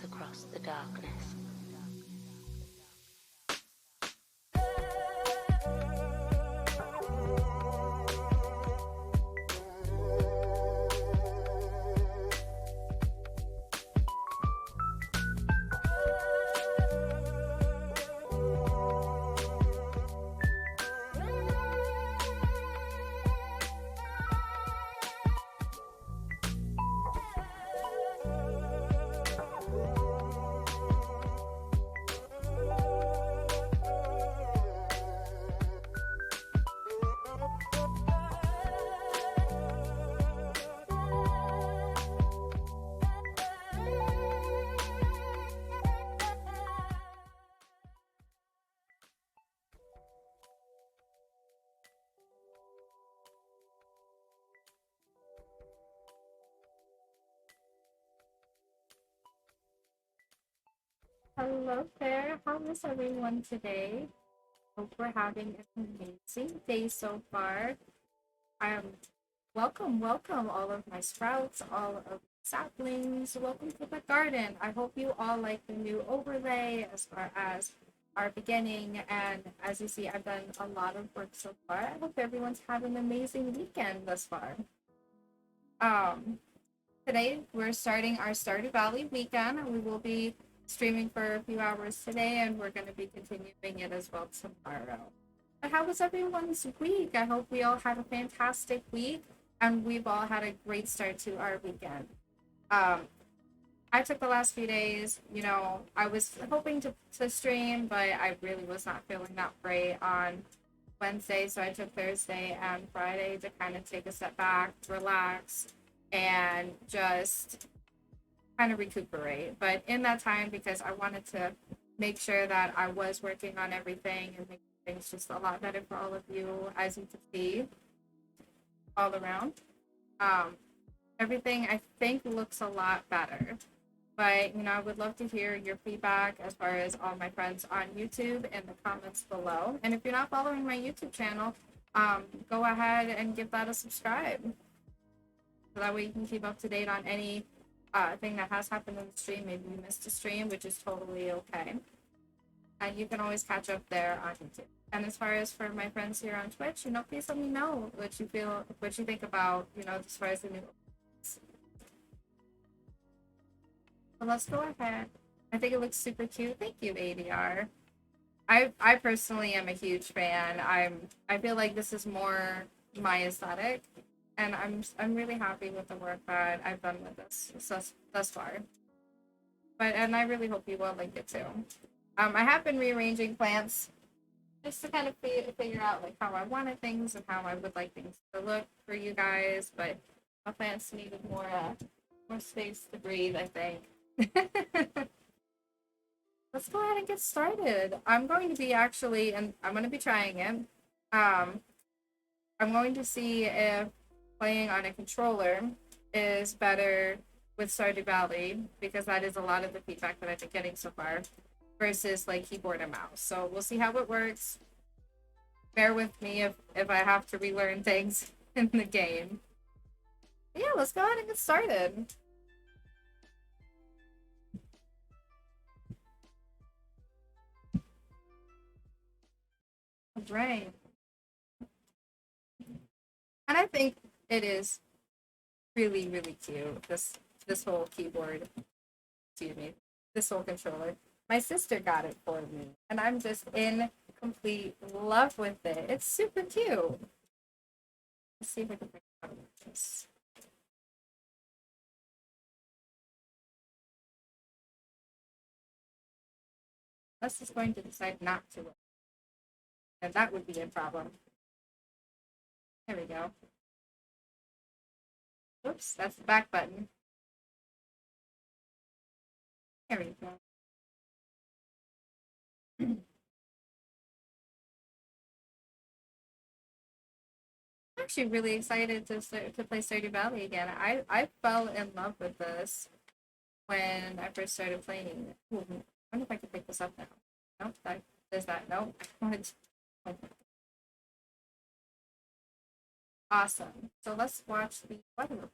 saplings across the darkness. Hello there. How is everyone today? Hope we're having an amazing day so far. Welcome, all of my sprouts, all of the saplings. Welcome to the garden. I hope you all like the new overlay as far as our beginning. And as you see, I've done a lot of work so far. I hope everyone's had an amazing weekend thus far. Um, Today we're starting our Stardew Valley weekend, and we will be streaming for a few hours today, and we're going to be continuing it as well tomorrow. But how was everyone's week? I hope we all had a fantastic week, and we've all had a great start to our weekend. Um, I took the last few days, I was hoping to stream, but I really was not feeling that great on Wednesday, so I took Thursday and Friday to kind of take a step back, relax, and just kind of recuperate. But in that time, because I wanted to make sure that I was working on everything and making things just a lot better for all of you, as you can see all around. Um, Everything I think looks a lot better. But I would love to hear your feedback as far as all my friends on YouTube in the comments below. And if you're not following my YouTube channel, go ahead and give that a subscribe. So that way you can keep up to date on any thing that has happened in the stream. Maybe you missed a stream, which is totally okay. And you can always catch up there on YouTube. And as far as for my friends here on Twitch, please let me know what you think about, as far as the new. So let's go ahead. I think it looks super cute. Thank you, ADR. I personally am a huge fan. I feel like this is more my aesthetic, and I'm really happy with the work that I've done with this thus far. And I really hope you will like it too. I have been rearranging plants just to kind of figure out like how I wanted things and how I would like things to look for you guys. But my plants needed more space to breathe, I think. Let's go ahead and get started. I'm going to be actually, and I'm going to be trying it. I'm going to see if playing on a controller is better with Stardew Valley, because that is a lot of the feedback that I've been getting so far, versus like keyboard and mouse. So we'll see how it works. Bear with me if I have to relearn things in the game. But yeah, let's go ahead and get started. Right. And I think it is really, really cute. This whole keyboard, excuse me, this whole controller. My sister got it for me, and I'm just in complete love with it. It's super cute. Let's see if I can bring it out of this. Unless it's going to decide not to, and that would be a problem. There we go. Oops, that's the back button. There we go. I'm actually really excited to play Stardew Valley again. I fell in love with this when I first started playing it. Ooh, I wonder if I can pick this up now. Nope, there's that. Nope. Awesome. So let's watch the weather report.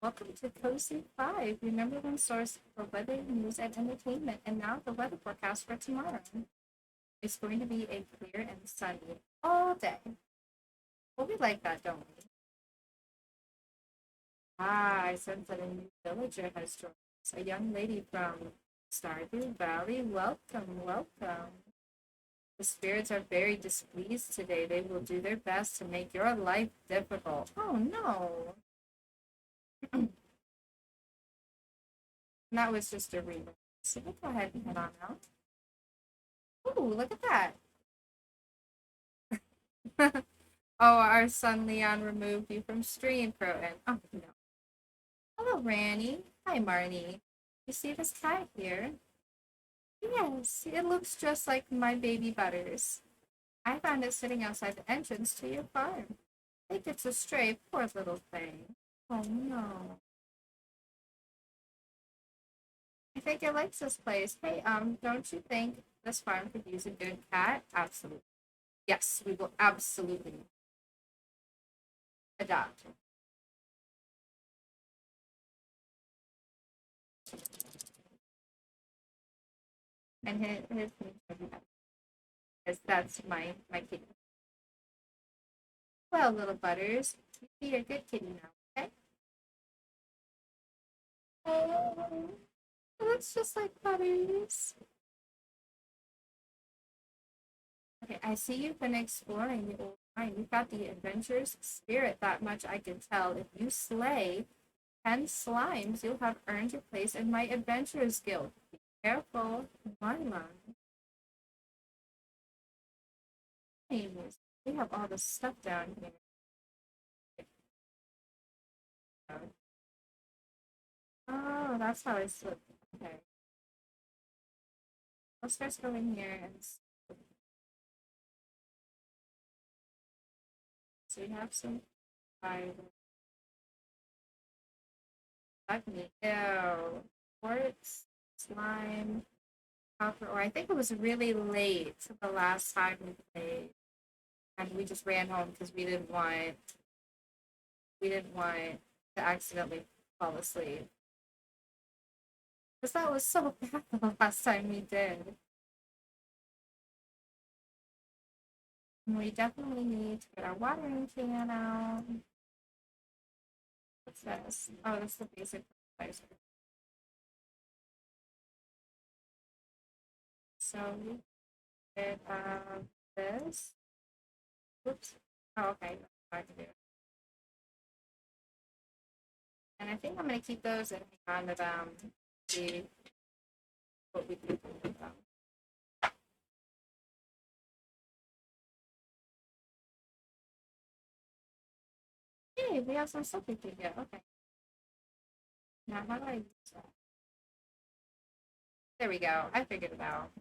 Welcome to Cozy 5, your number one source for weather, news, and entertainment. And now the weather forecast for tomorrow. It's going to be a clear and sunny all day. Well, we like that, don't we? Ah, I sense that a new villager has joined us. A young lady from Stardew Valley. Welcome, welcome. The spirits are very displeased today. They will do their best to make your life difficult. Oh no. That was just a read. So we'll go ahead and head on out. Ooh, look at that. Oh, our son Leon removed you from stream, Croton. Oh no. Hello, Rani. Hi, Marnie. You see this cat here? Yes, it looks just like my baby Butters. I found it sitting outside the entrance to your farm. I think it's a stray, poor little thing. Oh no. I think it likes this place. Hey, don't you think this farm could use a good cat? Absolutely. Yes, we will absolutely adopt. And his because that's my kitty. Well, little Butters, you be a good kitty now, okay? Oh, looks just like Butters. Okay, I see you've been exploring the old mine. You've got the adventurous spirit, that much I can tell. If you slay 10 slimes, you'll have earned your place in my adventurers guild. Be careful, Marla. Anyways, we have all this stuff down here. Oh, that's how I slip. Okay. Let's first go in here and so we have some fire. Ew. Quartz, slime, copper ore. I think it was really late the last time we played. And we just ran home because we didn't want to accidentally fall asleep. Because that was so bad the last time we did. And we definitely need to get our watering can out. What's this? Oh, that's the basic fertilizer. So we did this. Oops. Oh, okay. I can do it. And I think I'm gonna keep those and hang on to them. See what we can do with them. Hey, we have some stuff we can get. Okay. Now how do I use that? There we go. I figured it out.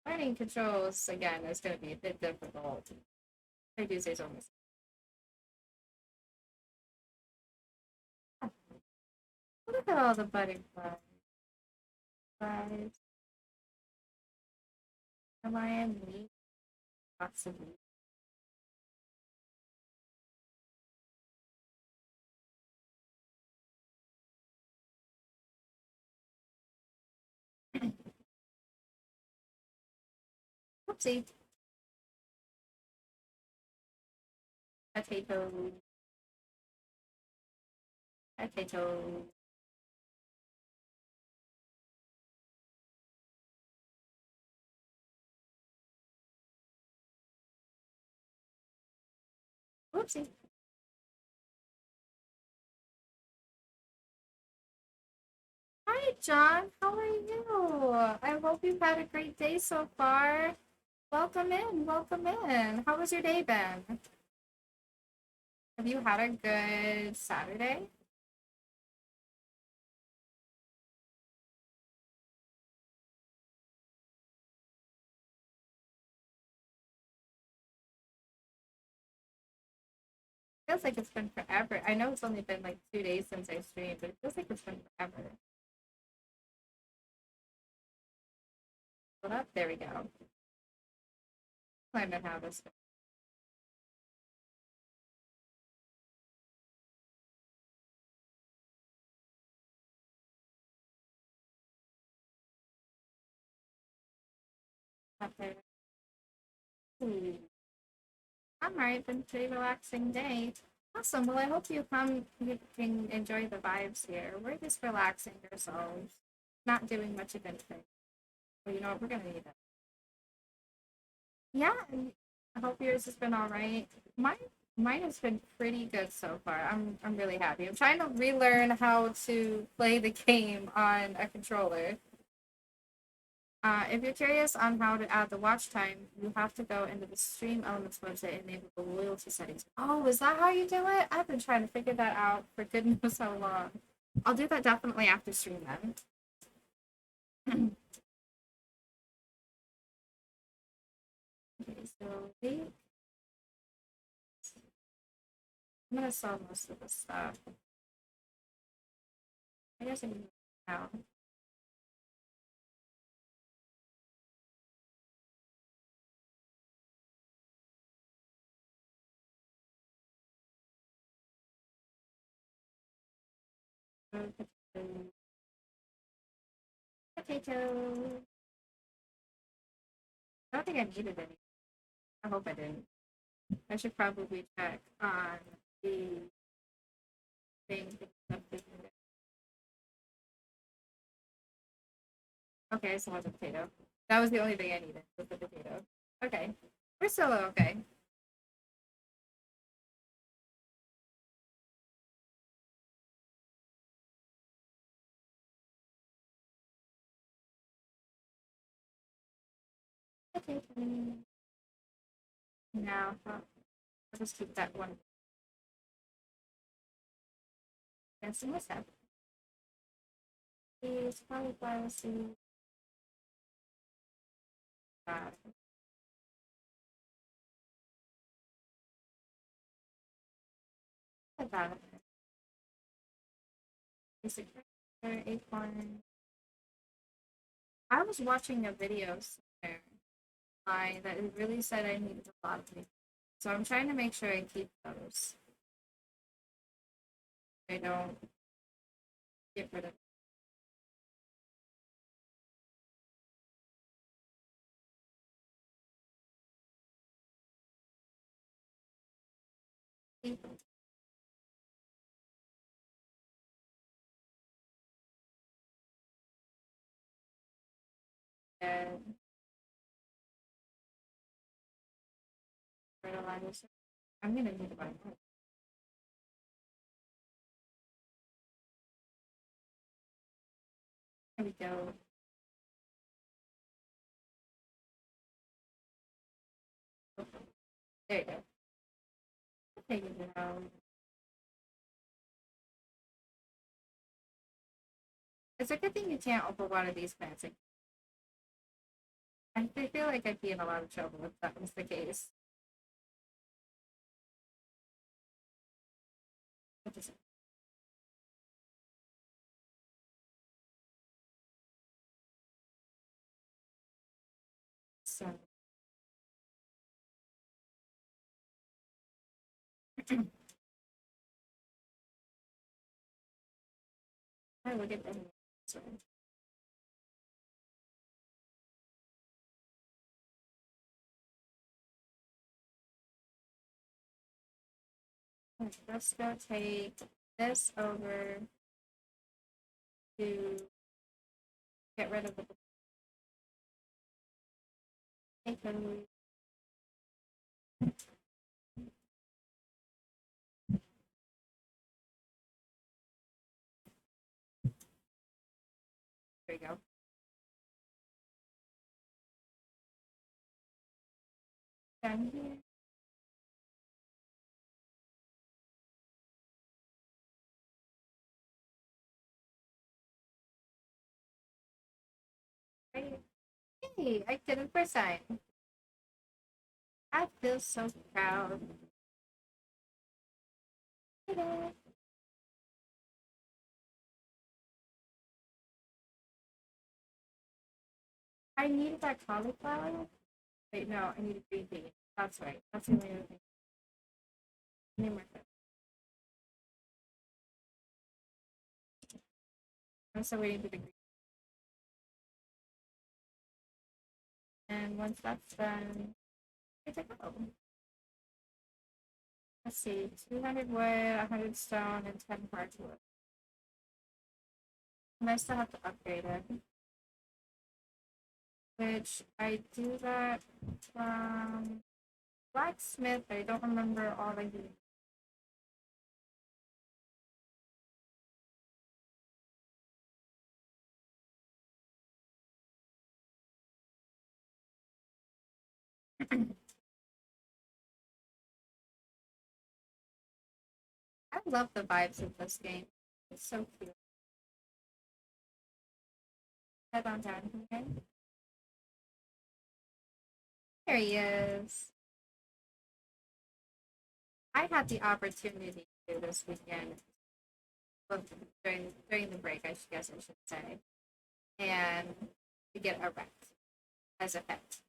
Learning controls again is gonna be a bit difficult. I do say so myself. Look at all the butterflies. Am I in need? Possibly. Oopsie. Potato. Potato. Oopsie. Hi, John. How are you? I hope you've had a great day so far. Welcome in. Welcome in. How was your day been? Have you had a good Saturday? Feels like it's been forever. I know it's only been like 2 days since I streamed, but it feels like it's been forever. Hold up. There we go. Climate harvest. Up there. Ooh. Alright, been a pretty relaxing day. Awesome. Well, I hope you can enjoy the vibes here. We're just relaxing ourselves, not doing much of anything. Well, you know what? We're gonna need it. Yeah, and I hope yours has been all right. Mine has been pretty good so far. I'm really happy. I'm trying to relearn how to play the game on a controller. If you're curious on how to add the watch time, you have to go into the stream elements website and enable the loyalty settings. Oh, is that how you do it? I've been trying to figure that out for goodness how long. I'll do that definitely after stream then. Okay, so I'm gonna sell most of this stuff. I guess I can now. Potato. I don't think I needed any. I hope I didn't. I should probably check on the thing. Okay, I still have the potato. That was the only thing I needed, was the potato. Okay. We're still okay. Okay. Now, I'll just keep that one. Dancing with that. These cauliflower seeds. That. Basic acorn. I was watching a video somewhere that it really said I needed a lot of things. So I'm trying to make sure I keep those. I don't get rid of them. And fertilizer. I'm gonna need to buy more. There we go. There you go. Take it out. It's a good thing you can't overwater these plants. I feel like I'd be in a lot of trouble if that was the case. So I look at them. So, let's go take this over to get rid of the potatoes. There you go. Down here. Right. Hey, I did it first time. I feel so proud. Ta-da. I needed that cauliflower. Wait, no, I need a green bean. That's right. That's the only other thing. Name my friend. I'm still waiting for the green. And once that's done, good to go. Let's see, 200 wood, 100 stone, and 10 hardwood. And I still have to upgrade it. Which I do that from blacksmith. I don't remember all the units. I love the vibes of this game. It's so cute. Head on down here. There he is. I had the opportunity to do this weekend, well, during the break, I guess I should say, and to get a wrecked as a pet.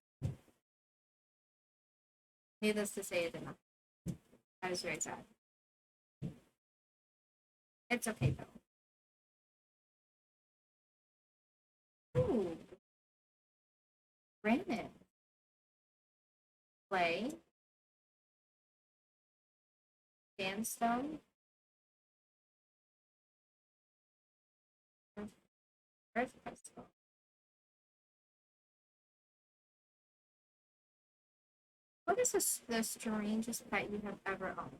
Needless to say, it did not. I was very sad. It's okay though. Ooh, granite. Clay. Sandstone. Earth crystal. What is the strangest pet you have ever owned?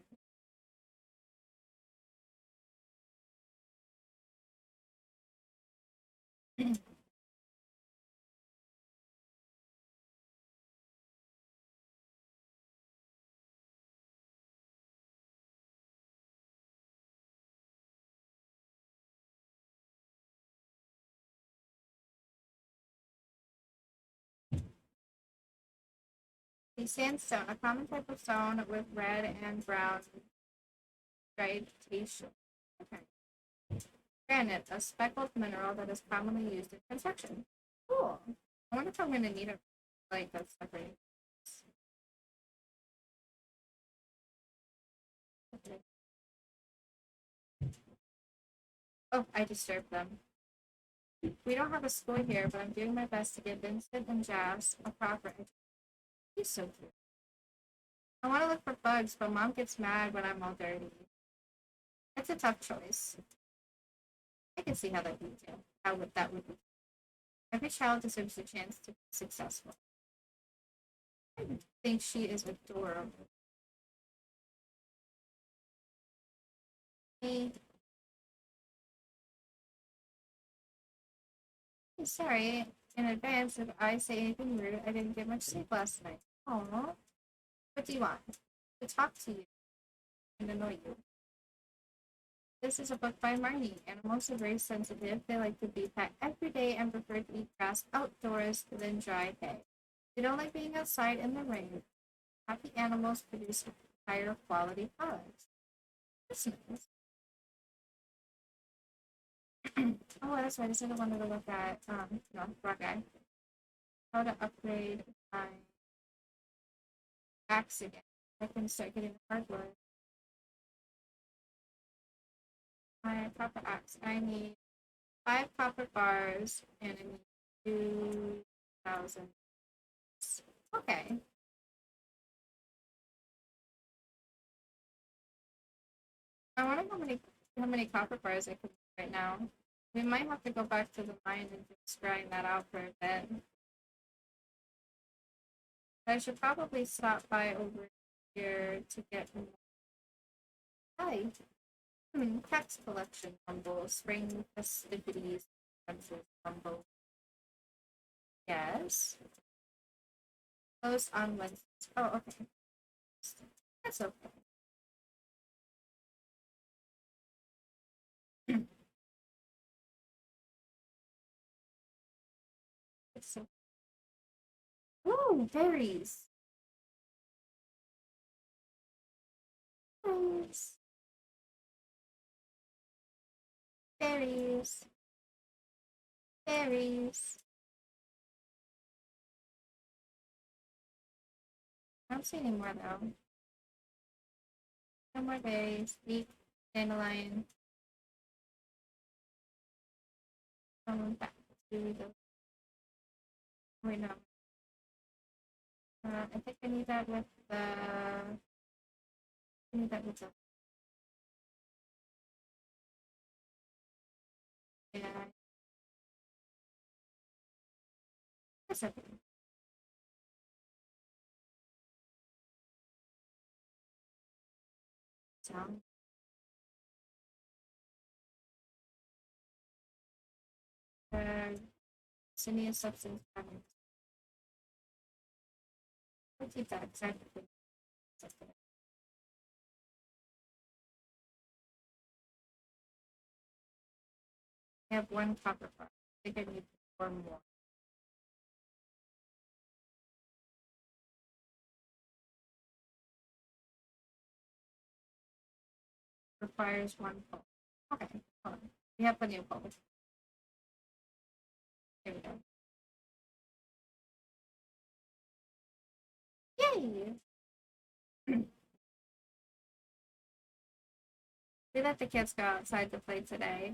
The sandstone, a common type of stone with red and brown striation. Okay. Granite, a speckled mineral that is commonly used in construction. Cool. I wonder if I'm gonna need it like that separate. Okay. Oh, I disturbed them. We don't have a school here, but I'm doing my best to give Vincent and Jazz a proper education. He's so cute. I want to look for bugs, but Mom gets mad when I'm all dirty. It's a tough choice. I can see how that would be. That would be. Every child deserves a chance to be successful. I think she is adorable. Hey, sorry in advance if I say anything rude. I didn't get much sleep last night. Aww. What do you want? To talk to you and annoy you. This is a book by Rani. Animals are very sensitive. They like to be pet every day and prefer to eat grass outdoors than dry hay. They don't like being outside in the rain. Happy animals produce higher quality products. That's nice. Oh, that's right. I said I wanted to look at, no, wrong guy. How to upgrade my axe again. I can start getting hardwood. My copper axe. I need 5 copper bars and I need 2,000. Okay. I wonder how many copper bars I could make right now. We might have to go back to the mine and just grind that out for a bit. I should probably stop by over here to get more. Hi. Tax collection humble, spring festivities, expenses humble. Yes. Closed on Wednesdays. Oh, okay. That's okay. It's so. Ooh, berries. Berries. Berries. Berries. I don't see any more though. No more berries. Eat dandelion. Back to the. Wait, no. I think I need that with the. I need that with the. Yeah. That's okay. Sound. Senior substance abuse. I'll keep that because I have to think. I have one copper bar. I think I need four more. Requires one pole. Okay, hold on. We have plenty of poles. Here we go. Yay! We let the kids go outside to play today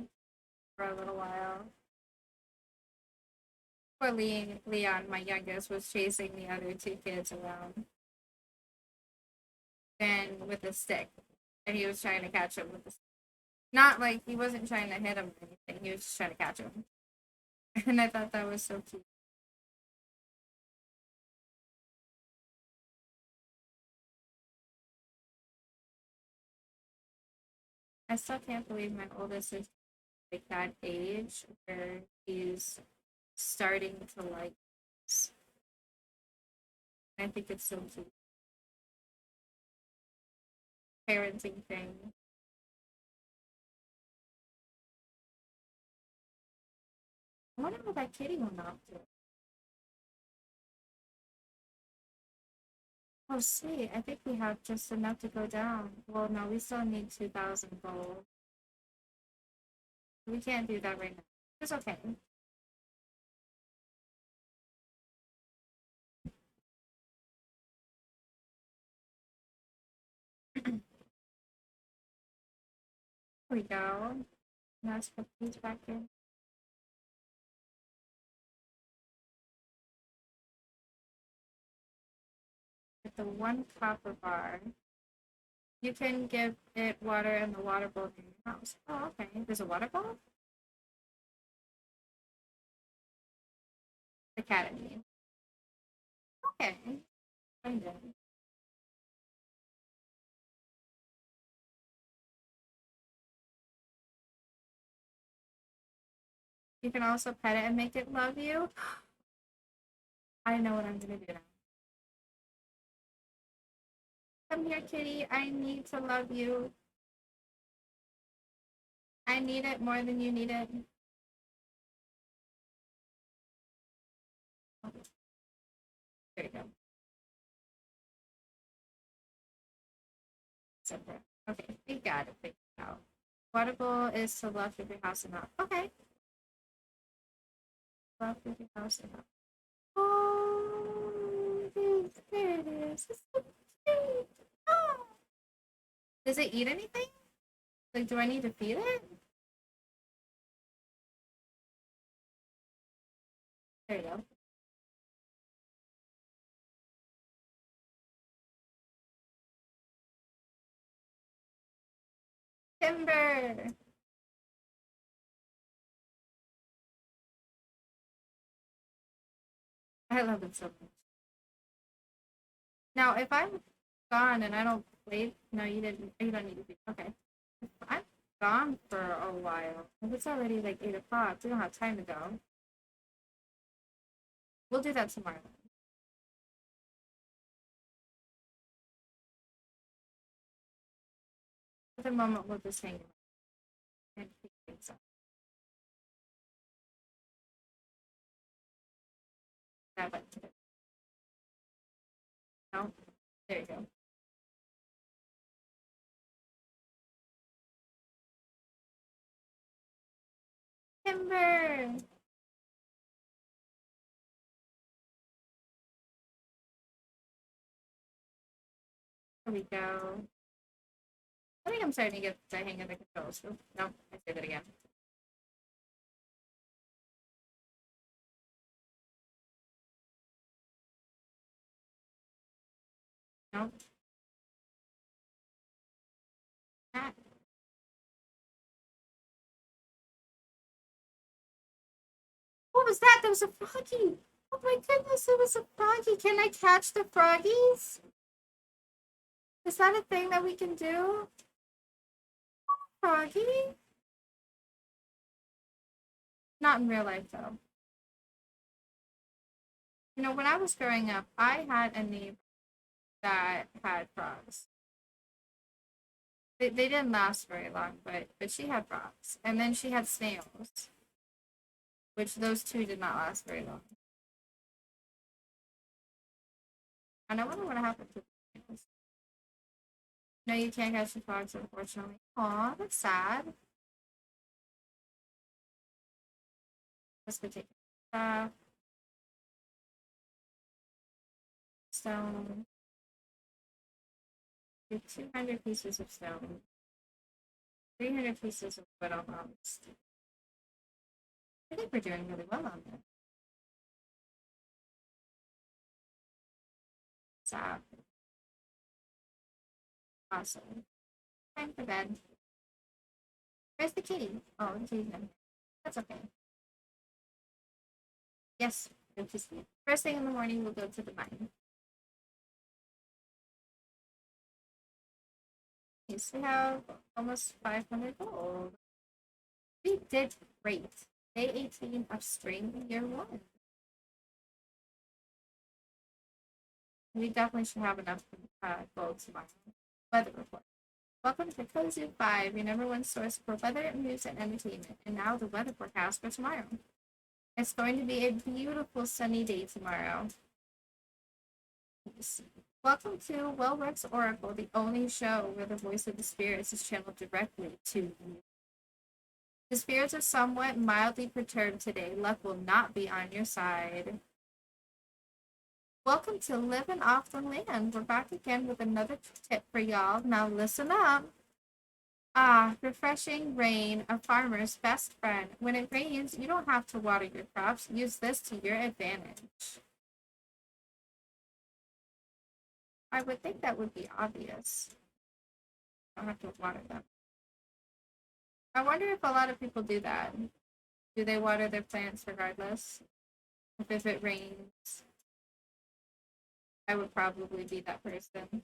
for a little while. Poor Leon, my youngest, was chasing the other two kids around and with a stick. And he was trying to catch him with the stick. Not like he wasn't trying to hit him or anything, he was just trying to catch him. And I thought that was so cute. I still can't believe my oldest is like that age where he's starting to like this. I think it's so cute. Parenting thing. I wonder what that kitty went off to. Oh, sweet. I think we have just enough to go down. Well, no, we still need 2,000 gold. We can't do that right now. It's okay. Here we go. Now let's put these back in. With the one copper bar, you can give it water in the water bowl in your house. Oh, okay. There's a water bowl? The cat, I mean. Okay. I'm done. You can also pet it and make it love you. I know what I'm gonna do now. Come here, kitty. I need to love you. I need it more than you need it. There you go. Simple. Okay, we got it figured out. Water bowl is to love with your house enough. Okay. Love with your house enough. Oh, there it is. It's so cute. Oh. Does it eat anything? Like, do I need to feed it? There you go. Timber. I love it so much. Now, if I'm gone and I don't play, no, you didn't. You don't need to be. Okay. If I'm gone for a while, if it's already like 8 o'clock, we don't have time to go. We'll do that tomorrow. At the moment, we'll just hang and pick things up. That went to it. No, there you go. Timber. There we go. I think I'm starting to get the hang of the controls. Oh, no, I did it again. No. Ah. What was that? There was a froggy. Oh my goodness, it was a froggy. Can I catch the froggies? Is that a thing that we can do? Froggy? Not in real life, though. You know, when I was growing up, I had a neighbor that had frogs. They didn't last very long, but she had frogs. And then she had snails, which those two did not last very long. And I wonder what happened to the snails. No, you can't catch the frogs, unfortunately. Aw, that's sad. Let's go take stone. 200 pieces of stone. 300 pieces of wood almost. I think we're doing really well on this. So, awesome. Time for bed. Where's the kitty? Oh, the kitty's in. That's okay. Yes, go to sleep. First thing in the morning, we'll go to the mine. Yes, we have almost 500 gold. We did great. Day 18 of spring, year 1. We definitely should have enough gold tomorrow. Weather report. Welcome to Cozy 5, your number one source for weather, news, and entertainment. And now the weather forecast for tomorrow. It's going to be a beautiful sunny day tomorrow. Welcome to Wellworks Oracle, the only show where the voice of the spirits is channeled directly to you. The spirits are somewhat mildly perturbed today. Luck will not be on your side. Welcome to Living Off the Land. We're back again with another tip for y'all. Now listen up. Refreshing rain, a farmer's best friend. When it rains, you don't have to water your crops. Use this to your advantage. I would think that would be obvious. I don't have to water them. I wonder if a lot of people do that. Do they water their plants regardless? If it rains, I would probably be that person.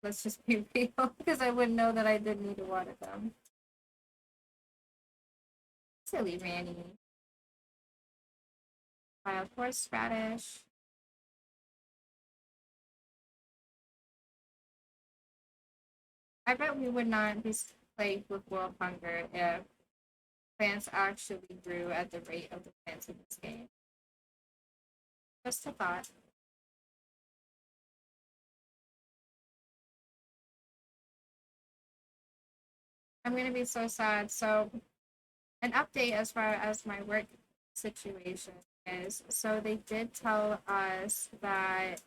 Let's just be real, because I wouldn't know that I did need to water them. Silly Rani. Wild horseradish. I bet we would not be plagued with world hunger if plants actually grew at the rate of the plants in this game. Just a thought. I'm going to be so sad. So, an update as far as my work situation is. So, they did tell us that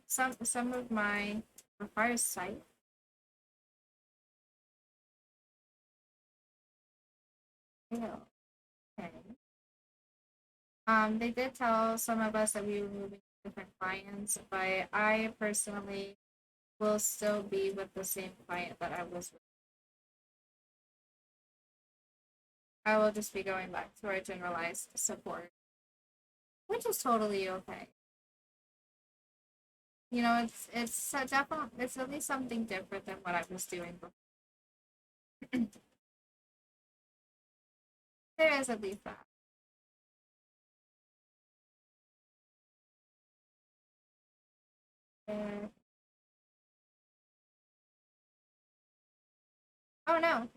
some of my requires site. Yeah. Okay. They did tell some of us that we were moving to different clients, but I personally will still be with the same client that I was with. I will just be going back to our generalized support, which is totally okay. You know, it's definitely it's at least something different than what I was doing before. There is at least that. Uh, oh no.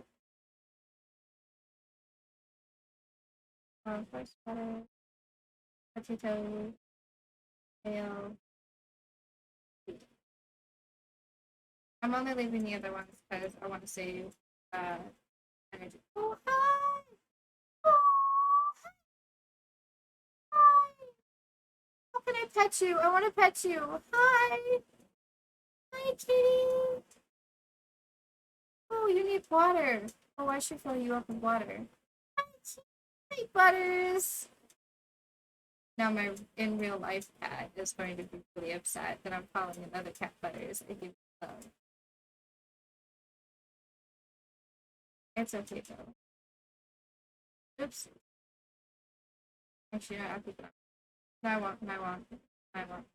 First butter, potato, kale. I'm only leaving the other ones because I want to save uh, energy. Oh, hi! Oh, hi! How can I pet you? I want to pet you. Hi! Hi, kitty! Oh, you need water. Oh, I should fill you up with water. Hi, Butters! Now my in real life cat is going to be really upset that I'm calling another cat Butters. I give love. It's okay though. Oops. Actually, I'll keep it up. No, I won't. No, I won't. No, I won't.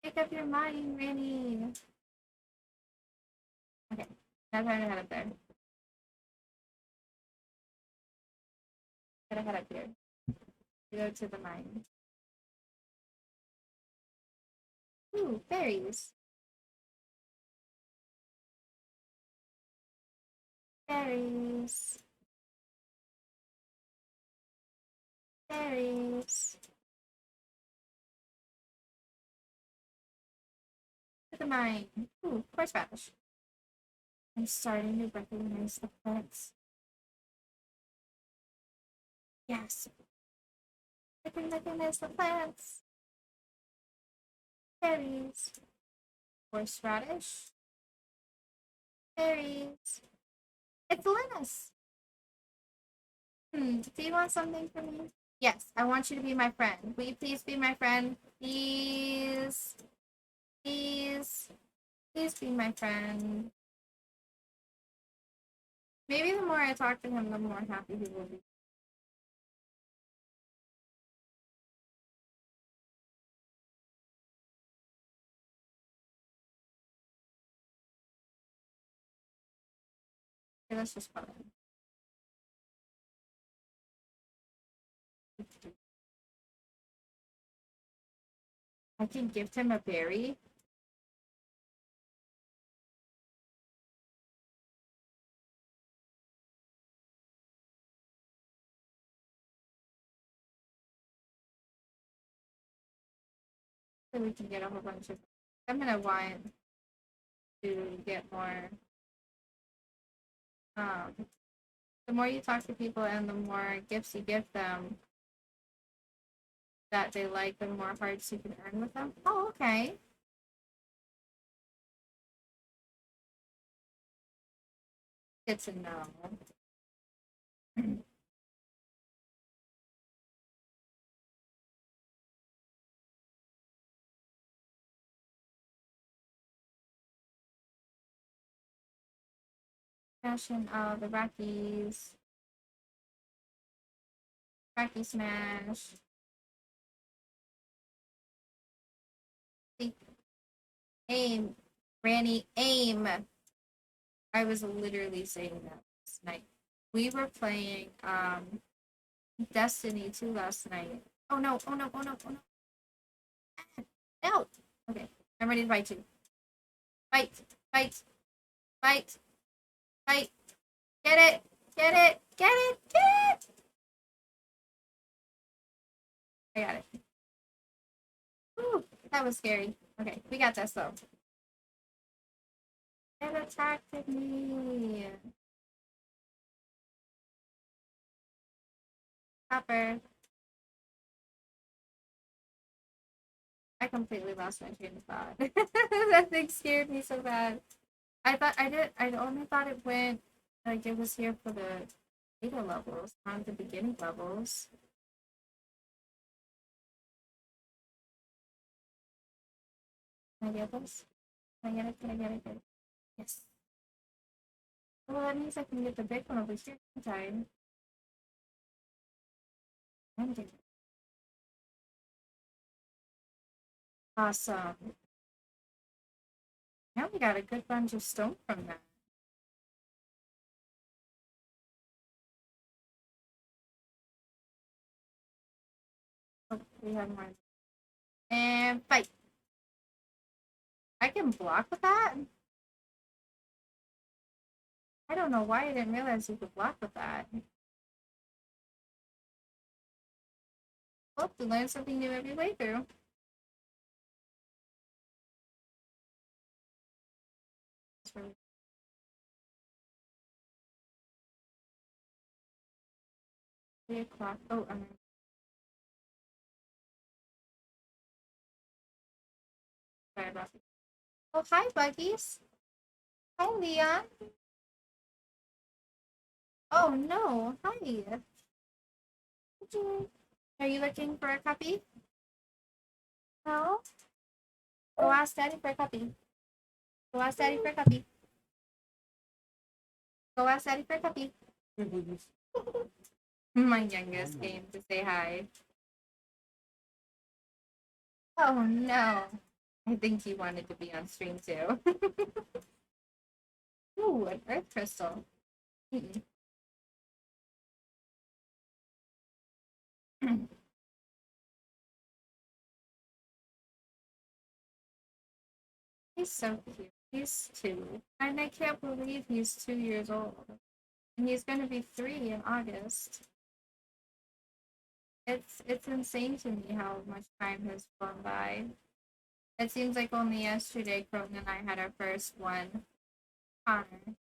Pick up your mind, Rani. Okay. Now time to head up there. Gotta head up here. Go to the mine. Ooh, berries. Berries. Berries. To the mine. Ooh, horseradish. I'm starting to recognize the plants. Yes. I can recognize the plants. Berries. Horseradish. Berries. It's Linus. Do you want something from me? Yes, I want you to be my friend. Will you please be my friend? Please. Please. Please be my friend. Maybe the more I talk to him, the more happy he will be. Okay, let's just call him. I can gift him a berry. So we can get a whole bunch of. I'm gonna want to get more. Um, the more you talk to people and the more gifts you give them that they like, the more hearts you can earn with them. Oh, okay. Good to know. Fashion of the Rockies. Rocky Smash. Aim. Rani, aim. I was literally saying that last night. We were playing Destiny 2 last night. Oh no, oh no, oh no, oh no. No! Okay, I'm ready to fight you. Fight, fight, fight, fight. Get it, get it, get it, get it! I got it. Whew, that was scary. Okay, we got this though. It attacked me. Copper. I completely lost my train of thought. That thing scared me so bad. I only thought it went like it was here for the later levels, not the beginning levels. Can I get this? Can I get it? Can I get it? Can I get it? Yes. Well, that means I can get the big one over here sometime. Ending. Awesome. Now we got a good bunch of stone from that. Oh, we have more. And fight. I can block with that? I don't know why I didn't realize you could block with that. Hope to learn something new every way through. That's 3 o'clock. Oh, I'm sorry about that. Oh, hi, Buggies. Hi, Leon. Oh, no. Hi. Are you looking for a puppy? No? Go ask Daddy for a puppy. Go ask Daddy for a puppy. Go ask Daddy for a puppy. My youngest came to say hi. Oh no. I think he wanted to be on stream too. Ooh, an earth crystal. Mm-mm. He's so cute. He's 2. And I can't believe he's 2 years old. And he's gonna be 3 in August. It's insane to me how much time has gone by. It seems like only yesterday Croton and I had our first one. Connor.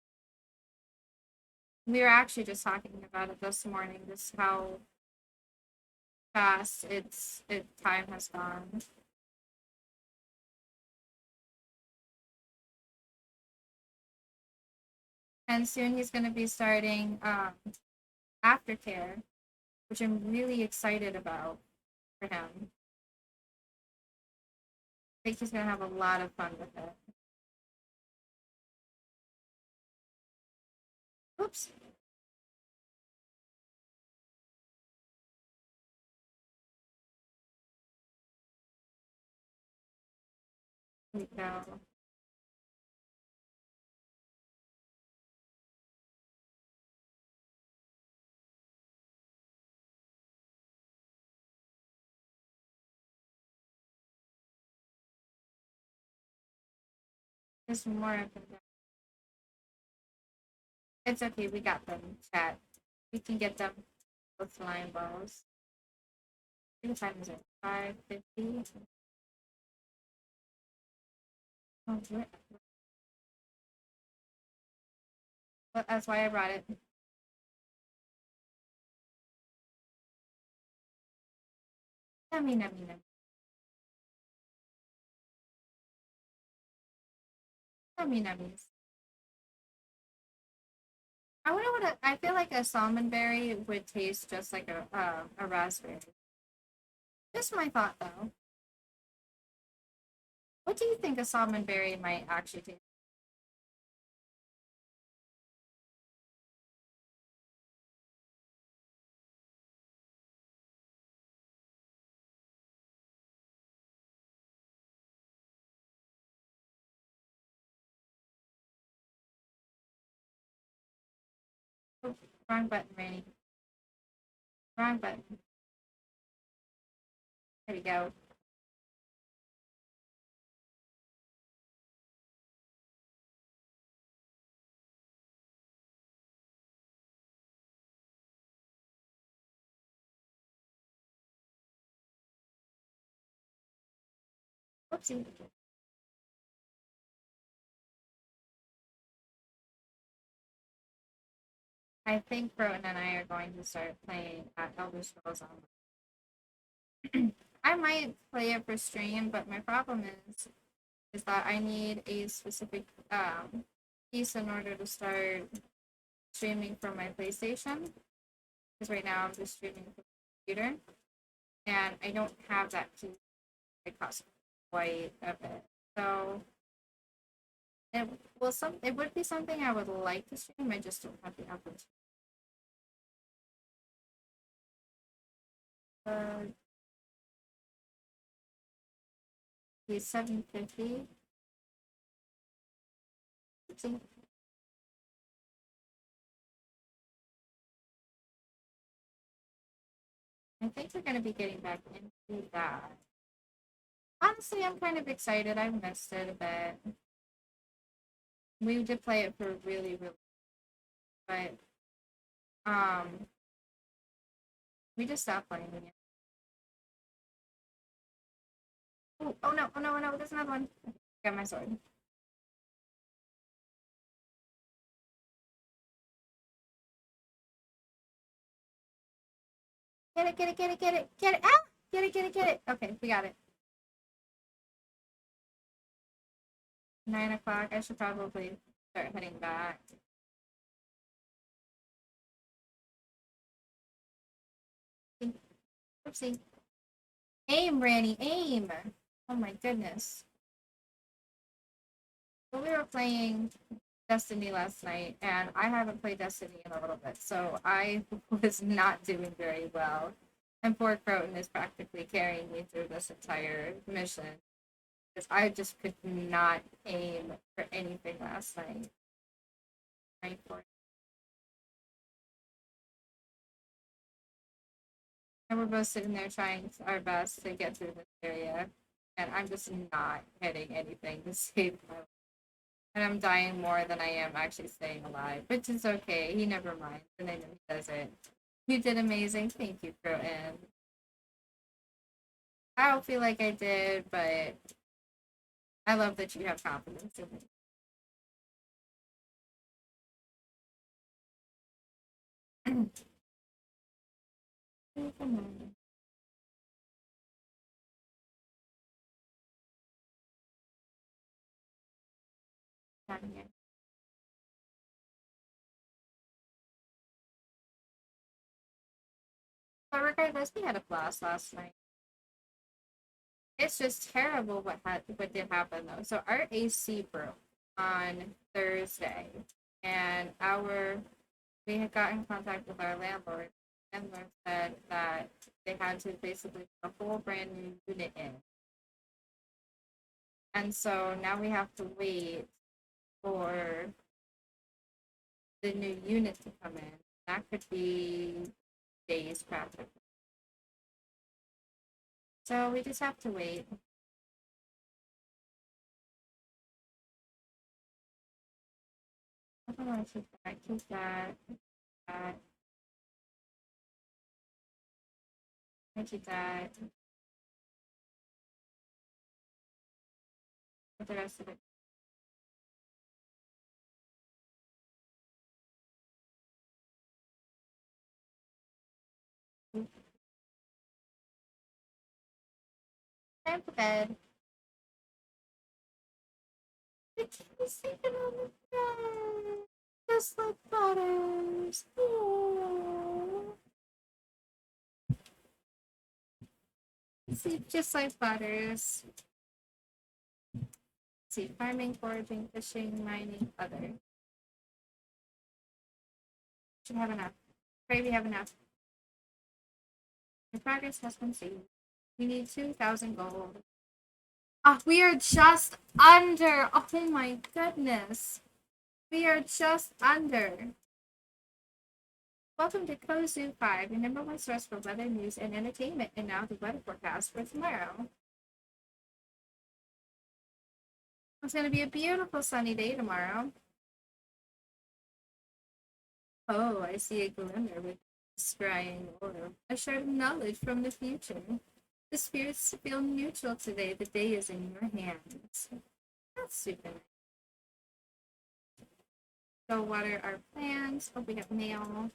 We were actually just talking about it this morning, just how fast time has gone. And soon he's gonna be starting aftercare, which I'm really excited about for him. I think he's gonna have a lot of fun with it. Oops. Here we go. There's more of them. It's okay, we got them, chat. We can get them with lion balls. What time is it? 5:50. Oh, that's why I brought it. Nummy, nummy, nummy. Nummy, nummies. I wonder I feel like a salmon berry would taste just like a raspberry. Just my thought though. What do you think a salmon berry might actually taste? Oh, wrong button, Rani. Wrong button. There we go. Whoopsie. I think Broden and I are going to start playing Elder Scrolls Online. I might play it for stream, but my problem is that I need a specific piece in order to start streaming from my PlayStation. Because right now I'm just streaming from the computer, and I don't have that piece. It costs quite a bit, so it would be something I would like to stream. I just don't have the opportunity. He's 750. I think we're gonna be getting back into that. Honestly, I'm kind of excited. I missed it a bit. We did play it for really, really, but um, we just stopped playing it. Oh, oh no, oh no, oh no, there's another one. Got my sword. Get it, get it, get it, get it, get it. Ah! Get it, get it, get it. Okay, we got it. 9 o'clock. I should probably start heading back. Oopsie. Aim, Rani, aim! Oh my goodness. So we were playing Destiny last night, and I haven't played Destiny in a little bit, so I was not doing very well. And poor Croton is practically carrying me through this entire mission because I just could not aim for anything last night. Right for it. And we're both sitting there trying our best to get through this area, and I'm just not hitting anything to save my life. And I'm dying more than I am actually staying alive, which is okay. He never minds, and then he does it. You did amazing. Thank you, Croton. I don't feel like I did, but I love that you have confidence in me. But regardless, we had a blast last night. It's just terrible what did happen though. So our AC broke on Thursday, and our we had got in contact with our landlord. Landlord said that they had to basically put a whole brand new unit in, and so now we have to wait for the new unit to come in. That could be days practically. So we just have to wait. I don't want to keep that. Keep that. That. Keep that. Put the rest of it. Time for bed. The kitty's sleeping on the bed. Just like Butters. Oh. Sleep just like Butters. See, farming, foraging, fishing, mining, other. Should have enough. Pray we have enough. The progress has been saved. We need 2,000 gold. Oh, we are just under. Oh my goodness. We are just under. Welcome to Kozu 5, your number one source for weather news and entertainment, and now the weather forecast for tomorrow. It's going to be a beautiful sunny day tomorrow. Oh, I see a glimmer with scrying orb. A shard of knowledge from the future. The spirits feel neutral today. The day is in your hands. That's super nice. Go water our plants. Oh, we got mail. I'm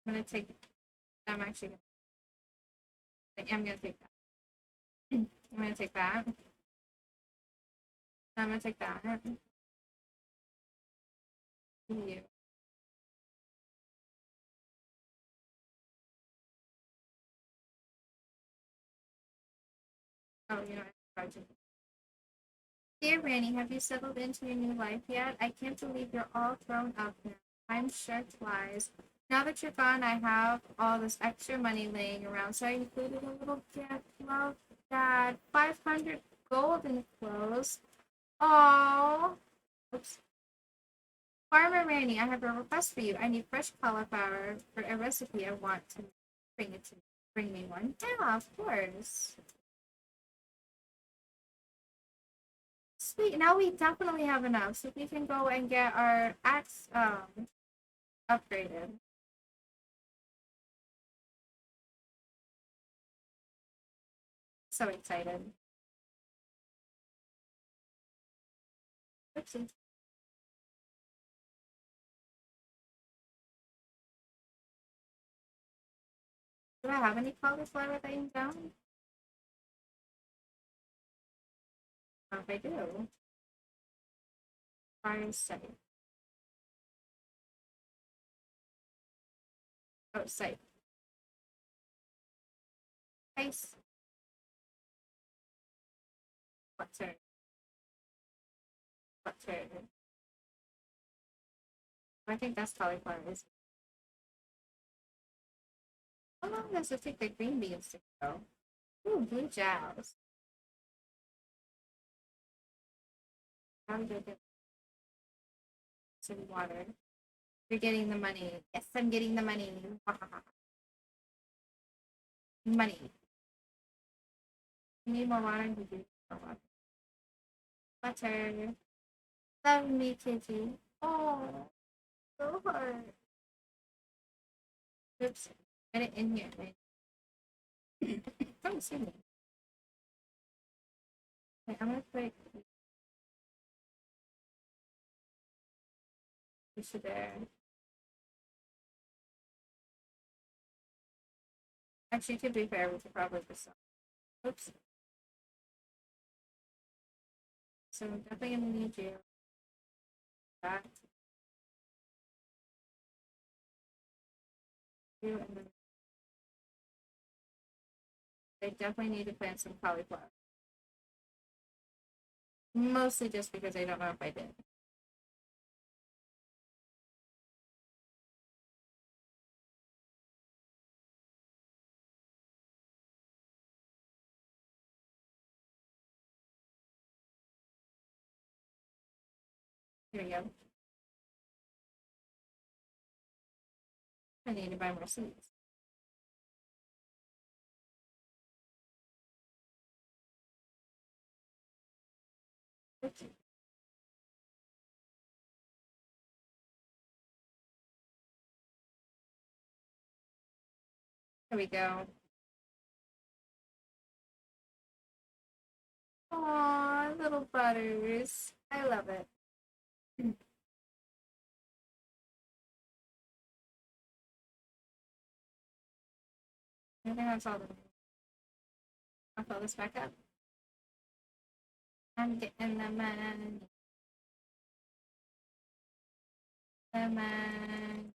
gonna take. I'm actually. I'm gonna take that. I'm gonna take that. I'm gonna take that. You. Oh, you know. Dear Rani, have you settled into your new life yet? I can't believe you're all grown up now. Time sure flies. Now that you're gone, I have all this extra money laying around, so I included a little gift. Love, Dad. 500 gold in clothes. Oh. Oops. Farmer Rani, I have a request for you. I need fresh cauliflower for a recipe I want to bring it to me. Bring me one. Yeah, of course. Sweet. Now we definitely have enough, so we can go and get our axe upgraded. So excited. Oopsie. Do I have any cauliflower laying down? If I do, fire site. Oh, sight. Ice. Butter. Butter. I think that's cauliflower. Is how long does it take the green beans to grow? Ooh, blue jazz. How do they get some water? You're getting the money. Yes, I'm getting the money. Money. You need more water? You do more water. Butter. Love me, kitty. Oh, so hard. Oops. Get it in here. Don't see me. Okay, I'm gonna put fish there. Actually, to be fair, we could probably just. Oops. So I'm definitely gonna need you. That. You and then I definitely need to plant some cauliflower. Mostly just because I don't know if I did. Here we go. I need to buy more seeds. Oops. Here we go. Aw, little butters. I love it. I think that's all the. I'll fill this back up. I'm getting the money. The money.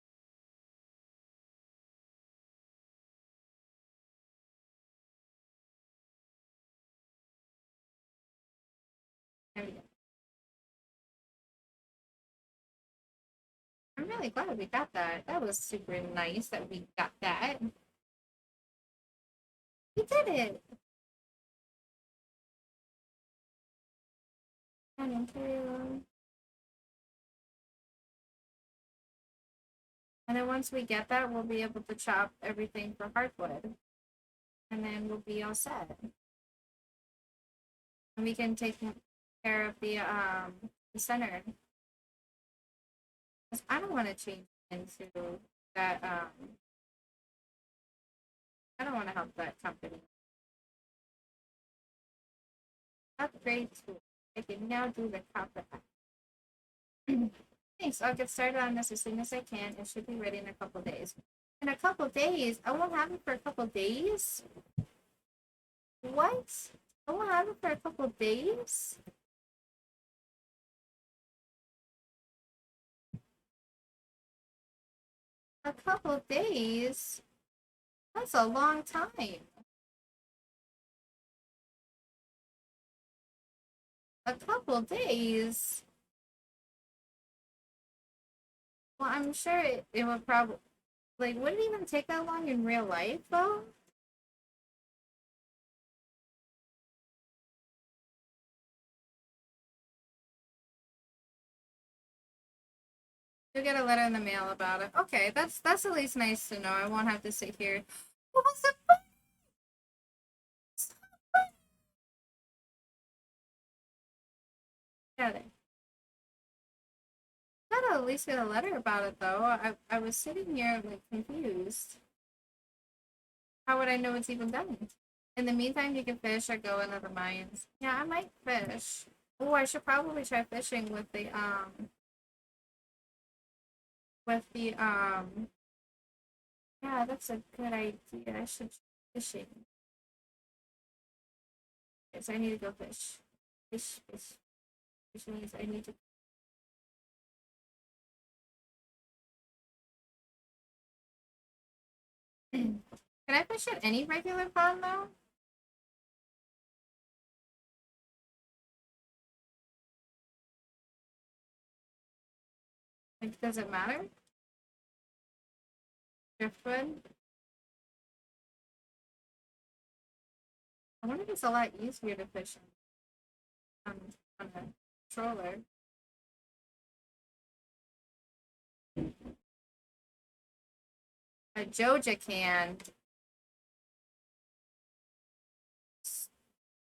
There we go. I'm really glad we got that. That was super nice that we got that. We did it. And then once we get that, we'll be able to chop everything for hardwood. And then we'll be all set. And we can take care of the center. Because I don't want to change into that I don't want to help that company. Upgrade tool. I can now do the copper. Thanks. I'll get started on this as soon as I can. It should be ready in a couple days. In a couple days? I won't have it for a couple days? What? I won't have it for a couple days? A couple days? That's a long time. A couple days? Well, I'm sure it would probably, like, would it even take that long in real life, though? You'll get a letter in the mail about it. Okay, that's at least nice to know. I won't have to sit here. What was it? Got it. Gotta at least get a letter about it though. I was sitting here like confused. How would I know it's even done? In the meantime, you can fish or go into the mines. Yeah, I might fish. Oh, I should probably try fishing with the yeah, that's a good idea. I should try fishing. Yes, I need to go fish. Fish, fish. Which means I need to. Can I fish at any regular pond though? Like, does it matter? Driftwood? I wonder if it's a lot easier to fish on, on a controller. A Joja can.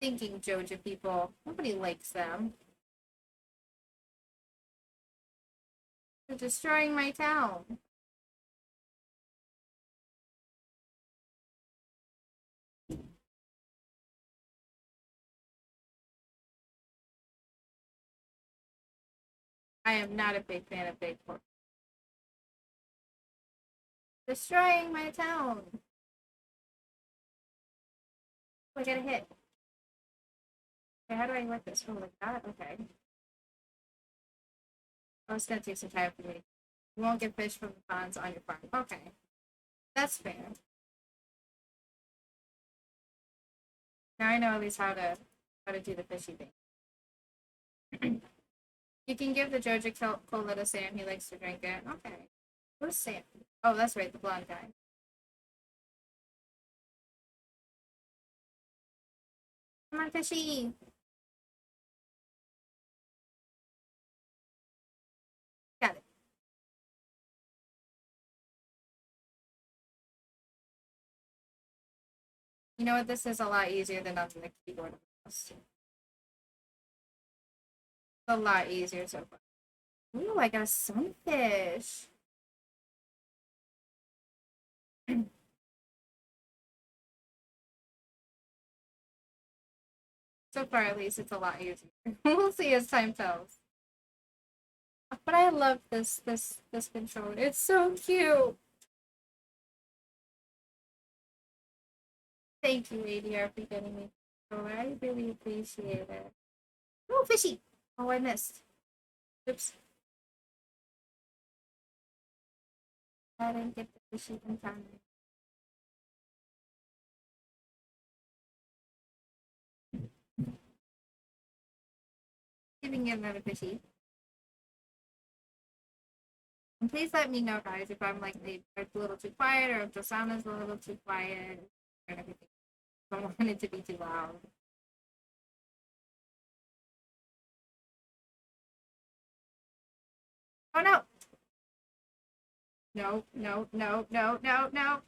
Thinking Joja people. Nobody likes them. They're destroying my town. I am not a big fan of big pork. Destroying my town. Oh, I got a hit. Okay, how do I work this? Oh, like that? Okay. Oh, it's gonna take some time for me. You won't get fish from the ponds on your farm. Okay. That's fair. Now I know at least how to do the fishy thing. You can give the Joja cola to Sam. He likes to drink it. Okay. Who's Sam? Oh, that's right, the blonde guy. Come on, fishy. Got it. You know what? This is a lot easier than on the keyboard. It's a lot easier so far. Ooh, I got a sunfish. So far, at least, it's a lot easier. We'll see as time tells. But I love this controller. It's so cute. Thank you, ADR, for getting me the controller. I really appreciate it. Oh, fishy! Oh, I missed. Oops. I didn't get the fishy in time. Giving you another fishy. And please let me know, guys, if I'm like a little too quiet or if the sound is a little too quiet and everything. I don't want it to be too loud. Oh no! No, no, no, no, no, no.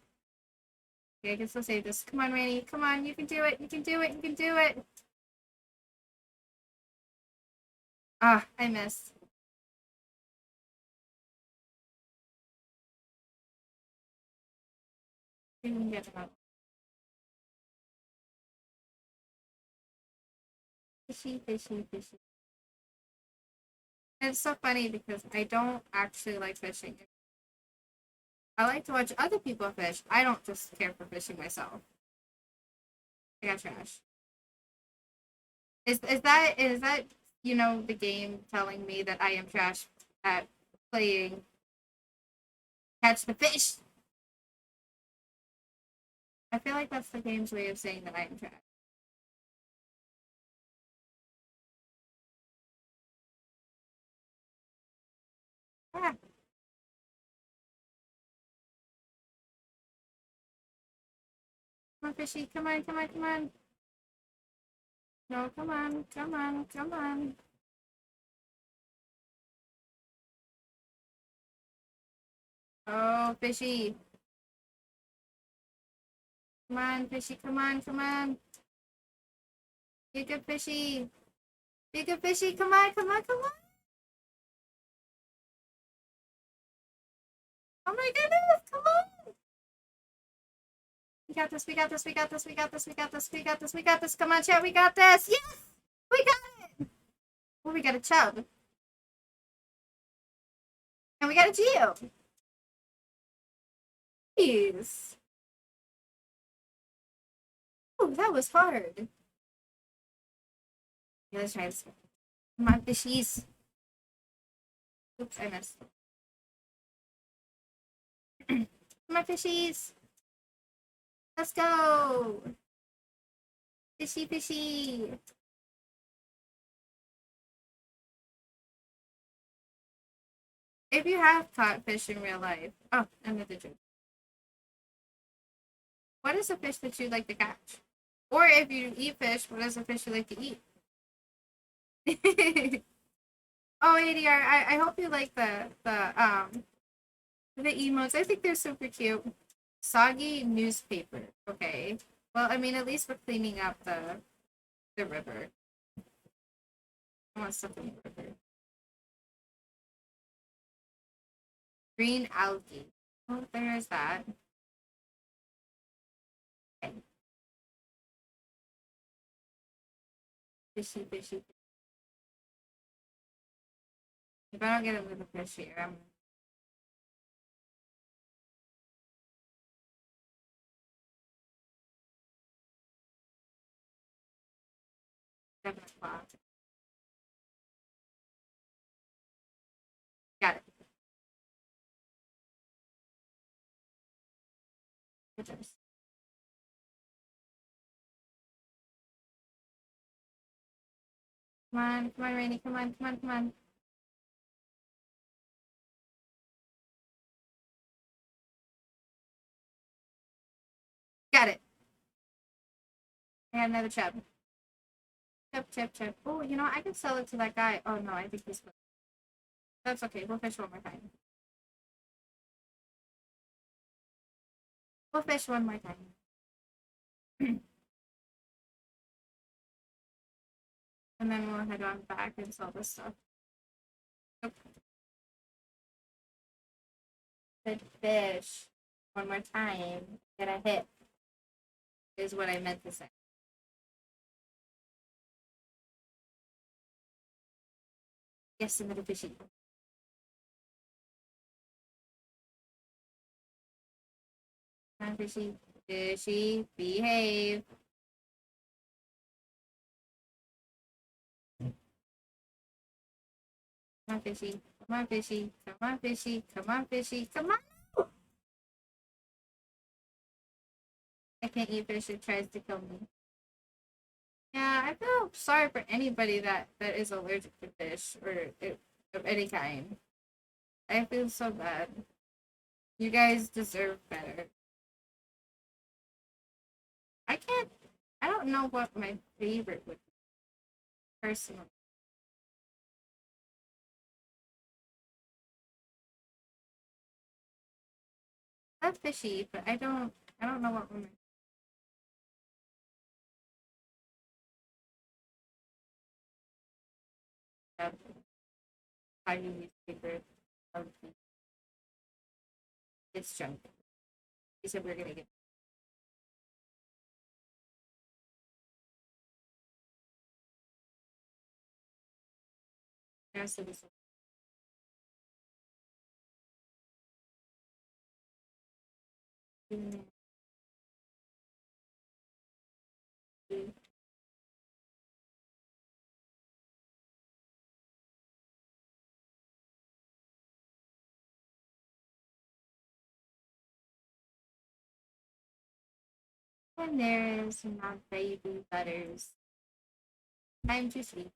Okay, I guess I'll save this. Come on, Rani. Come on, you can do it. You can do it. You can do it. Ah, I missed. Didn't get him up. Fishy, fishy, fishy. And it's so funny because I don't actually like fishing. I like to watch other people fish. I don't just care for fishing myself. I got trash. Is that the game telling me that I am trash at playing catch the fish? I feel like that's the game's way of saying that I am trash. Ah, come on, fishy. Come on, come on, come on. No, come on, come on, come on. Oh, fishy. Come on, fishy. Come on, come on. Be a good fishy. Be a good fishy. Come on, come on, come on. Oh my goodness, come on. We got this, we got this, we got this, we got this, we got this, we got this, we got this. Come on, chat, we got this. Yes! We got it! Oh, we got a chub. And we got a Geo. Jeez. Oh, that was hard. Okay, let's try this one. Come on, fishies. Oops, I missed. Come on, fishies. Let's go! Fishy, fishy! If you have caught fish in real life, oh, another joke. What is a fish that you like to catch? Or if you eat fish, what is a fish you like to eat? Oh, ADR, I hope you like the emotes. I think they're super cute. Soggy newspaper. Okay. Well, I mean, at least we're cleaning up the river. I want stuff in the river. Green algae. Oh, there's that. Okay. Fishy, fishy. If I don't get it with a fish here, I'm gonna claw. Got it. Good job. Come on, Rainy. Come on, come on, come on. Got it. I got another chub. Chub, chub, chub. Oh, you know, I can sell it to that guy. Oh no, I think he's. That's okay. We'll fish one more time. We'll fish one more time. And then we'll head on back and sell this stuff. Nope. Good fish. One more time. Get a hit. Is what I meant to say. Yes, a little fishy. Come on, fishy. Fishy, behave. Come on, fishy. Come on, fishy. Come on, fishy. Come on, fishy. Come on. I can't eat fish. It tries to kill me. Yeah, I feel sorry for anybody that is allergic to fish or of any kind. I feel so bad. You guys deserve better. I can't. I don't know what my favorite would be personally. That's fishy, but I don't. I don't know what my tiny newspaper of it's junk. He said we're gonna get. Yeah, so this. And there's my baby butters. Time to sleep.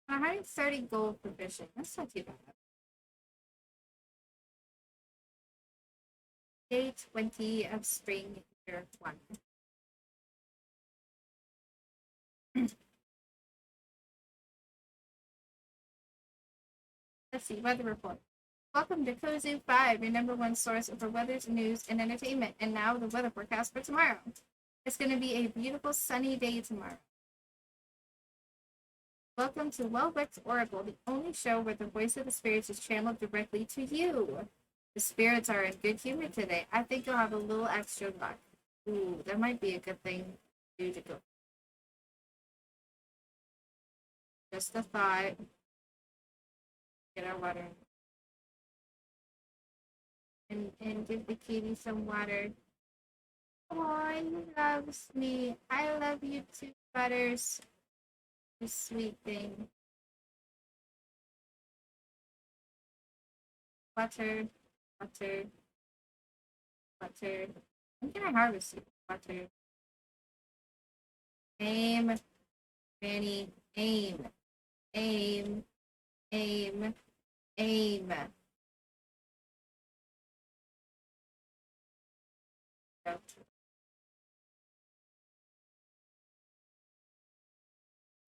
130 gold for fishing. That's not too bad. Day 20 of spring year 1. Let's see, weather report. Welcome to Kozu 5, your number one source for weather, news, and entertainment. And now the weather forecast for tomorrow. It's going to be a beautiful sunny day tomorrow. Welcome to Well-Wicked Oracle, the only show where the voice of the spirits is channeled directly to you. The spirits are in good humor today. I think you'll have a little extra luck. Ooh, that might be a good thing to do to go. Just a thought. Get our water and give the kitty some water. Oh, he loves me. I love you too, Butters. You sweet thing. Butter, butter, butter. When can I harvest you? What to aim, Rani, aim, aim, aim, aim.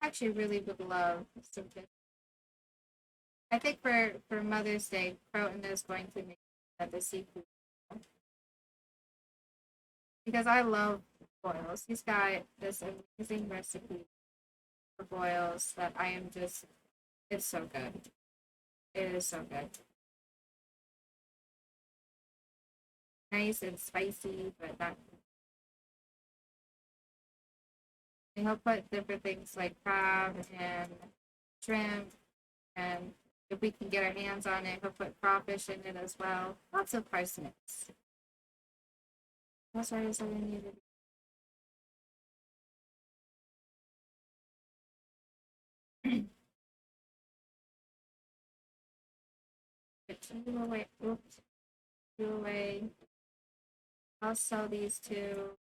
Actually really would love something. I think for Mother's Day, Croton is going to make the seafood because I love boils. He's got this amazing recipe for boils that I am just it's so good. It is so good. Nice and spicy, but not and he'll put different things like crab and shrimp and if we can get our hands on it, he'll put crawfish in it as well. Lots of parsnips. That's why I said I needed. Put two away. Oops, two away. I'll sell these two,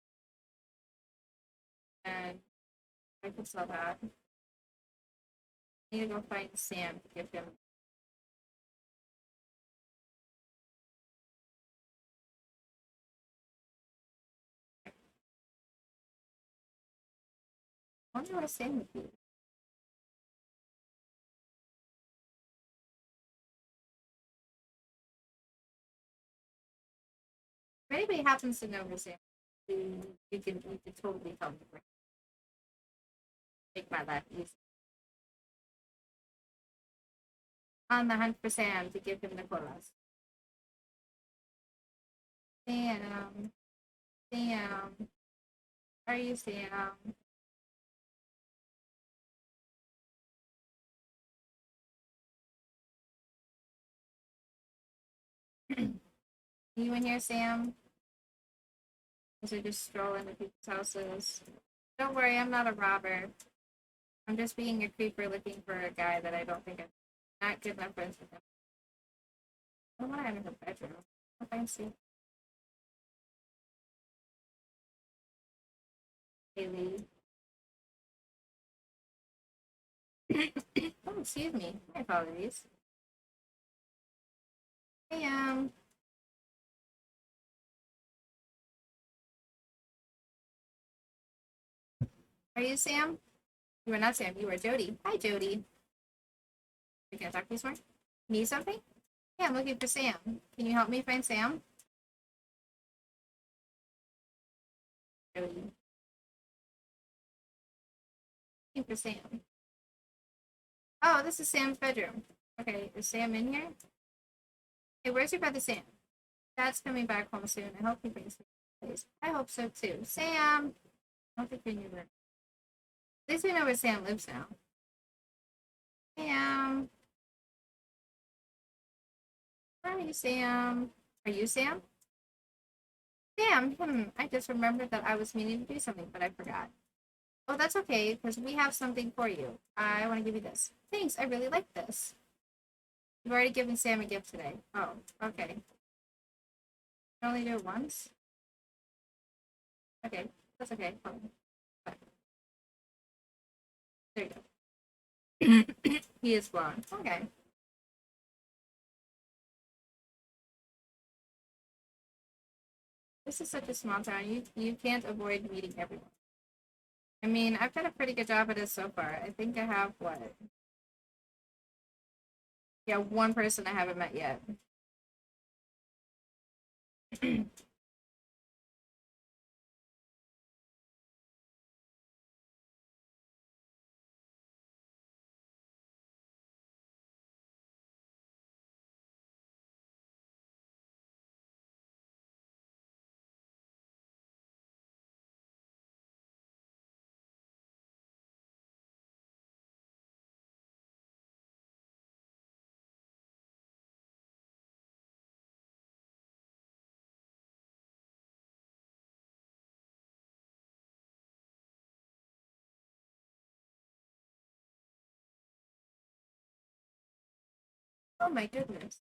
and I can sell that. I need to go find Sam to give him. I wonder what Sam would be. If anybody happens to know who Sam, you can totally tell me. Make my life easy. On the hunt for Sam to give him the colas. Sam, Sam, are you Sam? You in here, Sam? As I just stroll into people's houses. Don't worry, I'm not a robber. I'm just being a creeper looking for a guy that I don't think I'm not good enough friends with him. I want to have in the bedroom. What fancy. Haley. Oh, excuse me. My apologies. Hey, are you Sam? You are not Sam. You are Jody. Hi, Jody. You can talk to me some more? Need something? Yeah, I'm looking for Sam. Can you help me find Sam? Jody. Looking for Sam. Oh, this is Sam's bedroom. Okay, is Sam in here? Hey, where's your brother Sam? Dad's coming back home soon. I hope he brings me place. I hope so too. Sam! I don't think you're in your room. At least we know where Sam lives now. Sam! Where are you, Sam? Are you Sam? Sam! I just remembered that I was meaning to do something, but I forgot. Oh, that's okay, because we have something for you. I want to give you this. Thanks, I really like this. You've already given Sam a gift today. Oh, okay. You only do it once? Okay, that's okay. Hold on. There you go. He is blonde. Okay. This is such a small town. You can't avoid meeting everyone. I mean, I've done a pretty good job at it so far. I think I have what? Yeah, one person I haven't met yet. Oh my goodness.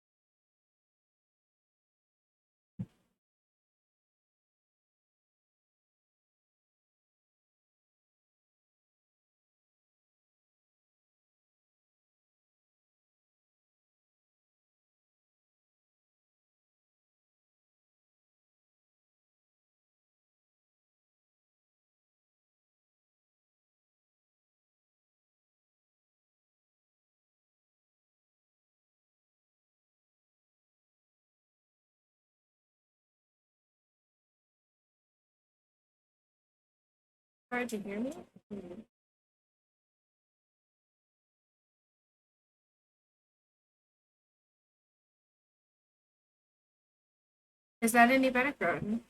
Hard to hear me? Hmm. Is that any better, Croton?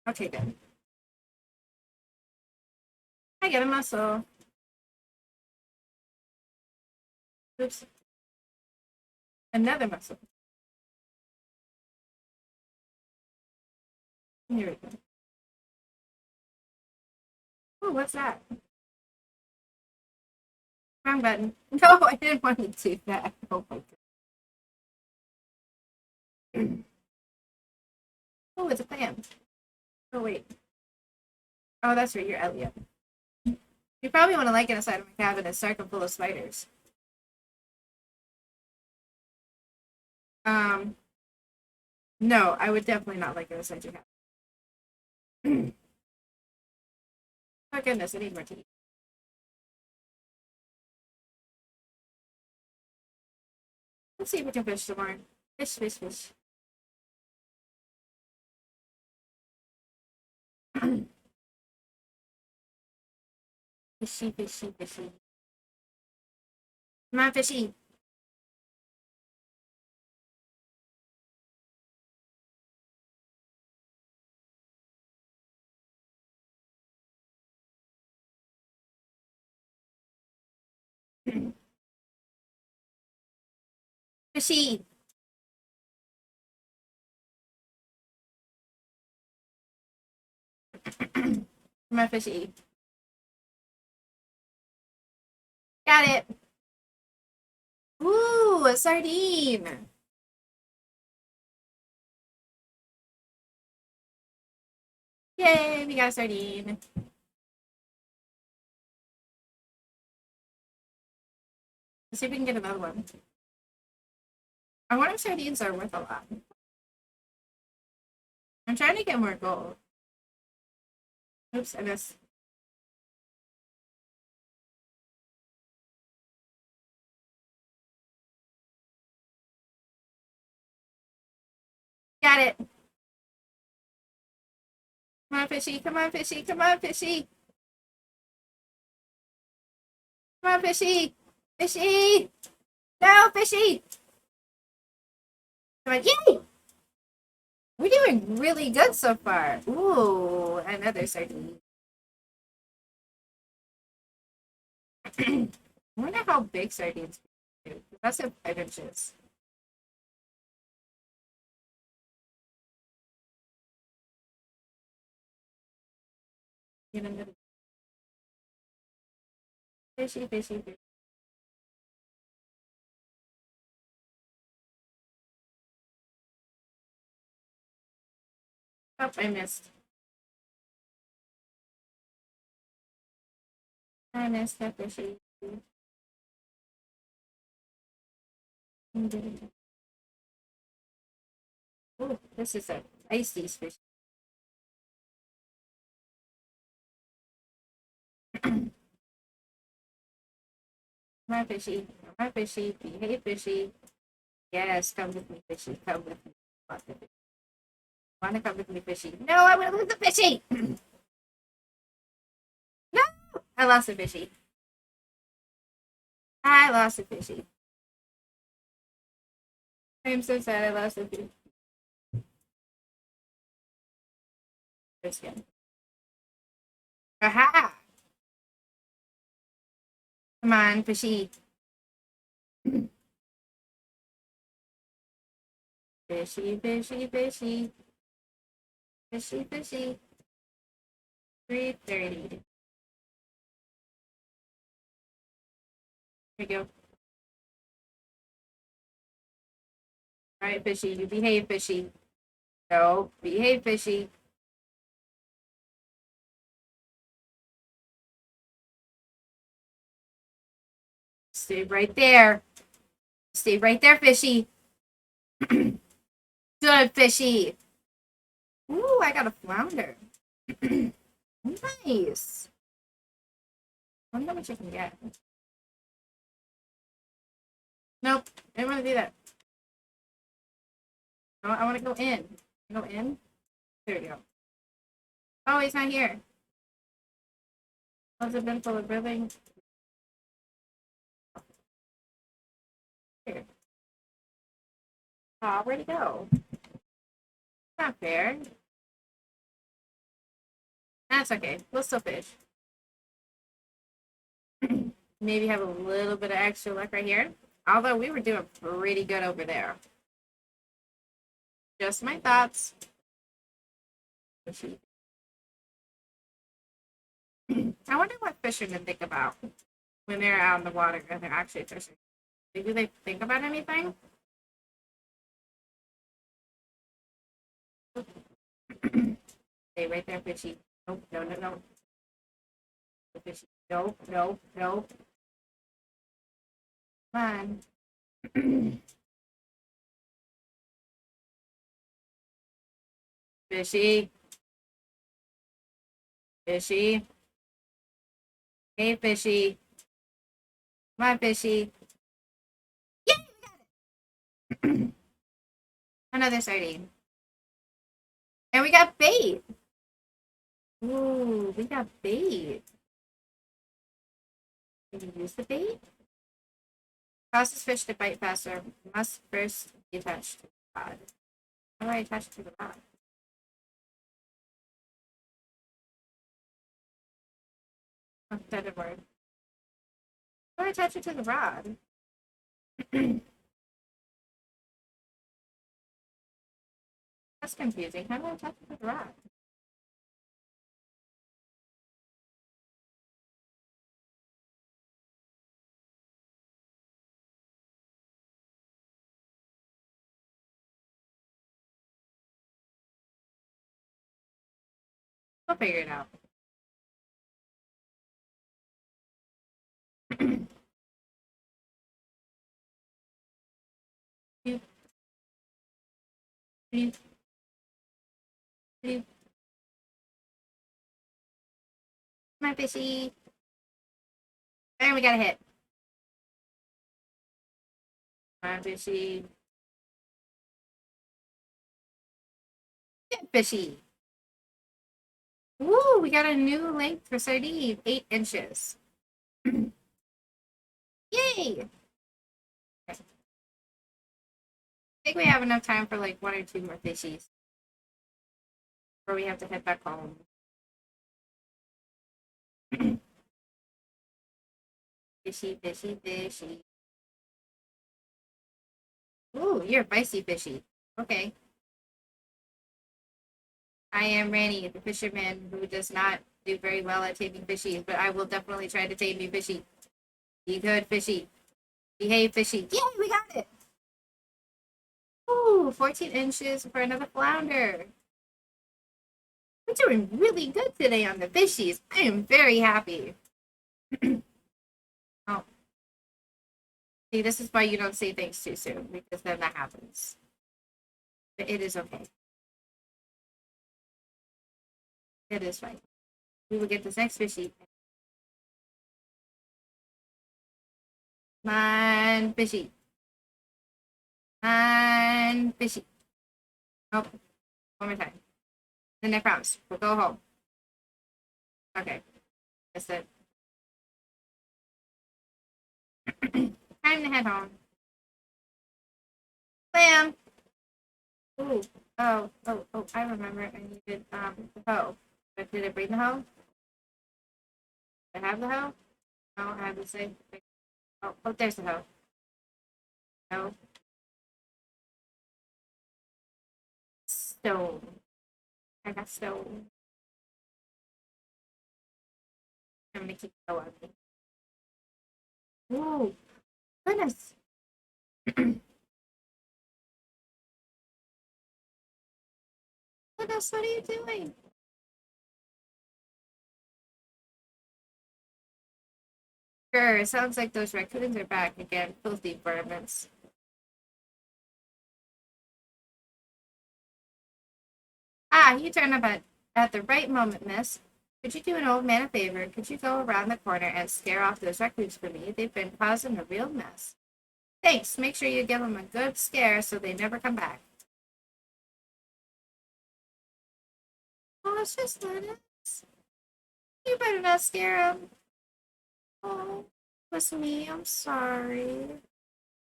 Okay, good. I get a muscle. Oops. Another muscle. Here we go. Oh, what's that? Wrong button. No, I didn't want to do that. Oh my god. Oh, it's a fan. Oh wait. Oh, that's right. You're Elliot. You probably want to like it inside of my cabin. It's dark and full of spiders. Um, no, I would definitely not like it inside your cabin. Oh goodness, I need more tea. Let's see if we can fish some more. Fish, fish, fish. Fishy, fishy, fishy. Come on, fishy. Fishy. Come on, fishy. Got it. Ooh, a sardine. Yay, we got a sardine. Let's see if we can get another one. I wonder if sardines are worth a lot. I'm trying to get more gold. Oops, I missed. Got it. Come on, fishy. Come on, fishy. Come on, fishy. Come on, fishy. Fishy. No, fishy. Come on. Yay! We're doing really good so far. Ooh, another sardine. I wonder how big sardines can do. That's a 5 inches. Get another fishy, fishy, fishy. Oh, I missed. I missed that fishy. Ooh, this is a icy fish. Come on, fishy. Come on, fishy. Behave, fishy. Yes, come with me, fishy. Come with me. Want to come with me, fishy? No, I want to lose the fishy. No, I lost the fishy. I lost the fishy. I'm so sad. I lost the fishy. This again. Aha! Come on, fishy. Fishy, fishy, fishy. Fishy, fishy. 3:30. Here we go. All right, fishy. You behave, fishy. No, behave, fishy. Stay right there. Stay right there, fishy. Good, fishy. Ooh, I got a flounder. Nice. I wonder what you can get. Nope. I didn't want to do that. No, I want to go in. Go in? There we go. Oh, he's not here. Has it been full of building? Here. Oh, where'd he go? Not fair. That's okay. We'll still fish. Maybe have a little bit of extra luck right here. Although we were doing pretty good over there. Just my thoughts. I wonder what fishermen think about when they're out in the water and they're actually fishing. Do they think about anything? Stay right there, fishy. Nope, no, no, no. Fishy. Nope, nope, nope. Come on. Fishy. Fishy. Hey, fishy. Come on, fishy. Yeah, we got it. Another sardine. And we got bait. Ooh, we got bait. Can you use the bait? Causes fish to bite faster. Must first be attached to the rod. How do I attach it to the rod? Oh, that didn't work. How do I attach it to the rod? That's confusing. How do I attach it to the rod? I'll figure it out. Doop, doop, doop. My fishy. There, we got a hit. My fishy. Get fishy. Woo, we got a new length for sardine. 8 inches. Yay! Okay. I think we have enough time for like 1 or 2 more fishies. Or we have to head back home. Fishy, fishy, fishy. Ooh, you're feisty fishy. Okay. I am Rani, the fisherman who does not do very well at taming fishies, but I will definitely try to tame you, fishy. Be good, fishy. Behave, fishy. Yay, we got it! Ooh, 14 inches for another flounder. We're doing really good today on the fishies. I am very happy. Oh, see, this is why you don't say things too soon, because then that happens. But it is okay. It is fine. We will get this next fishy. Come on, fishy. Come on, fishy. Nope. One more time. Then I promise. We'll go home. Okay. That's it. Time to head home. Bam! Ooh. Oh, I remember I needed the hoe. But did I bring the hoe? Did I have the hoe? No, I have the same thing. Oh, there's the hoe. No. Stone. I got stone. I'm gonna keep the hoe on me. Ooh. Goodness. Goodness, what are you doing? Sure, it sounds like those raccoons are back again. Filthy vermins. Ah, you turned up at the right moment, miss. Could you do an old man a favor? Could you go around the corner and scare off those raccoons for me? They've been causing a real mess. Thanks. Make sure you give them a good scare so they never come back. Oh, it's just Linus. You better not scare them. Oh, it was me. I'm sorry.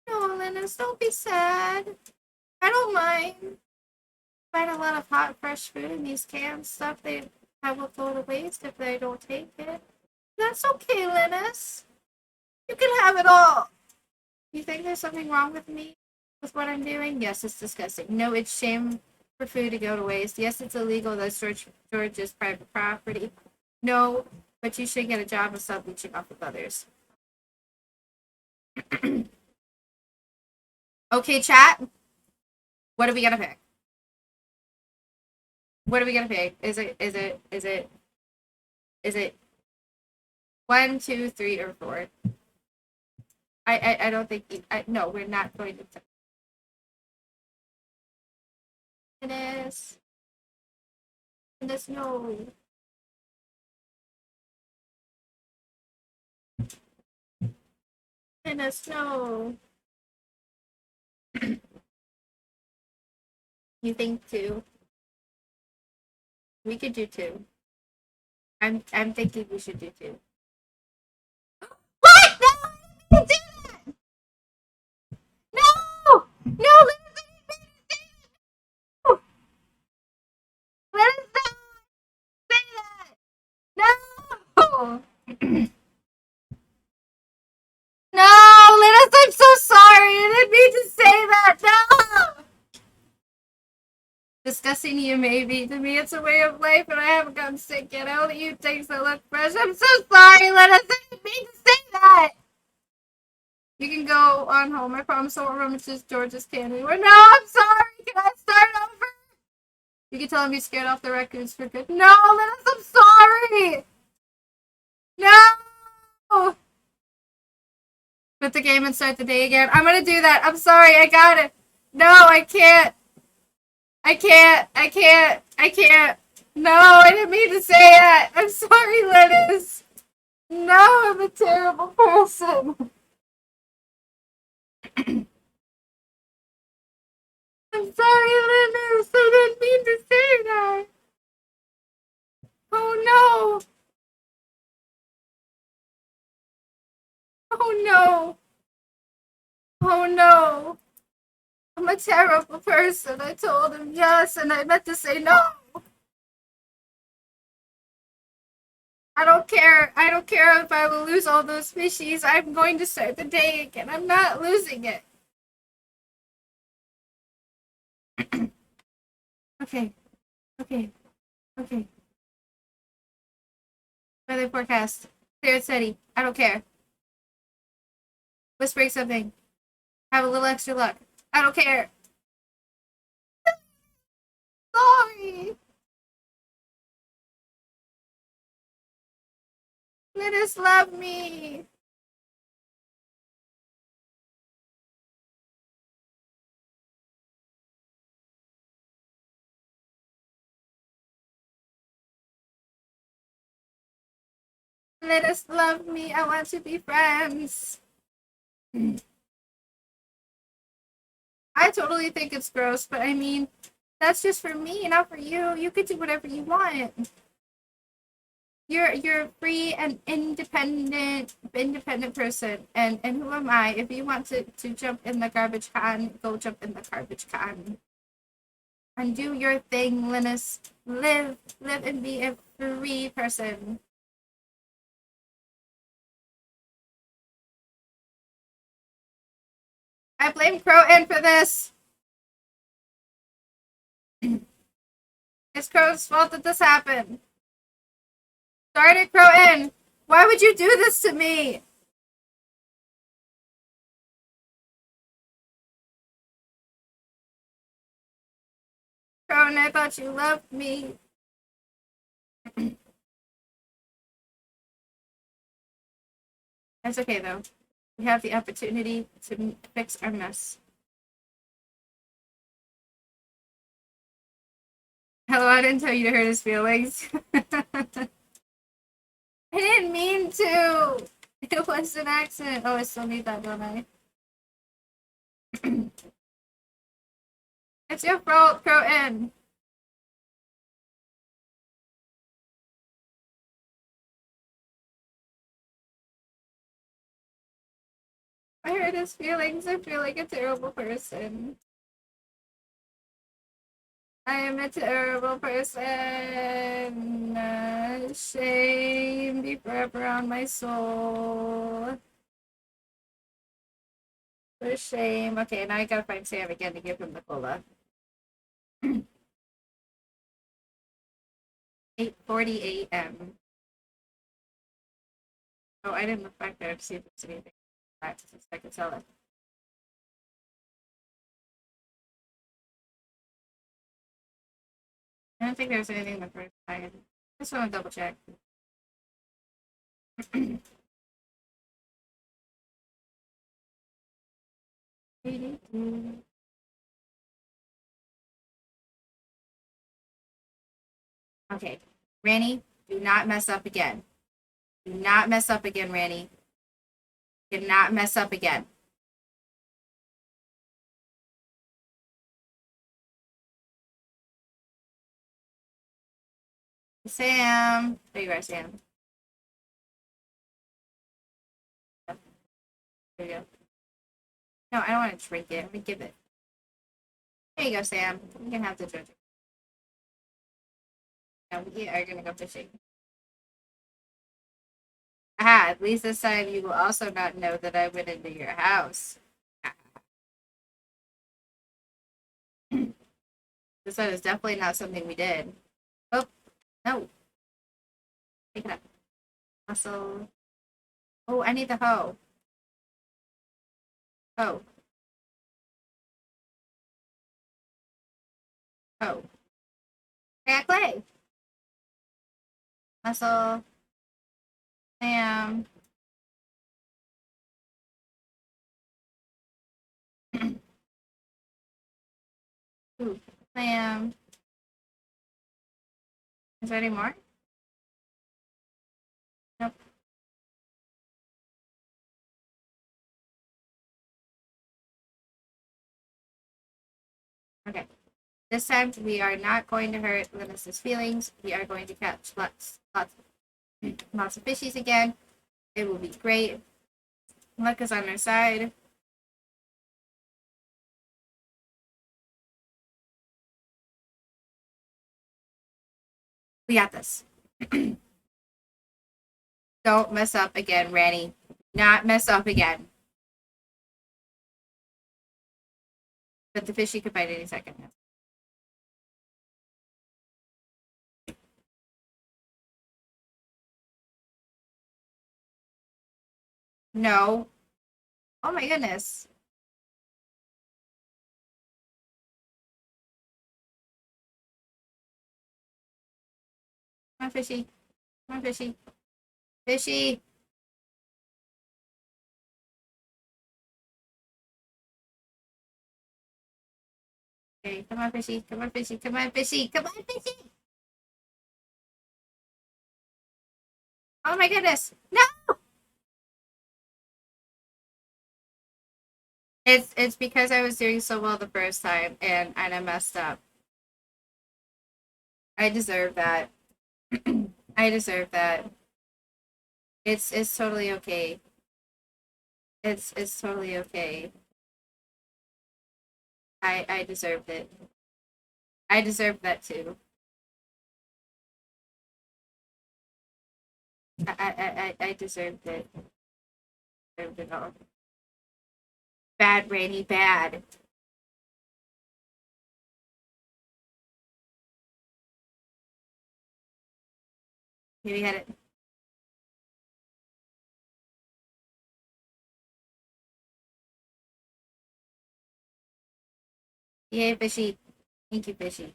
No, Linus, don't be sad. I don't mind. Find a lot of hot, fresh food in these canned stuff. I will throw to waste if they don't take it. That's okay, Linus. You can have it all. You think there's something wrong with me? With what I'm doing? Yes, it's disgusting. No, it's shame for food to go to waste. Yes, it's illegal. That's George's private property. No, but you should get a job and stop leeching off of others. Okay, chat. What are we gonna pick? What are we gonna pick? Is it 1, 2, 3, or 4? I don't think no, we're not going to. It is. It is no. It is no. You think 2? We could do 2. I'm thinking we should do 2. What? No! I didn't do that! No! No! Let us not say that! No! No, Linus, I'm so sorry. I didn't mean to say that. No! Disgusting you may be. To me, it's a way of life, and I haven't gotten sick yet. I only eat things that look fresh. I'm so sorry, Linus. I didn't mean to say that. You can go on home. I promise I won't rummage George's candy. Or no, I'm sorry. Can I start over? You can tell him you scared off the raccoons for good. No, Linus, I'm sorry. No. Quit the game and start the day again. I'm gonna do that. I'm sorry. I got it. No, I can't. I can't. I can't. I can't. No, I didn't mean to say that. I'm sorry, Linus. No, I'm a terrible person. I'm sorry, Linus. I didn't mean to say that. Oh no. Oh no. Oh no. I'm a terrible person. I told him yes, and I meant to say no. I don't care. I don't care if I will lose all those species. I'm going to start the day again. I'm not losing it. Okay. Okay. Okay. Weather forecast. Clear and steady. I don't care. Let's break something. Have a little extra luck. I don't care. Sorry. Let us love me. Let us love me. I want to be friends. I totally think it's gross, but I mean, that's just for me, not for you. You could do whatever you want. You're a free and independent person, and who am I? If you want to jump in the garbage can, go jump in the garbage can and do your thing, Linus. Live and be a free person. I blame Crow for this. It's Crow's fault that this happened. Darn it, Crow. Why would you do this to me? Crow, I thought you loved me. That's okay, though. We have the opportunity to fix our mess. Hello, I didn't tell you to hurt his feelings. I didn't mean to. It was an accident. Oh, I still need that, don't I? It's your fault, Croton. I hurt his feelings. I feel like a terrible person. I am a terrible person. Shame be forever on my soul. For shame. Okay, now I gotta find Sam again to give him the cola. 8:40 a.m. Oh, I didn't look back there to see if there's anything so I could sell it. I don't think there was anything the first time. I just want to double check. Okay, Rani, do not mess up again. Do not mess up again, Rani. Do not mess up again. Sam. There you are, Sam. There you go. No, I don't want to drink it. I'm going to give it. There you go, Sam. You can have the drink. Now we are going to go fishing. Aha, at least this time you will also not know that I went into your house. This one is definitely not something we did. Oh, no. Pick it up. Muscle. Oh, I need the hoe. Hoe. Hoe. I got clay. Muscle. Sam. Ooh, Sam. Is there any more? Nope. Okay. This time we are not going to hurt Linus's feelings. We are going to catch lots of fishies again. It will be great. Luck is on our side. We got this. Don't mess up again, Rani. Not mess up again. But the fishy could bite any second. No. Oh my goodness. Come on, fishy. Come on, fishy. Fishy. Okay, come on, fishy. Come on, fishy. Come on, fishy. Come on, fishy. Oh my goodness. No! It's because I was doing so well the first time and I messed up. I deserve that. I deserve that. It's totally okay. It's totally okay. I deserved it. I deserved that too. I deserved it. Deserved it all. Bad, Rainy, bad. Here we had it. Yay, fishy. Thank you, fishy.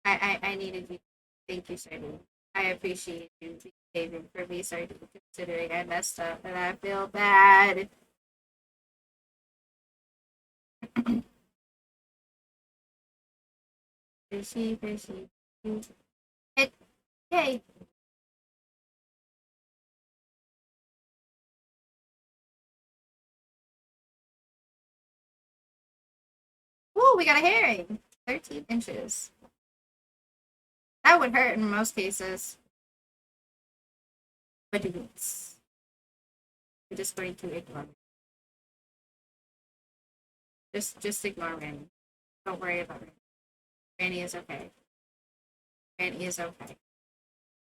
I needed you. Thank you, Sardine. I appreciate you behaving for me, Sardine, considering I messed up and I feel bad. Fishy, fishy. It, yay. we got a herring. 13 inches. That would hurt in most cases. But it's just going to ignore me. Just ignore Rani. Don't worry about Rani. Rani is okay. Rani is okay.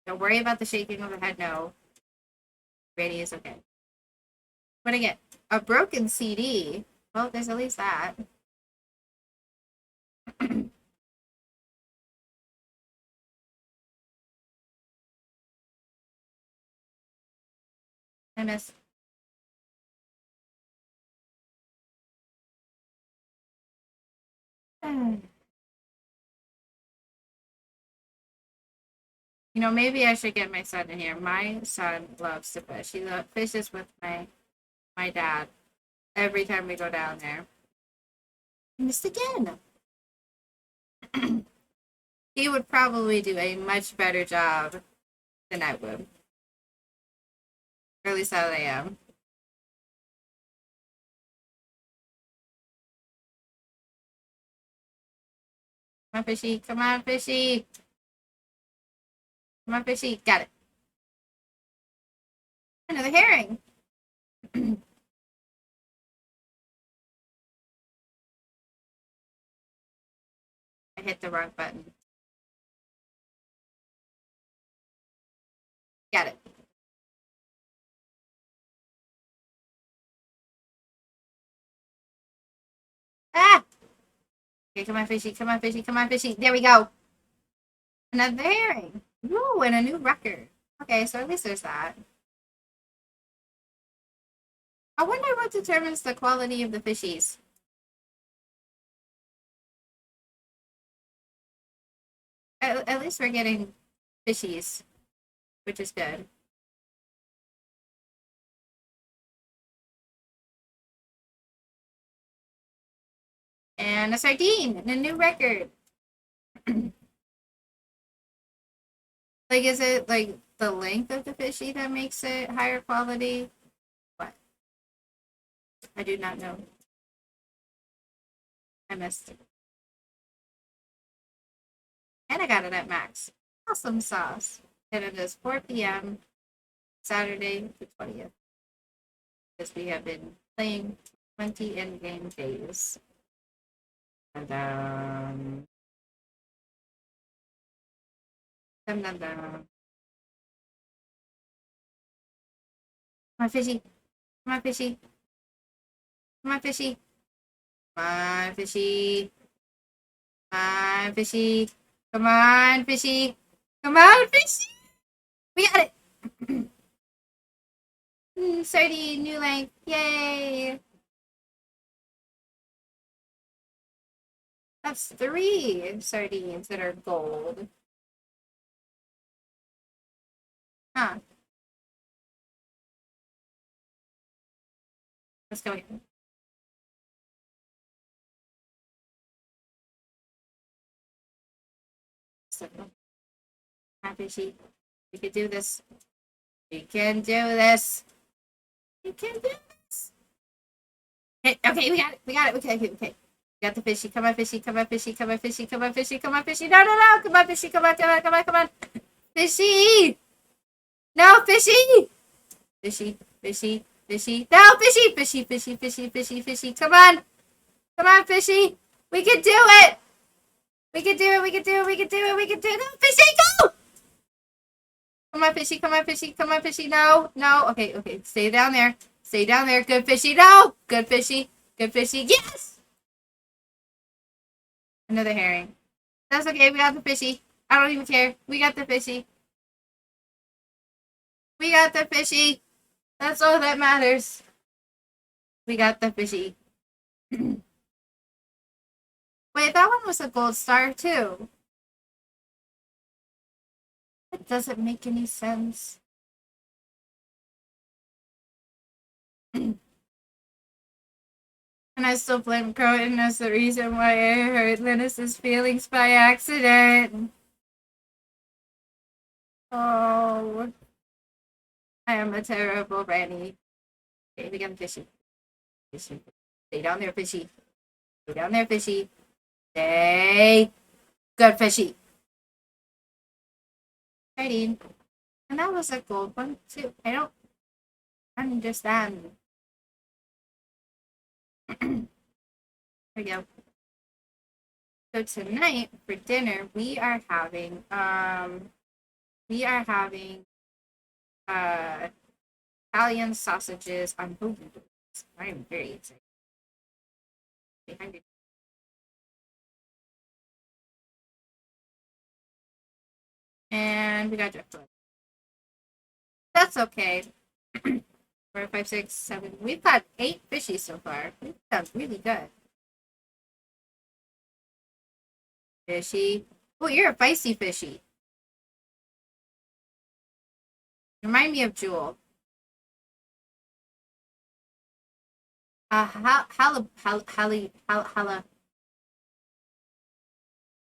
Don't worry about the shaking of the head. No. Rani is okay. What I get? A broken CD. Well, there's at least that. I miss. You know, maybe I should get my son in here. My son loves to fish. He fishes with my dad every time we go down there. I missed again. He would probably do a much better job than I would. Or at least how I am. Come on, fishy. Come on, fishy. Come on, fishy. Got it. Another herring. I hit the wrong button. Got it. Ah! Okay, come on, fishy. Come on, fishy. Come on, fishy. There we go. Another herring. Ooh, and a new record. Okay, so at least there's that. I wonder what determines the quality of the fishies. At least we're getting fishies, which is good. And a sardine and a new record. Like, is it like the length of the fishy that makes it higher quality? What? I do not know. I missed it. And I got it at max. Awesome sauce. And it is 4 p.m. Saturday the 20th. Because we have been playing 20 in-game days. And dum dum dum. Come on, fishy. Come on, fishy. Come on, fishy. Come on, fishy. Come on, fishy. Come on, fishy. Come on, fishy. We got it. Sardine, new length. Yay. That's 3 sardines that are gold. Huh. Let's go again. So, happy sheep. We can do this. We can do this. We can do this. Okay, we got it. We got it. Okay. We got the fishy. Come on, fishy. Come on, fishy. Come on, fishy. Come on, fishy. Come on, fishy. No. Come on, fishy. Come on. Fishy. No, fishy. Fishy. No, fishy. Come on. Come on, fishy. We can do it. We can do it. No, fishy, go. Come on, fishy. No. Okay. Stay down there. Good fishy. No. Good fishy. Yes. Another herring. That's okay. We got the fishy. I don't even care. We got the fishy. That's all that matters. We got the fishy. Wait, that one was a gold star too. It doesn't make any sense. And I still blame Croton as the reason why I hurt Linus's feelings by accident. Oh, I am a terrible Rani. Okay, we got a fishy. Stay down there, fishy. Stay. Good fishy. Righty. And that was a gold one too. I don't understand. There we go. So tonight for dinner we are having Italian sausages on booby doors. I am very excited. And we got driftwood. That's okay. 4, 5, 6, 7. We've got 8 fishies so far. We've done really good. Fishy. Oh, you're a feisty fishy. Remind me of Jewel. Hala.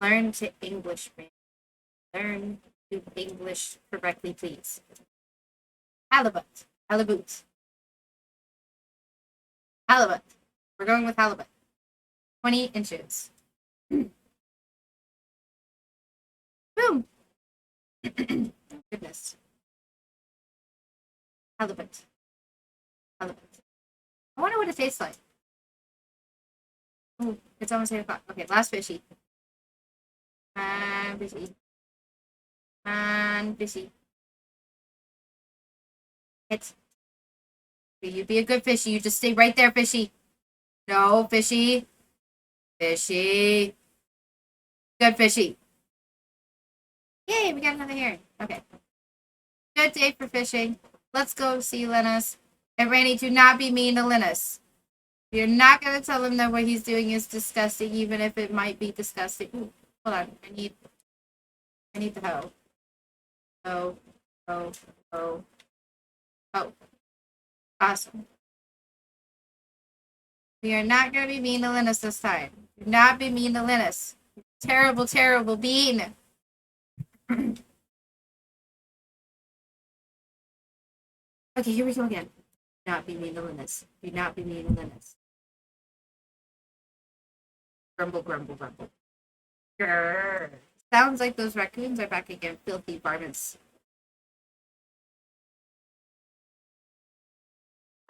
Learn to English, man. Learn to English correctly, please. Halibut. Halibut. Halibut. We're going with halibut. 20 inches. Boom. Goodness. Halibut. Halibut. I wonder what it tastes like. Ooh, it's almost 8 o'clock. Okay, last fishy. And fishy. And fishy. Hit. You be a good fishy. You just stay right there, fishy. No, fishy. Fishy. Good fishy. Yay, we got another herring. Okay. Good day for fishing. Let's go see Linus. And Rani, do not be mean to Linus. You're not going to tell him that what he's doing is disgusting, even if it might be disgusting. Ooh, hold on. I need the hoe. Oh, oh, oh, oh. Awesome. We are not going to be mean to Linus this time. Do not be mean to Linus. Terrible, terrible bean. Okay, here we go again. Do not be mean to Linus. Do not be mean to Linus. Grumble, grumble, grumble. Grrr. Sounds like those raccoons are back again. Filthy varmints.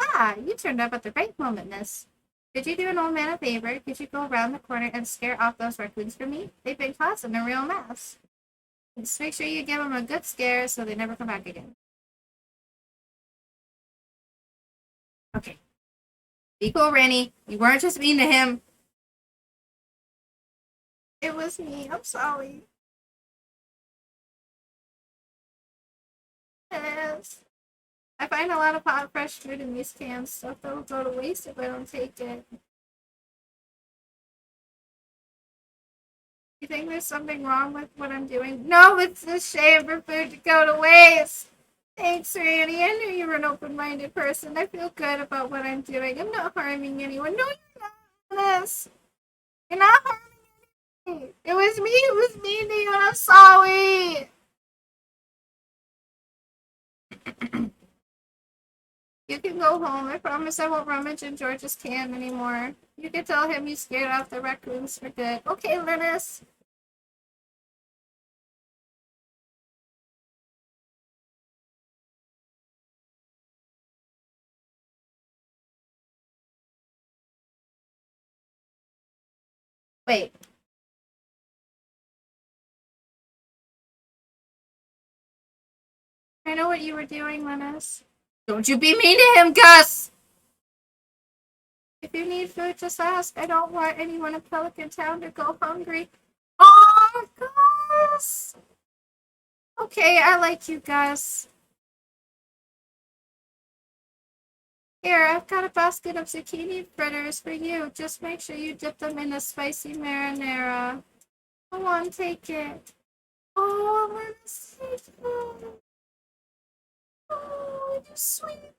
Ah, you turned up at the right moment, miss. Could you do an old man a favor? Could you go around the corner and scare off those raccoons for me? They've been causing a real mess. Just make sure you give them a good scare so they never come back again. Okay. Be cool, Rani. You weren't just mean to him. It was me. I'm sorry. Yes. I find a lot of hot, fresh food in these cans. Stuff that'll go to waste if I don't take it. You think there's something wrong with what I'm doing? No, it's a shame for food to go to waste. Thanks, Rani. I knew you were an open-minded person. I feel good about what I'm doing. I'm not harming anyone. No, you're not, Liz. You're not harming me. It was me who was mean to you, and I'm sorry. You can go home. I promise I won't rummage in George's can anymore. You can tell him you scared off the raccoons for good. Okay, Linus. Wait. I know what you were doing, Linus. Don't you be mean to him, Gus! If you need food, just ask. I don't want anyone in Pelican Town to go hungry. Oh, Gus! Okay, I like you, Gus. Here, I've got a basket of zucchini fritters for you. Just make sure you dip them in a spicy marinara. Go on, take it. Oh, Linus, take it. Oh, you're sweet.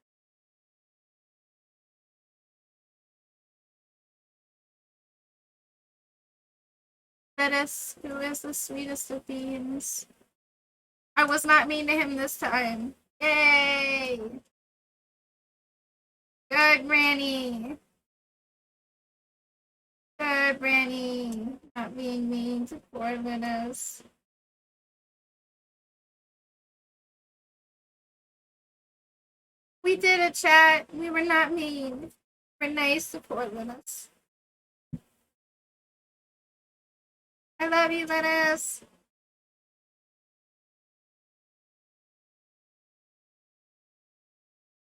Lettuce, who is the sweetest of beans. I was not mean to him this time. Yay! Good, Rani. Good, Rani. Not being mean to poor Linus. We did a chat. We were not mean. We're nice to poor Linus. I love you, Linus.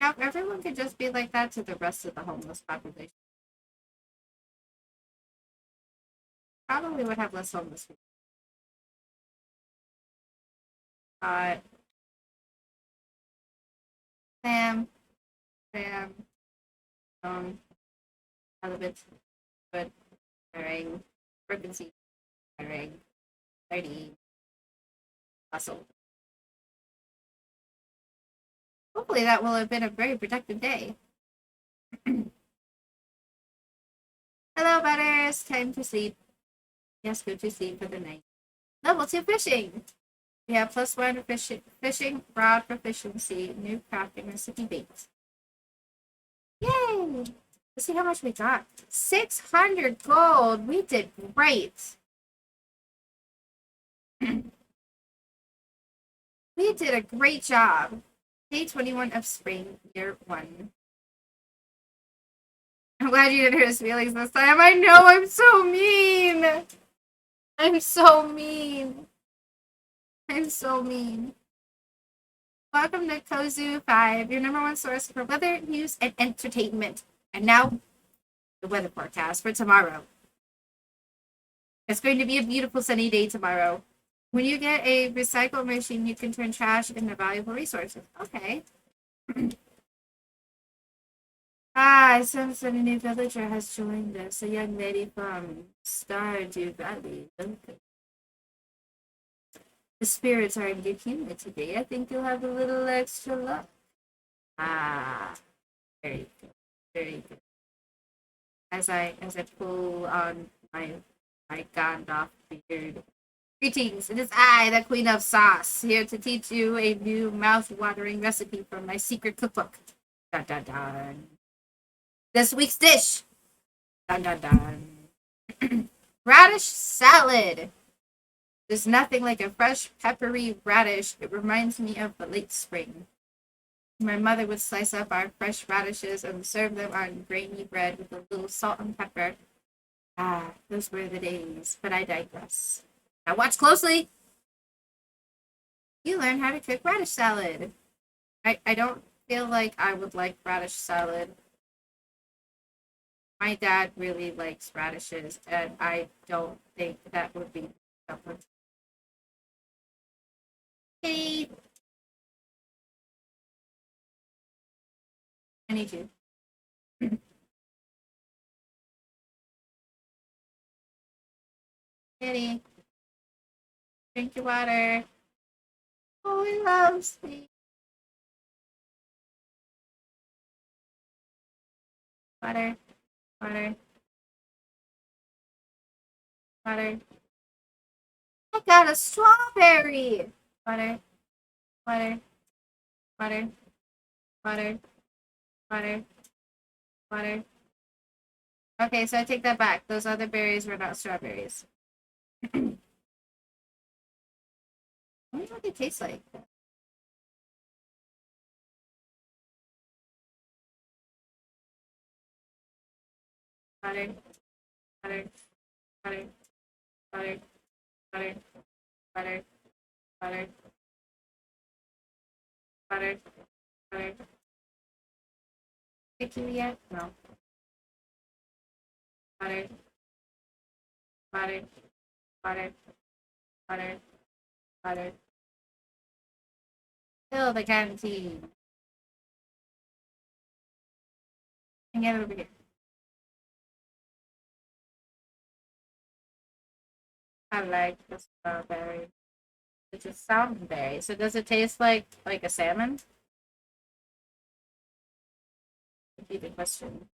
Now, if everyone could just be like that to the rest of the homeless population, probably would have less homeless people. Uh, Sam, Sam, Elizabeth, Good, Herring, Frequency, Herring, 30, Hustle. Hopefully, that will have been a very productive day. Hello, Butters. Time to sleep. Yes, go to sleep for the night. Level 2 fishing. We have +1 fishing rod proficiency, new crafting recipe bait. Yay! Let's see how much we got. 600 gold. We did great. We did a great job. Day 21 of spring, year 1. I'm glad you didn't hurt his feelings this time. I know, I'm so mean. I'm so mean. I'm so mean. Welcome to Kozu 5, your #1 source for weather, news, and entertainment. And now, the weather forecast for tomorrow. It's going to be a beautiful sunny day tomorrow. When you get a recycle machine, you can turn trash into valuable resources. Okay. It seems that a new villager has joined us, a young lady from Stardew Valley. Okay. The spirits are in good humor today. I think you'll have a little extra luck. Very good. Very good. As I pull on my Gandalf beard. Greetings, it is I, the Queen of Sauce, here to teach you a new mouth-watering recipe from my secret cookbook. Dun dun dun. This week's dish. Dun dun dun. Radish salad. There's nothing like a fresh, peppery radish. It reminds me of the late spring. My mother would slice up our fresh radishes and serve them on grainy bread with a little salt and pepper. Those were the days, but I digress. Now watch closely. You learn how to cook radish salad. I don't feel like I would like radish salad. My dad really likes radishes, and I don't think that would be someone. Hey, I need you. Kitty, drink your water. Oh, he loves me. Water, water, water. I got a strawberry. Water, water, water, water, water, water. Okay, so I take that back. Those other berries were not strawberries. I wonder what they taste like. Water, water, water, water, water, water, water, water, water. Pick you yet? No. Water, water, water, water, water. Fill the canteen. And get it over here. I like the strawberry. It's a salmonberry. So does it taste like a salmon? Would be the question.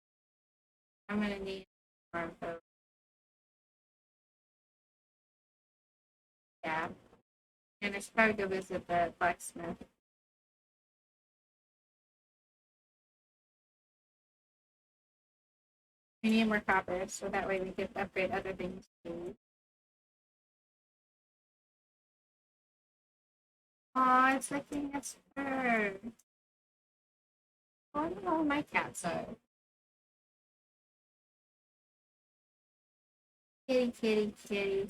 I'm gonna need more info. Yeah. And I should probably go visit the blacksmith. We need more copper, so that way we can upgrade other things too. Aw, it's licking its fur. Oh no, my cats are. Kitty, kitty, kitty.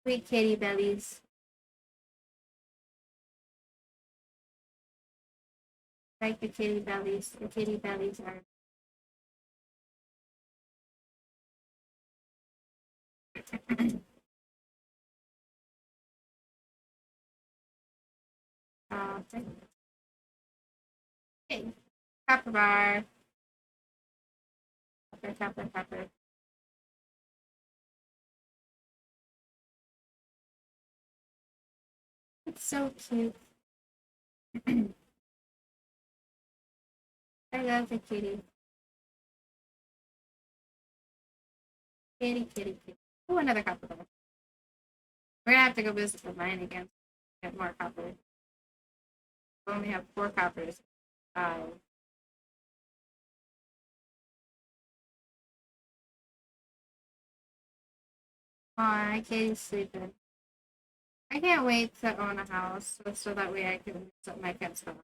Sweet kitty bellies. Like the kitty bellies. The kitty bellies are. Okay. Copper bar. Copper, copper, copper. It's so cute. I love the kitty. Kitty, kitty, kitty. Oh, another copper bar. We're gonna have to go visit the mine again. Get more copper. We only have 4 coppers. Uh, Aw, Katie's sleeping. I can't wait to own a house so that way I can set my pet stuff.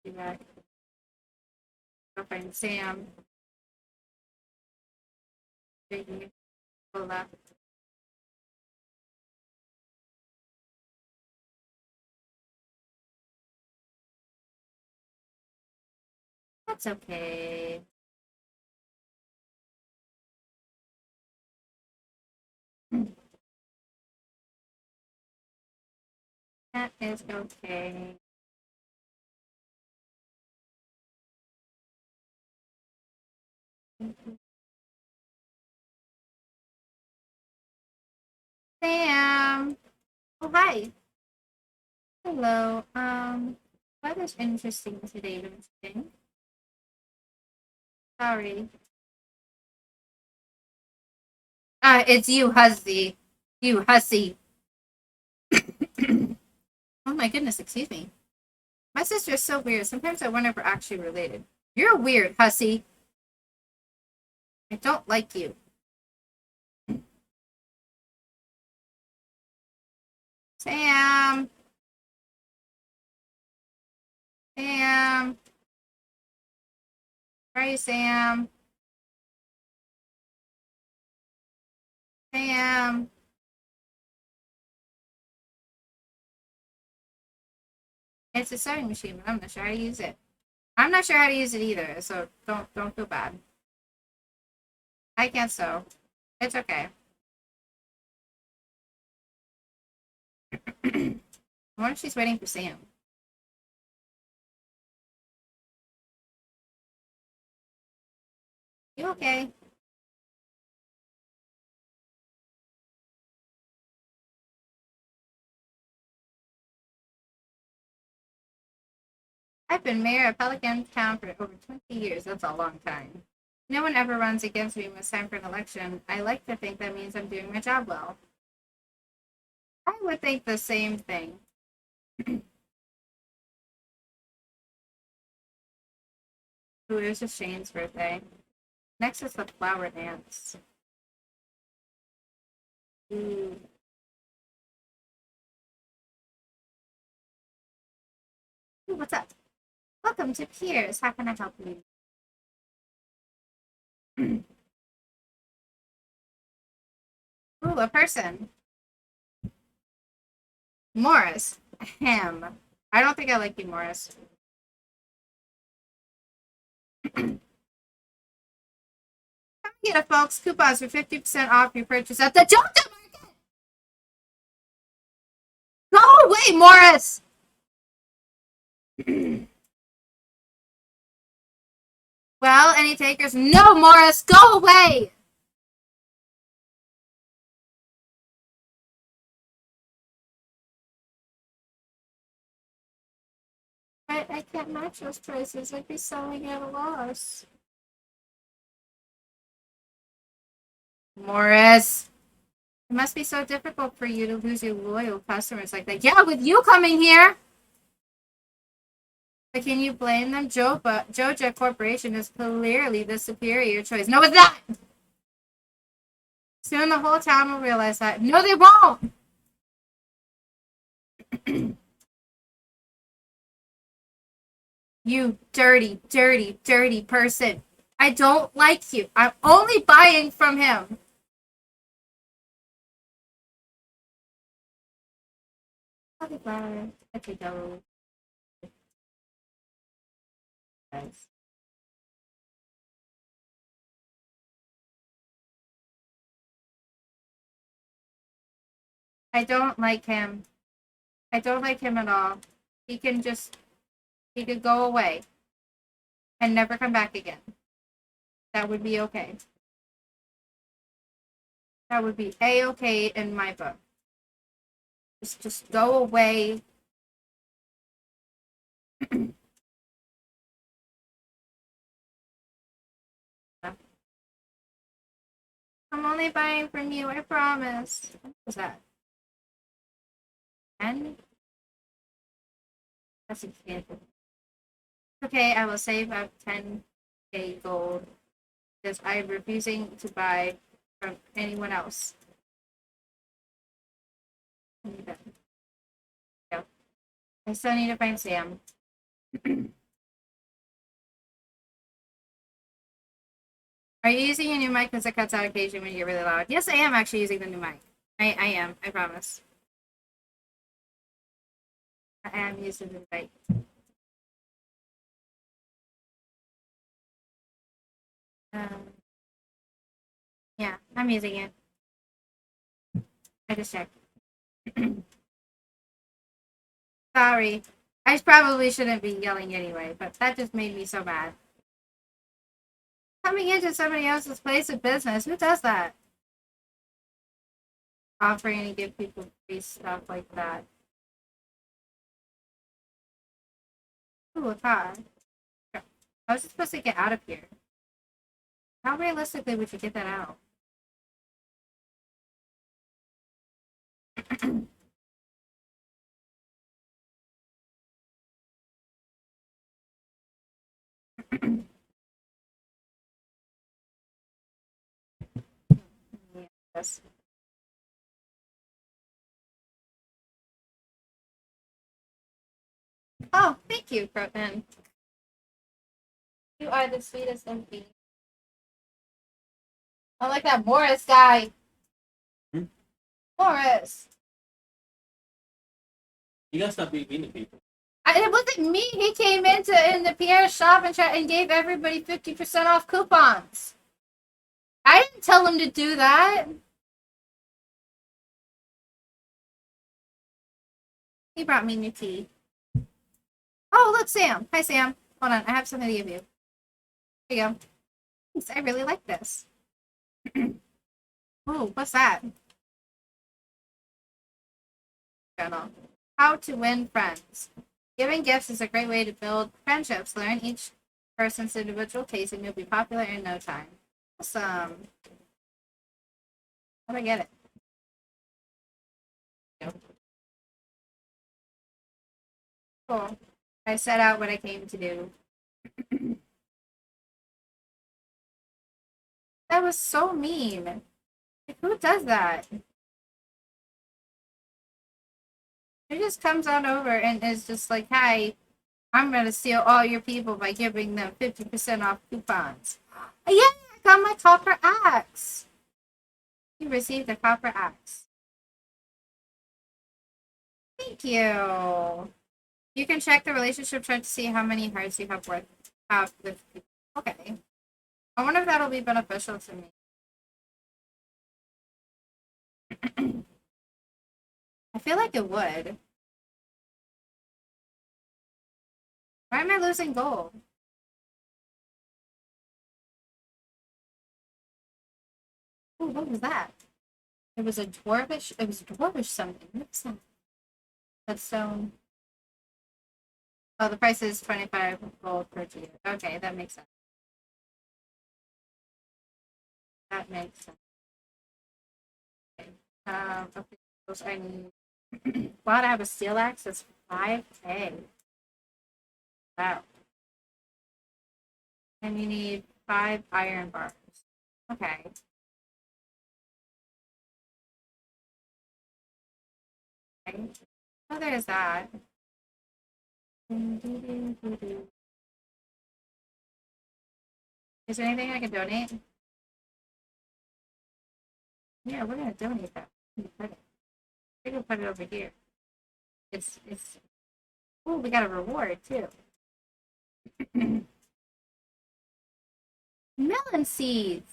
Be back. Go find Sam. Biggie. Go left. That's okay. That is okay. Sam. Oh, hi. Hello. What is interesting today, don't you think? Sorry. It's you, Hussy. You, Hussy. Oh my goodness, excuse me. My sister is so weird. Sometimes I wonder if we're actually related. You're weird, Hussy. I don't like you. Sam. Sam. Where are you, Sam? Sam. It's a sewing machine, but I'm not sure how to use it. I'm not sure how to use it either, so don't feel bad. I can't sew. It's okay. I wonder if she's waiting for Sam. You okay? I've been mayor of Pelican Town for over 20 years. That's a long time. No one ever runs against me when it's time for an election. I like to think that means I'm doing my job well. I would think the same thing. Ooh, it was just Shane's birthday. Next is the flower dance. Ooh. Ooh, what's up? Welcome to Piers. How can I help you? Ooh, a person. Morris. Him. I don't think I like you, Morris. Come get it, folks. Coupons for 50% off your purchase at the JoJo Market. Go away, Morris. Well, any takers? No, Morris. Go away. I can't match those prices. I'd be selling at a loss. Morris. It must be so difficult for you to lose your loyal customers like that. Yeah, with you coming here. But can you blame them? Joja Corporation is clearly the superior choice. No, it's not! Soon the whole town will realize that. No, they won't! You dirty, dirty, dirty person. I don't like you. I'm only buying from him. Cauliflower. Potato. Guys. I don't like him. I don't like him at all. He can just, he could go away and never come back again. That would be okay. That would be A-okay in my book. Just go away. I'm only buying from you, I promise. What was that? 10? That's expensive. Okay, I will save up 10k gold because I'm refusing to buy from anyone else. Go. I still need to find Sam. Are you using a new mic because it cuts out occasionally when you get really loud? Yes, I am actually using the new mic. I am, I promise. I am using the mic. Yeah, I'm using it. I just checked. Sorry. I probably shouldn't be yelling anyway, but that just made me so mad. Coming into somebody else's place of business, who does that? Offering to give people free stuff like that. Ooh, a car. I was just supposed to get out of here. How realistically would you get that out? Yes. Oh, thank you, Croton. You are the sweetest of bees. I like that Morris guy. Hmm? Morris. You gotta stop being mean to people. It wasn't me. He came in the Pierre's shop and gave everybody 50% off coupons. I didn't tell him to do that. He brought me new tea. Oh, look, Sam. Hi, Sam. Hold on. I have something to give you. Here you go. Thanks. I really like this. Oh, what's that? Journal. How to win friends. Giving gifts is a great way to build friendships. Learn each person's individual taste and you'll be popular in no time. Awesome. How do I get it? Cool. I set out what I came to do. That was so mean. Like, who does that? Who just comes on over and is just like, hi, I'm gonna steal all your people by giving them 50% off coupons. Yeah, I got my copper axe. You received a copper axe. Thank you. You can check the relationship chart to see how many hearts you have with people. Okay. I wonder if that'll be beneficial to me. I feel like it would. Why am I losing gold? Ooh, what was that? It was a dwarvish. It was dwarvish something. What's that? That's stone. Oh, the price is 25 gold per gear. Okay, that makes sense. That makes sense. Okay. Okay, those I need. Wow, to have a steel axe, that's 5K. Wow. And you need 5 iron bars. Okay. Okay. Oh, there's that. Is there anything I can donate? Yeah, we're gonna donate that. Put it. We can put it over here. It's. Oh, we got a reward too. Melon seeds.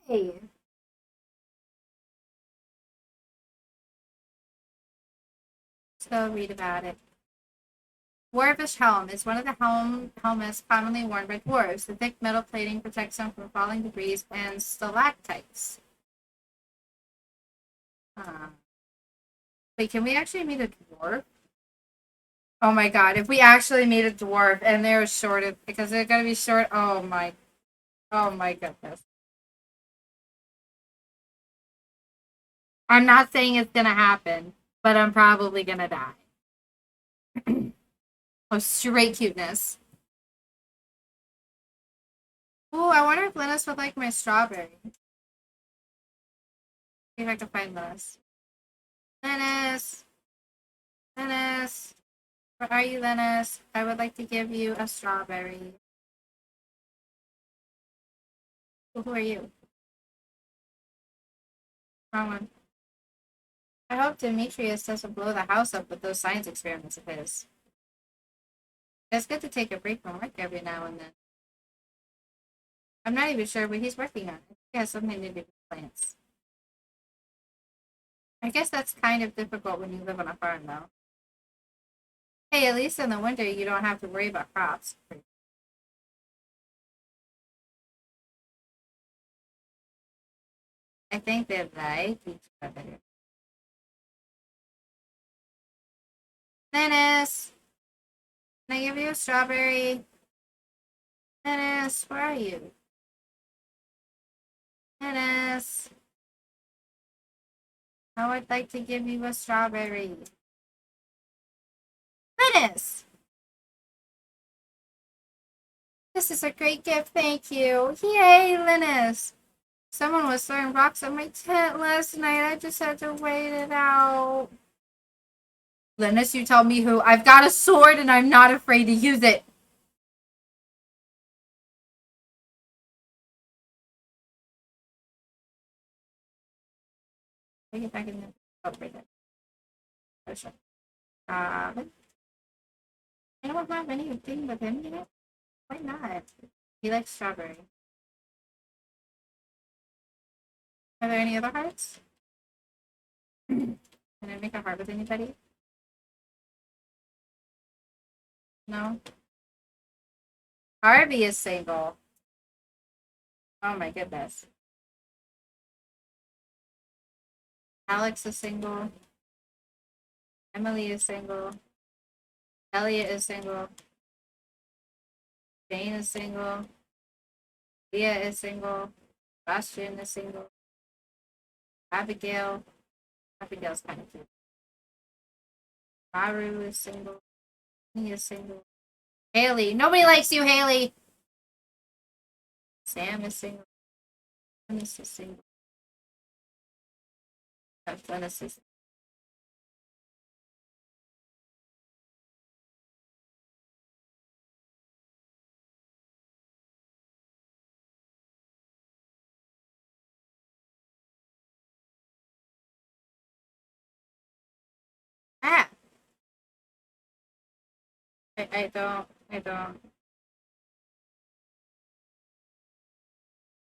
Yay! Let's go read about it. Dwarvish helm is one of the helmets commonly worn by dwarves. The thick metal plating protects them from falling debris and stalactites. Wait, can we actually meet a dwarf? Oh my god, if we actually meet a dwarf and they're shorted, because they're gonna be short, oh my goodness. I'm not saying it's gonna happen, but I'm probably gonna die. Oh, straight cuteness. Oh, I wonder if Linus would like my strawberry. See if I can find Linus. Linus! Linus! Where are you, Linus? I would like to give you a strawberry. Who are you? Wrong one. I hope Demetrius doesn't blow the house up with those science experiments of his. It's good to take a break from work every now and then. I'm not even sure what he's working on. It has something to do with plants. I guess that's kind of difficult when you live on a farm, though. Hey, at least in the winter you don't have to worry about crops. I think they like each other. Dennis! Can I give you a strawberry? Dennis, where are you? Dennis! I would like to give you a strawberry. Dennis! This is a great gift, thank you. Yay, Linus! Someone was throwing rocks at my tent last night. I just had to wait it out. Linus, you tell me who. I've got a sword and I'm not afraid to use it. Take it back in there. Oh, right there. Oh, sure. I don't have anything with him yet. Why not? He likes strawberry. Are there any other hearts? Can I make a heart with anybody? No? Harvey is single. Oh my goodness. Alex is single. Emily is single. Elliot is single. Jane is single. Leah is single. Bastian is single. Abigail. Abigail's kind of cute. Maru is single. He is single. Haley. Nobody likes you, Haley. Sam is single. Dennis is single. Dennis is single. Ah! I don't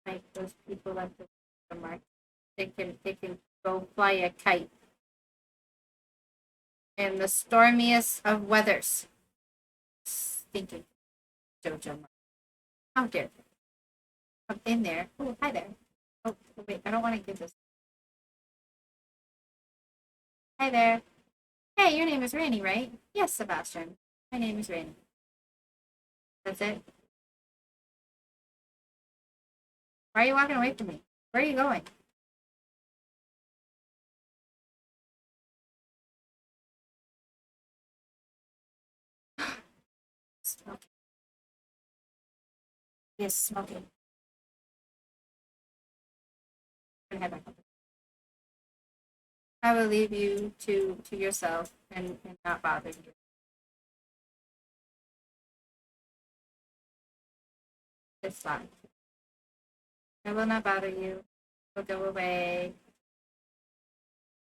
like those people at the market. They can go fly a kite in the stormiest of weathers. Stinking Jojo. How dare they? I'm in there. Oh, hi there. Oh, wait, I don't want to give this. Hi there. Hey, your name is Rani, right? Yes, Sebastian. My name is Rani. That's it. Why are you walking away from me? Where are you going? Yes, smoking. Head back up. I will leave you to yourself and not bother you. It's fine. I will not bother you. We'll go away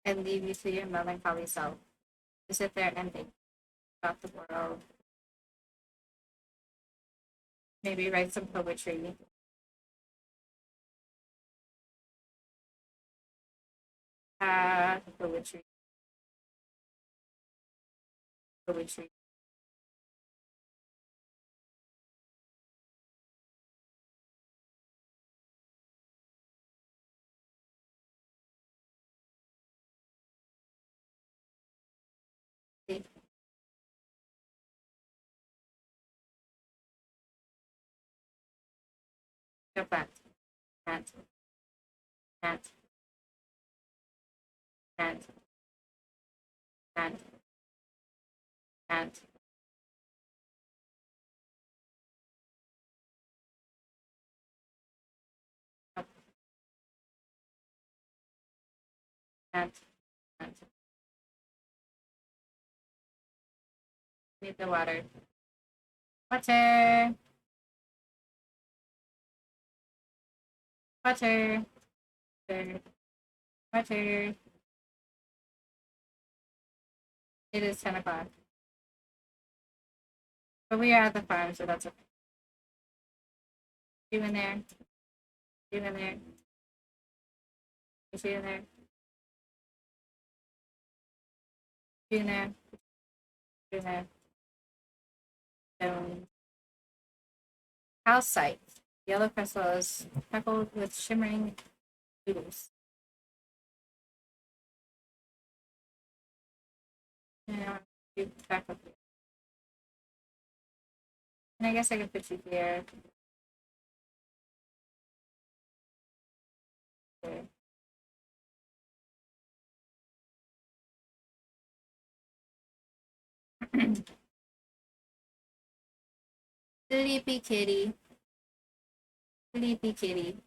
and leave you to your melancholy self. To sit there and think about the world. Maybe write some poetry. Poetry. Poetry. Go back. Plant. Plant. Plant. Plant. Plant. Plant. Plant. Need the water. Water. Water. Water. Water. It is 10 o'clock. But we are at the farm, so that's okay. You in there? You in there? Is she in there? You in there? You in there? House site. Yellow crystals speckled with shimmering noodles. Yeah, you back up here. And I guess I can put you here. Here. Sleepy kitty. Sleepy kitty.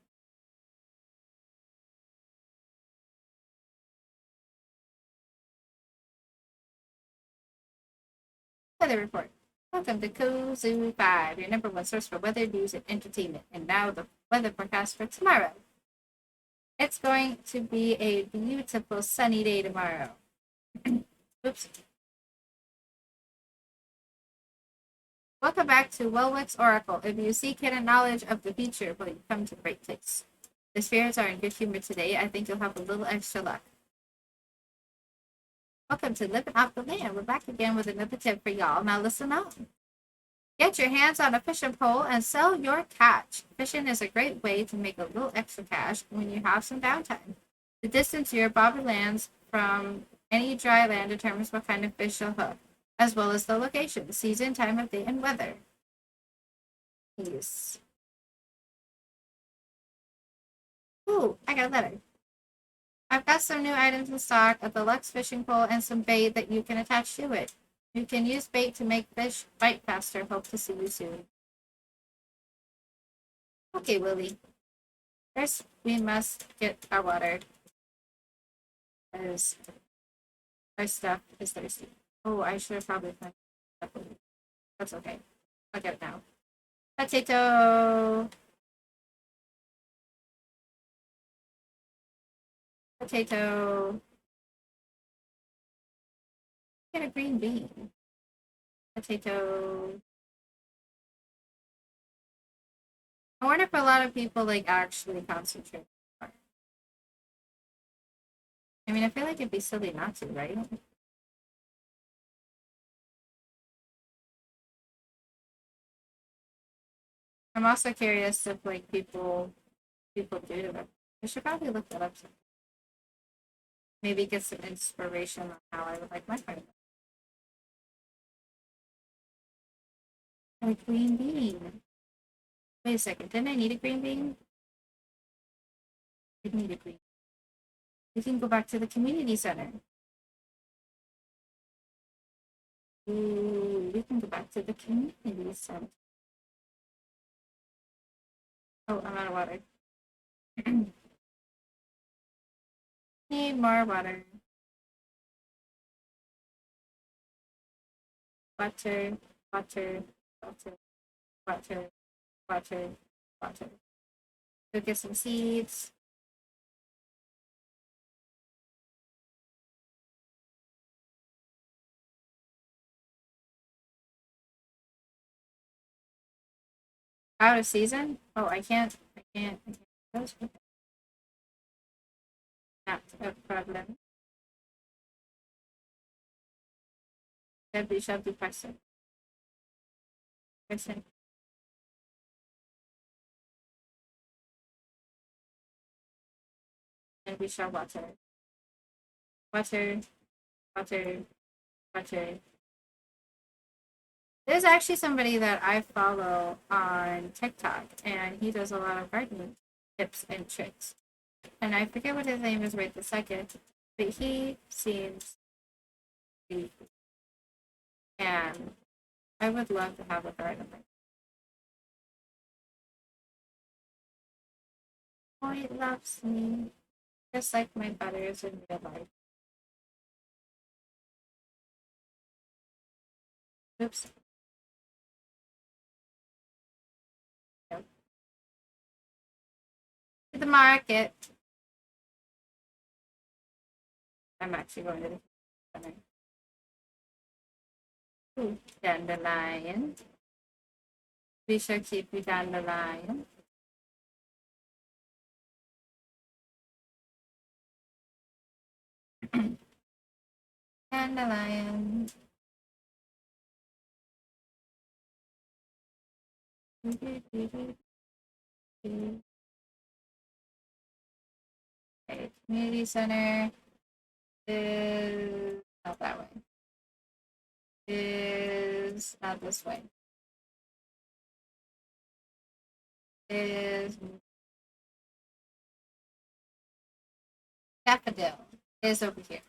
Weather report. Welcome to Kazoo 5, your number one source for weather news and entertainment. And now the weather forecast for tomorrow. It's going to be a beautiful sunny day tomorrow. Oops. Welcome back to Welwick's Oracle. If you seek hidden knowledge of the future, well, you come to the right place. The spirits are in good humor today. I think you'll have a little extra luck. Welcome to Living Off the Land. We're back again with another tip for y'all. Now listen up. Get your hands on a fishing pole and sell your catch. Fishing is a great way to make a little extra cash when you have some downtime. The distance your bobber lands from any dry land determines what kind of fish you'll hook, as well as the location, season, time of day, and weather. Yes. Ooh, I got a letter. I've got some new items in stock, a deluxe fishing pole, and some bait that you can attach to it. You can use bait to make fish bite faster. Hope to see you soon. Okay, Willie. First, we must get our water. Because our stuff is thirsty. Oh, I should have probably put that. That's okay. I'll get it now. Potato. Potato. Get a green bean. Potato. I wonder if a lot of people like actually concentrate. I mean, I feel like it'd be silly not to, right? I'm also curious if like people do it. I should probably look that up. Maybe get some inspiration on how I would like my friend. A green bean. Wait a second. Didn't I need a green bean? I need a green. We can go back to the community center. Ooh, we can go back to the community center. Oh, I'm out of water. Need more water. Water, water, water, water, water, water. Go get some seeds. Out of season? Oh, I can't. That's not a problem. Then we shall do person. Person. And we shall water. Water, water, water. There's actually somebody that I follow on TikTok, and he does a lot of gardening tips and tricks. And I forget what his name is right this second, but he seems sweet. And I would love to have a garden like that. Oh, he loves me, just like my butters in real life. Oops. Yep. To the market. I'm actually going to the center. Ooh, dandelion. We shall keep you dandelion. Dandelion. Okay, community center is not that way. Is not this way. Is daffodil is over here.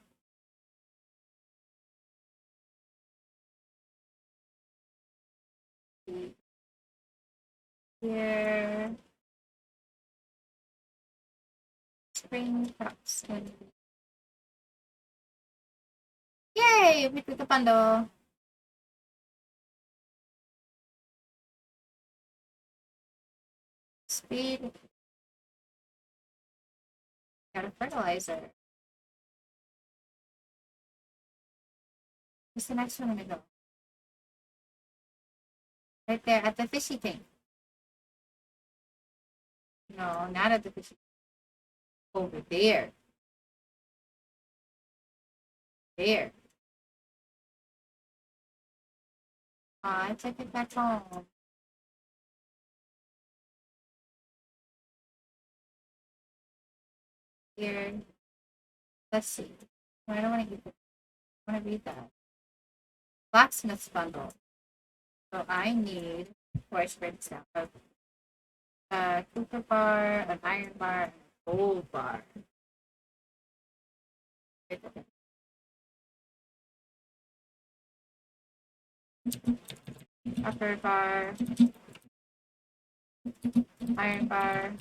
Here, spring crops. Yay! We took a bundle. Speed. Got a fertilizer. Where's the next one gonna go? Right there at the fishy tank. No, not at the fishy. Over there. There. I took it back home. Here. Let's see. I don't want to eat it. I want to read that. Blacksmith's bundle. So I need, I should write this down. A copper bar, an iron bar, and a gold bar. Copper bar, iron bar,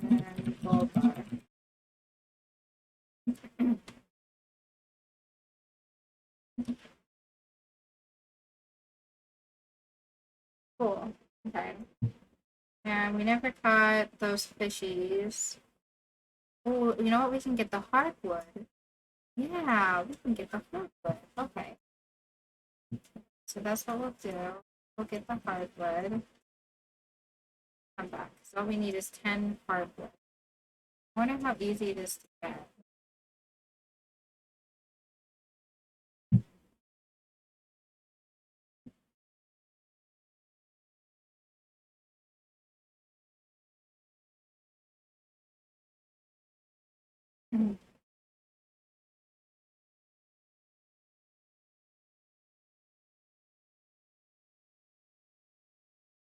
and gold bar. Cool. Okay. And we never caught those fishies. Oh, you know what? We can get the hardwood. Yeah, we can get the hardwood. Okay. So that's what we'll do. We'll get the hardwood. Come back. So all we need is 10 hardwood. I wonder how easy it is to get.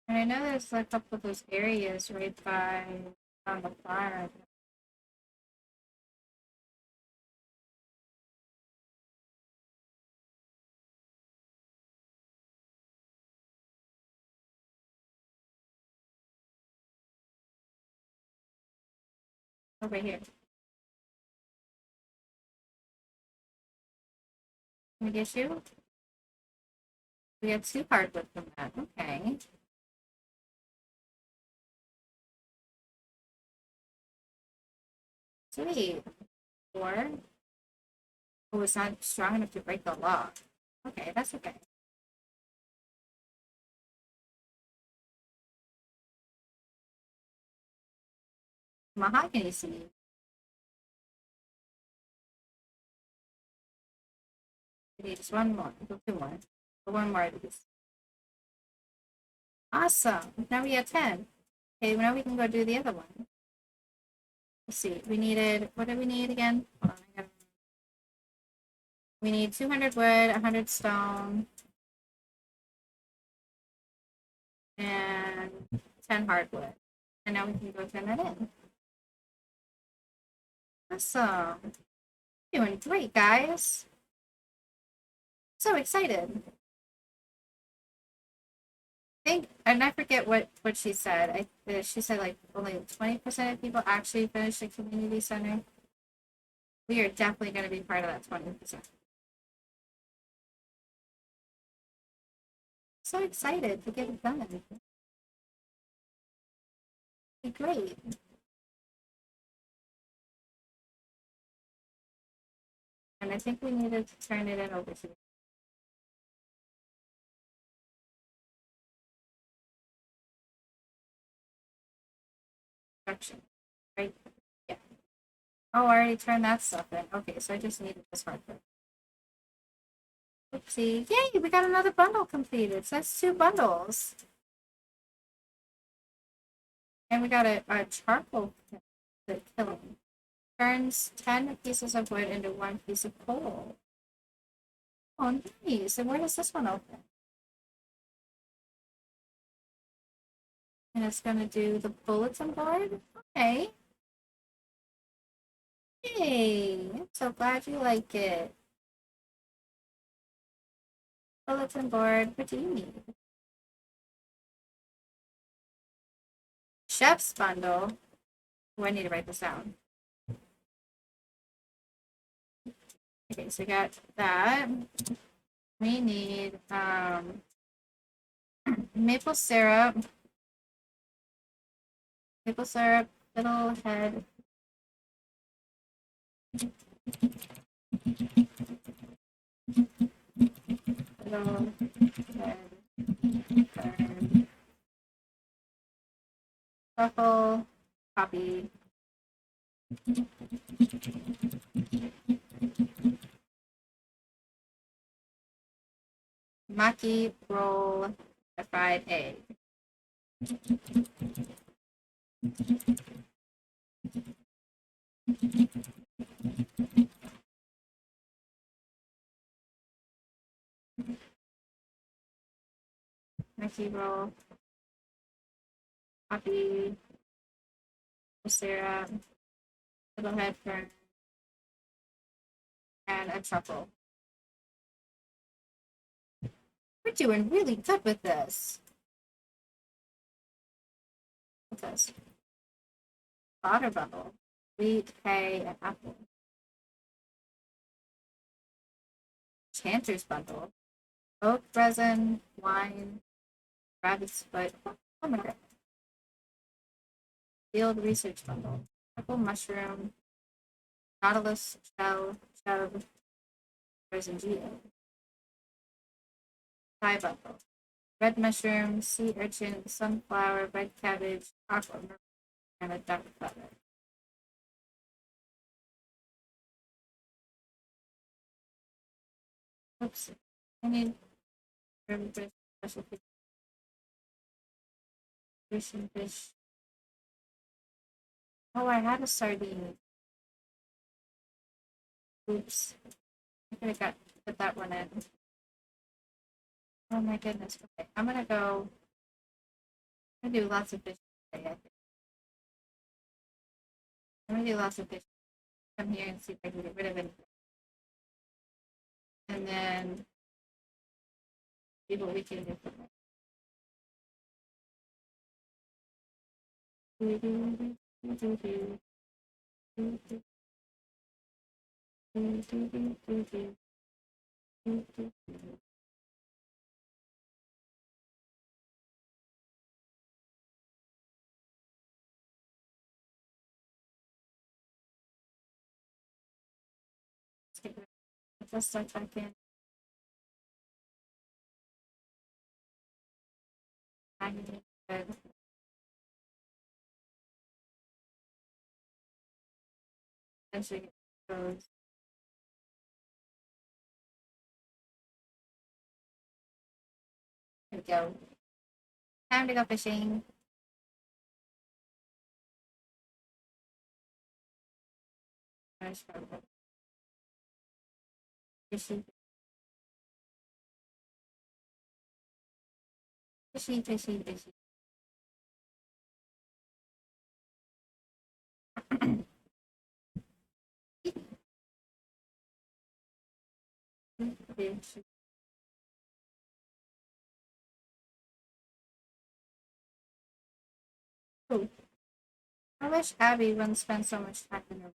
And I know there's a couple of those areas right by on the farm. Over here. Can we get you? We got 2 hardwood from that. Okay. Sweet. 4. Oh, it's not strong enough to break the lock. Okay, that's okay. Mahogany seed. We need just 1 more. 2 more. 1 more of these. Awesome. Now we have 10. Okay, now we can go do the other one. Let's see. We needed, what did we need again? Hold on, we need 200 wood, 100 stone, and 10 hardwood. And now we can go turn that in. Awesome. Doing great, guys. So excited. And I forget what she said. She said like only 20% of people actually finish the community center. We are definitely going to be part of that 20%. So excited to get it done. Be great. And I think we needed to turn it in over to construction, right? Yeah. Oh, I already turned that stuff in. Okay, so I just needed this hardware. Oopsie. Yay, we got another bundle completed. So that's 2 bundles. And we got a charcoal killing. Turns 10 pieces of wood into 1 piece of coal. Oh, nice. And where does this one open? And it's going to do the bulletin board? Okay. Yay. I'm so glad you like it. Bulletin board. What do you need? Chef's bundle. Oh, I need to write this down. Okay, so we got that. We need maple syrup, fiddlehead, fiddlehead, truffle, coffee, maki roll, a fried egg. Maki roll, coffee, syrup, fiddlehead fern, and a truffle. We're doing really good with this. What's this? Water bubble, wheat, hay, and apple. Chanter's bundle, oak resin, wine, rabbit's foot, pomegranate. Field research bundle, purple mushroom, nautilus shell, resin geo. Thai bundle, red mushroom, sea urchin, sunflower, red cabbage, aquamarine, and a duck feather. Oops, I need special fish. Oh, I had a sardine. Oops, I could have put that one in. Oh my goodness. Okay, I'm gonna do lots of fish today, I think. I'm gonna do lots of fish. Come here and see if I can get rid of it. And then see what we can do from there. Let's start back in. Good. Eventually get those. There we go. Time to go fishing. Fishy, fishy, fishy, fishy. Fishy. Ooh, I wish Abby wouldn't spend so much time in her.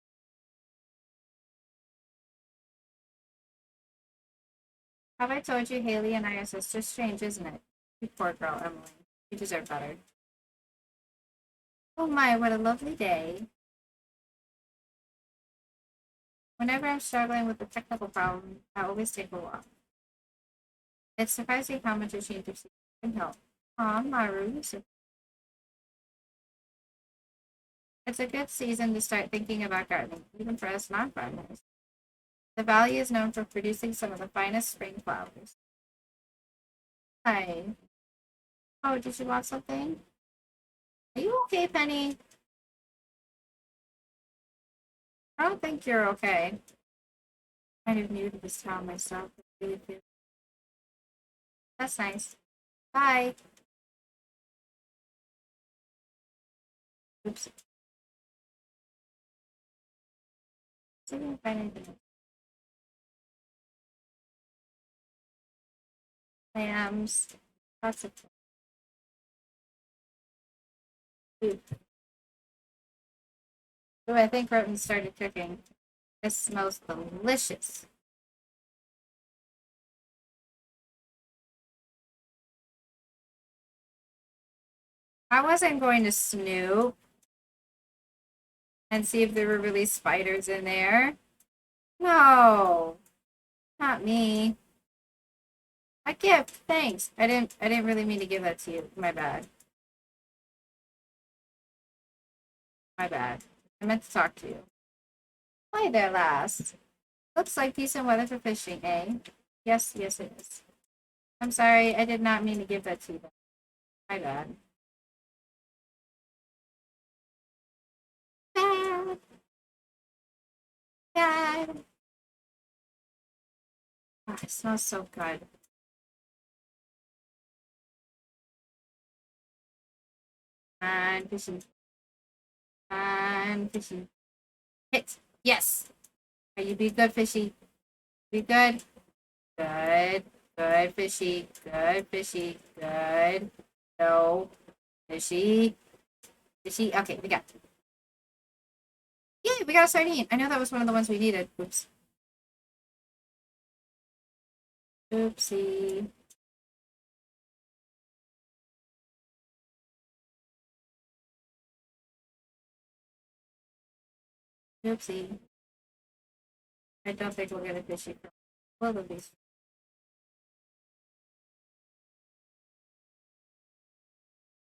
Have I told you Haley and I are sisters? Strange, isn't it? You poor girl, Emily. You deserve better. Oh my, what a lovely day. Whenever I'm struggling with a technical problem, I always take a walk. It's surprising how much a change of season can help. Aw, Maru, it's a good season to start thinking about gardening, even for us non-gardeners. The valley is known for producing some of the finest spring flowers. Hi. Oh, did you want something? Are you okay, Penny? I don't think you're okay. I'm kind of new to this town myself. That's nice. Bye. Oops. See if I can find anything. Lambs. Lots of food. Ooh, I think Roten started cooking. This smells delicious. I wasn't going to snoop and see if there were really spiders in there. No, not me. A gift, thanks. I didn't really mean to give that to you. My bad. My bad. I meant to talk to you. Hi there, lass. Looks like decent weather for fishing, eh? Yes, yes it is. I'm sorry, I did not mean to give that to you. My bad. Bad, bad. Oh, it smells so good. And fishy. And fishy. Hit. Yes. Are you be good, fishy? Be good. Good. Good, fishy. Good, fishy. Good. No. Fishy. Fishy. Okay, we got. Yay, we got a sardine. I know that was one of the ones we needed. Oops. Oopsie. Oopsie. I don't think we'll get a fishy from both of these.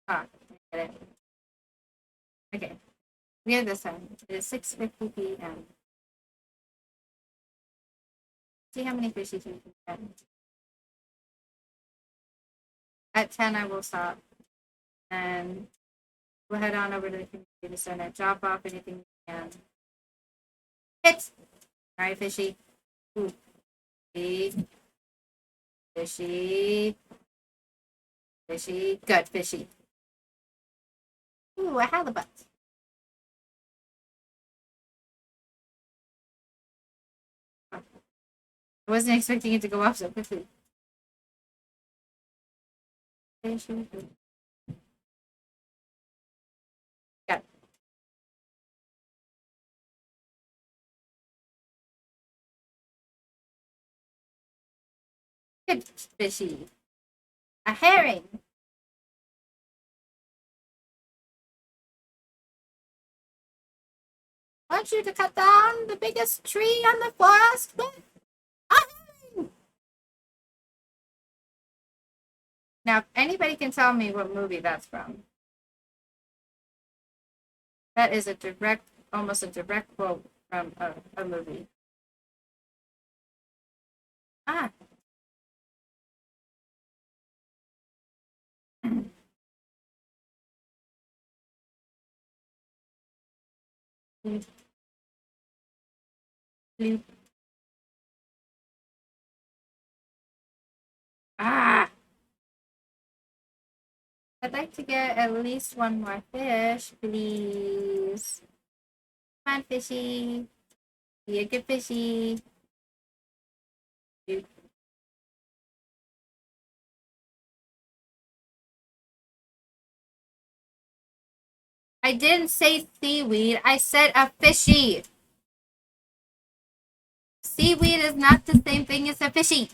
Ah, I get it. Okay. We have this one. It is 6:50 p.m. See how many fishies we can get. At 10, I will stop. And we'll head on over to the community center. Drop off anything we can. Hit! Alright, fishy. Ooh. Fishy. Fishy. Fishy. Good, fishy. Ooh, a halibut. I wasn't expecting it to go off so quickly. Fishy. Got it. Good fishy. A herring. I want you to cut down the biggest tree on the forest with a herring. Now, if anybody can tell me what movie that's from. That is almost a direct quote from a movie. Ah. Bloop, bloop. Ah. I'd like to get at least one more fish, please. Come on, fishy. Be a good fishy. Bloop. I didn't say seaweed. I said a fishy. Seaweed is not the same thing as a fishy.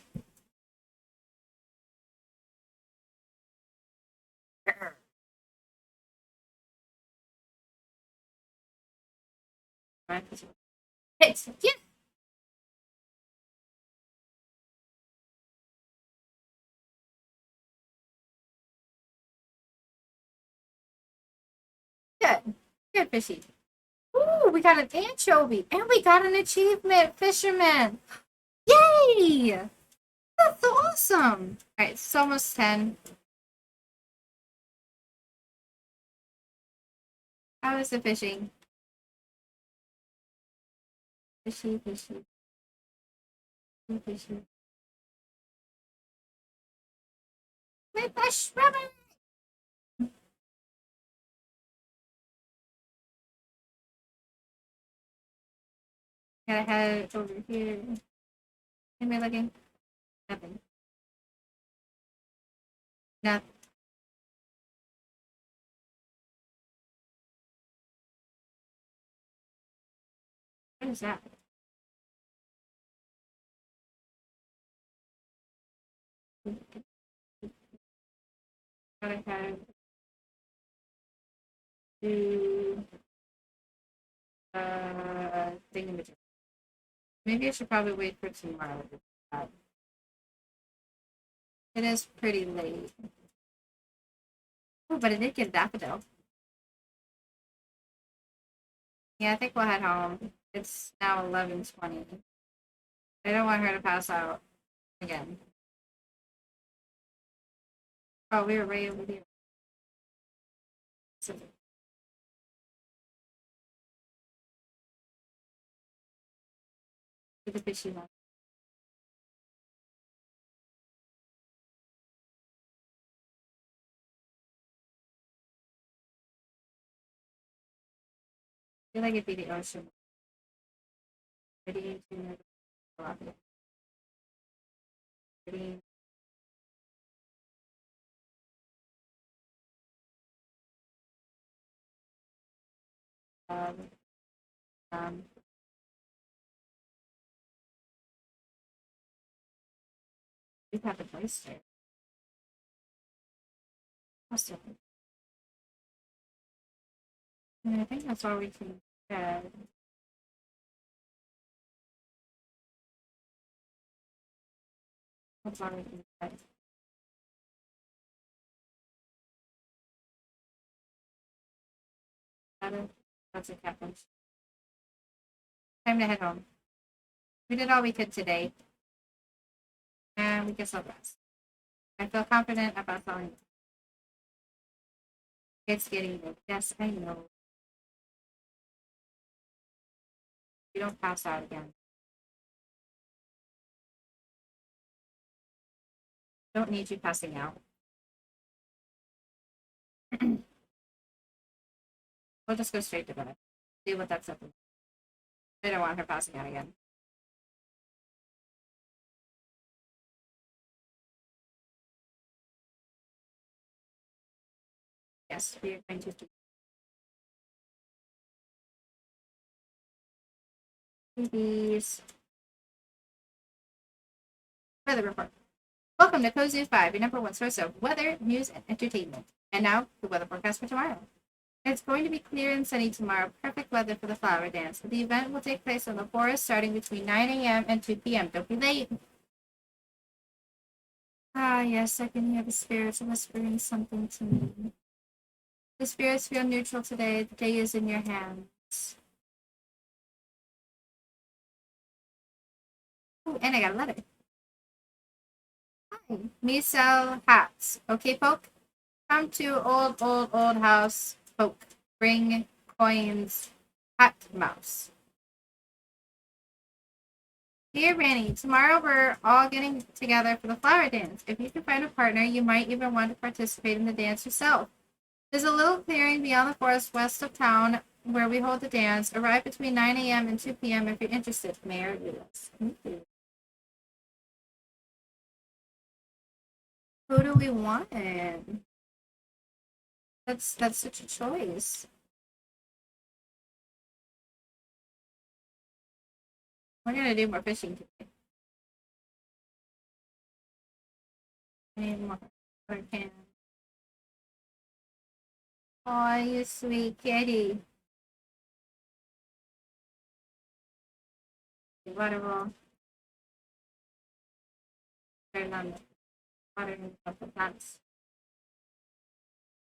Hit. Yeah. Good. Good fishy. Ooh, we got an anchovy and we got an achievement, fisherman. Yay! That's so awesome. All right, it's almost 10. How is the fishing? Fishy, fishy, fishy. With the shrubber. Gotta head over here. Am I looking? Nothing. Nothing. What is that? Gotta head to thingamajig. Maybe I should probably wait for tomorrow. It is pretty late. Oh, but I did get a daffodil. Yeah, I think we'll head home. It's now 11:20. I don't want her to pass out again. Oh, we were right over here. So, the fishy one. I feel like it'd be the ocean. Ready to ready. Um, um, we have a place there. Awesome. And I think that's all we can get. That's all we can get. That's a captain. Time to head home. We did all we could today, and we can still rest. I feel confident about selling. It's getting good. Yes, I know. You don't pass out again. Don't need you passing out. We'll just go straight to bed. See what that's up. I don't want her passing out again. Yes, we are going to do these. Weather report. Welcome to Cozy 5, your number one source of weather, news, and entertainment. And now, the weather forecast for tomorrow. It's going to be clear and sunny tomorrow, perfect weather for the flower dance. The event will take place in the forest starting between 9 a.m. and 2 p.m. Don't be late. Ah, yes, I can hear the spirits whispering something to me. The spirits feel neutral today. The day is in your hands. Oh, and I got a letter. Hi. Me sell hats. Okay, Poke? Come to old house. Poke. Bring coins. Hat mouse. Dear Rani, tomorrow we're all getting together for the flower dance. If you can find a partner, you might even want to participate in the dance yourself. There's a little clearing beyond the forest west of town where we hold the dance. Arrive between 9 a.m. and 2 p.m. if you're interested. Mayor Lewis. Who do we want? That's such a choice. We're gonna do more fishing today. I need more can. Oh, you sweet kitty. Water roll. Water of the plants.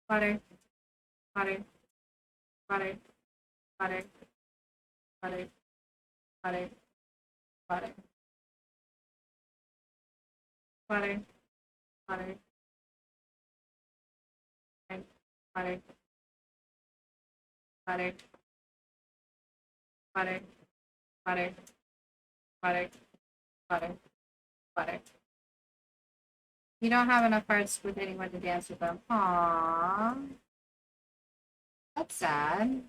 Water, water, water, water, water, water, water, water, water, water, water, water, water, water, water, water. You don't have enough hearts with anyone to dance with them. Aww. That's sad.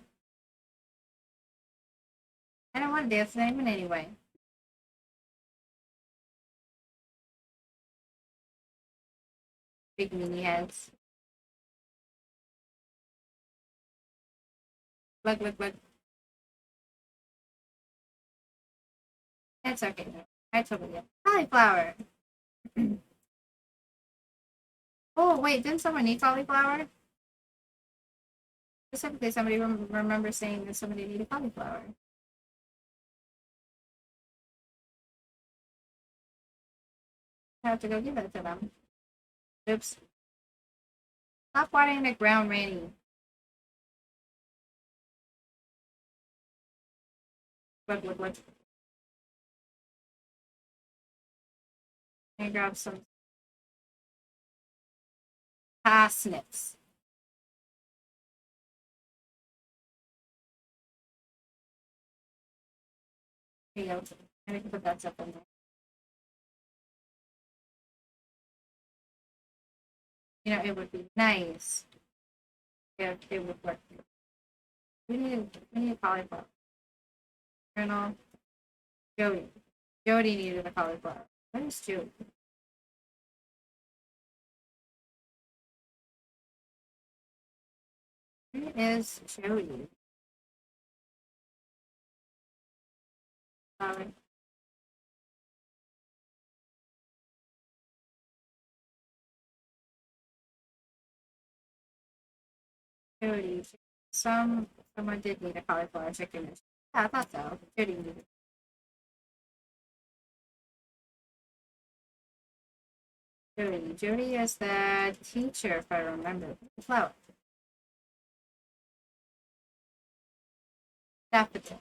I don't want to dance with anyone anyway. Big meanie heads. Look. It's okay. I totally get it. Cauliflower. Oh, wait, didn't someone need cauliflower? Specifically, somebody remembers saying that somebody needed cauliflower. I have to go give it to them. Oops. Stop watering the ground, Rani. Look. Let me grab some parsnips. Here you go. And I can put that stuff in there. You know, it would be nice if it would work. We need cauliflower. Colonel Jody. Jody needed a cauliflower. What is Jody? Where is Jody? Sorry. Jody. Someone did need a cauliflower chicken. Yeah, I thought so. Jody needed. Jody. Jody is the teacher, if I remember. Flower. Daffodil.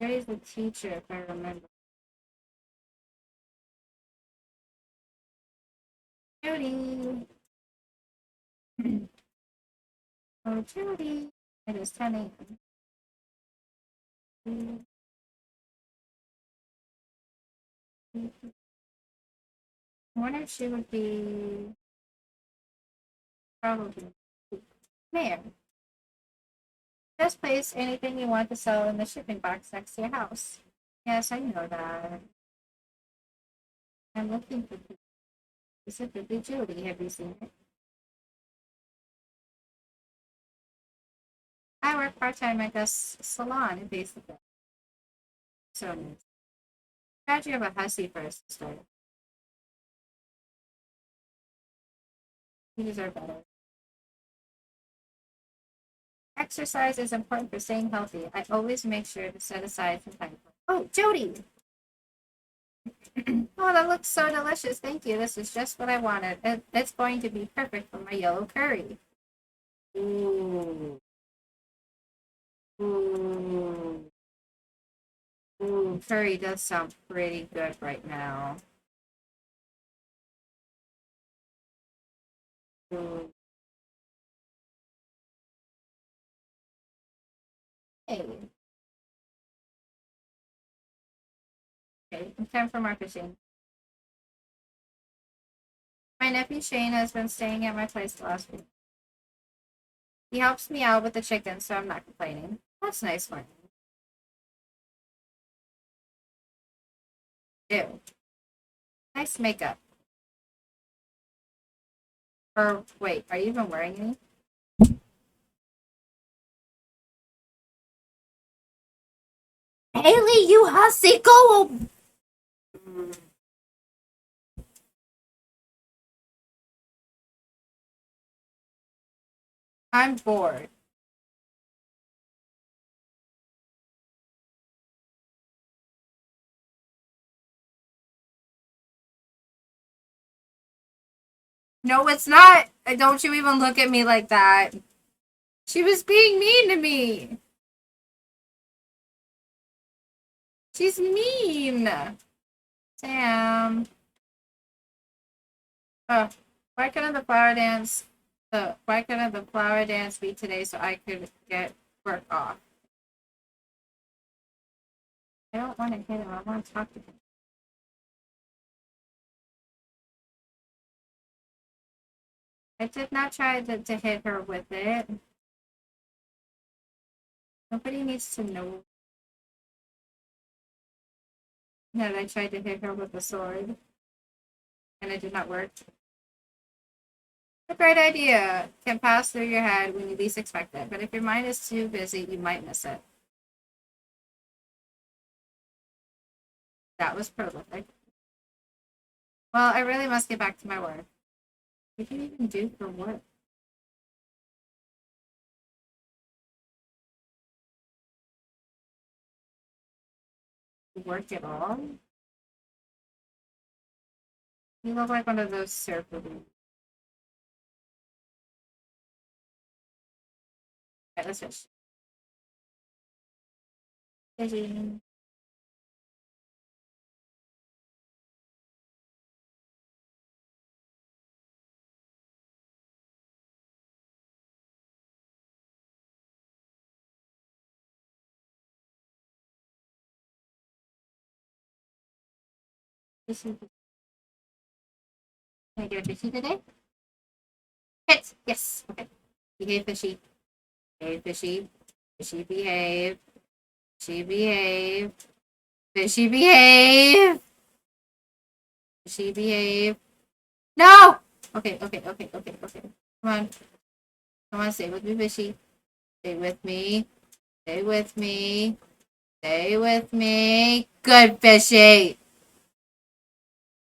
Jody's the teacher, if I remember. Jody. Oh, Jody. It is 10 a.m. I wonder if she would be probably there. Just place anything you want to sell in the shipping box next to your house. Yes, I know that. I'm looking for people. Specifically Judy. Have you seen it? I work part-time at this salon in Baseball. So nice. Glad you have a hussy for a sister. You deserve better. Exercise is important for staying healthy. I always make sure to set aside some time. Oh, Jody! Oh, that looks so delicious. Thank you. This is just what I wanted. It's going to be perfect for my yellow curry. Ooh. Ooh. Ooh, curry does sound pretty good right now. Ooh. Hey. Okay, time for more fishing. My nephew Shane has been staying at my place the last week. He helps me out with the chickens, so I'm not complaining. That's nice, Martin. Ew. Nice makeup. Or wait, are you even wearing any? Haley, you hussy, go! I'm bored. No, it's not. Don't you even look at me like that. She was being mean to me. She's mean. Sam. Why couldn't the flower dance why couldn't the flower dance be today so I could get work off? I don't want to hit him. I want to talk to him. I did not try to hit her with it. Nobody needs to know that I tried to hit her with a sword and it did not work. A great idea can pass through your head when you least expect it, but if your mind is too busy, you might miss it. That was prolific. Well, I really must get back to my work. What do you even do for work? Work at all? You look like one of those surfer dudes. Alright, let's fish. Fishing. Fishing. Can I get a fishy today? Hit! Yes! Okay. Behave, fishy. Behave, fishy. Fishy, behave. Fishy, behave. Fishy, behave! Fishy, behave. No! Okay. Come on. Come on, stay with me, fishy. Stay with me. Stay with me. Stay with me. Good, fishy!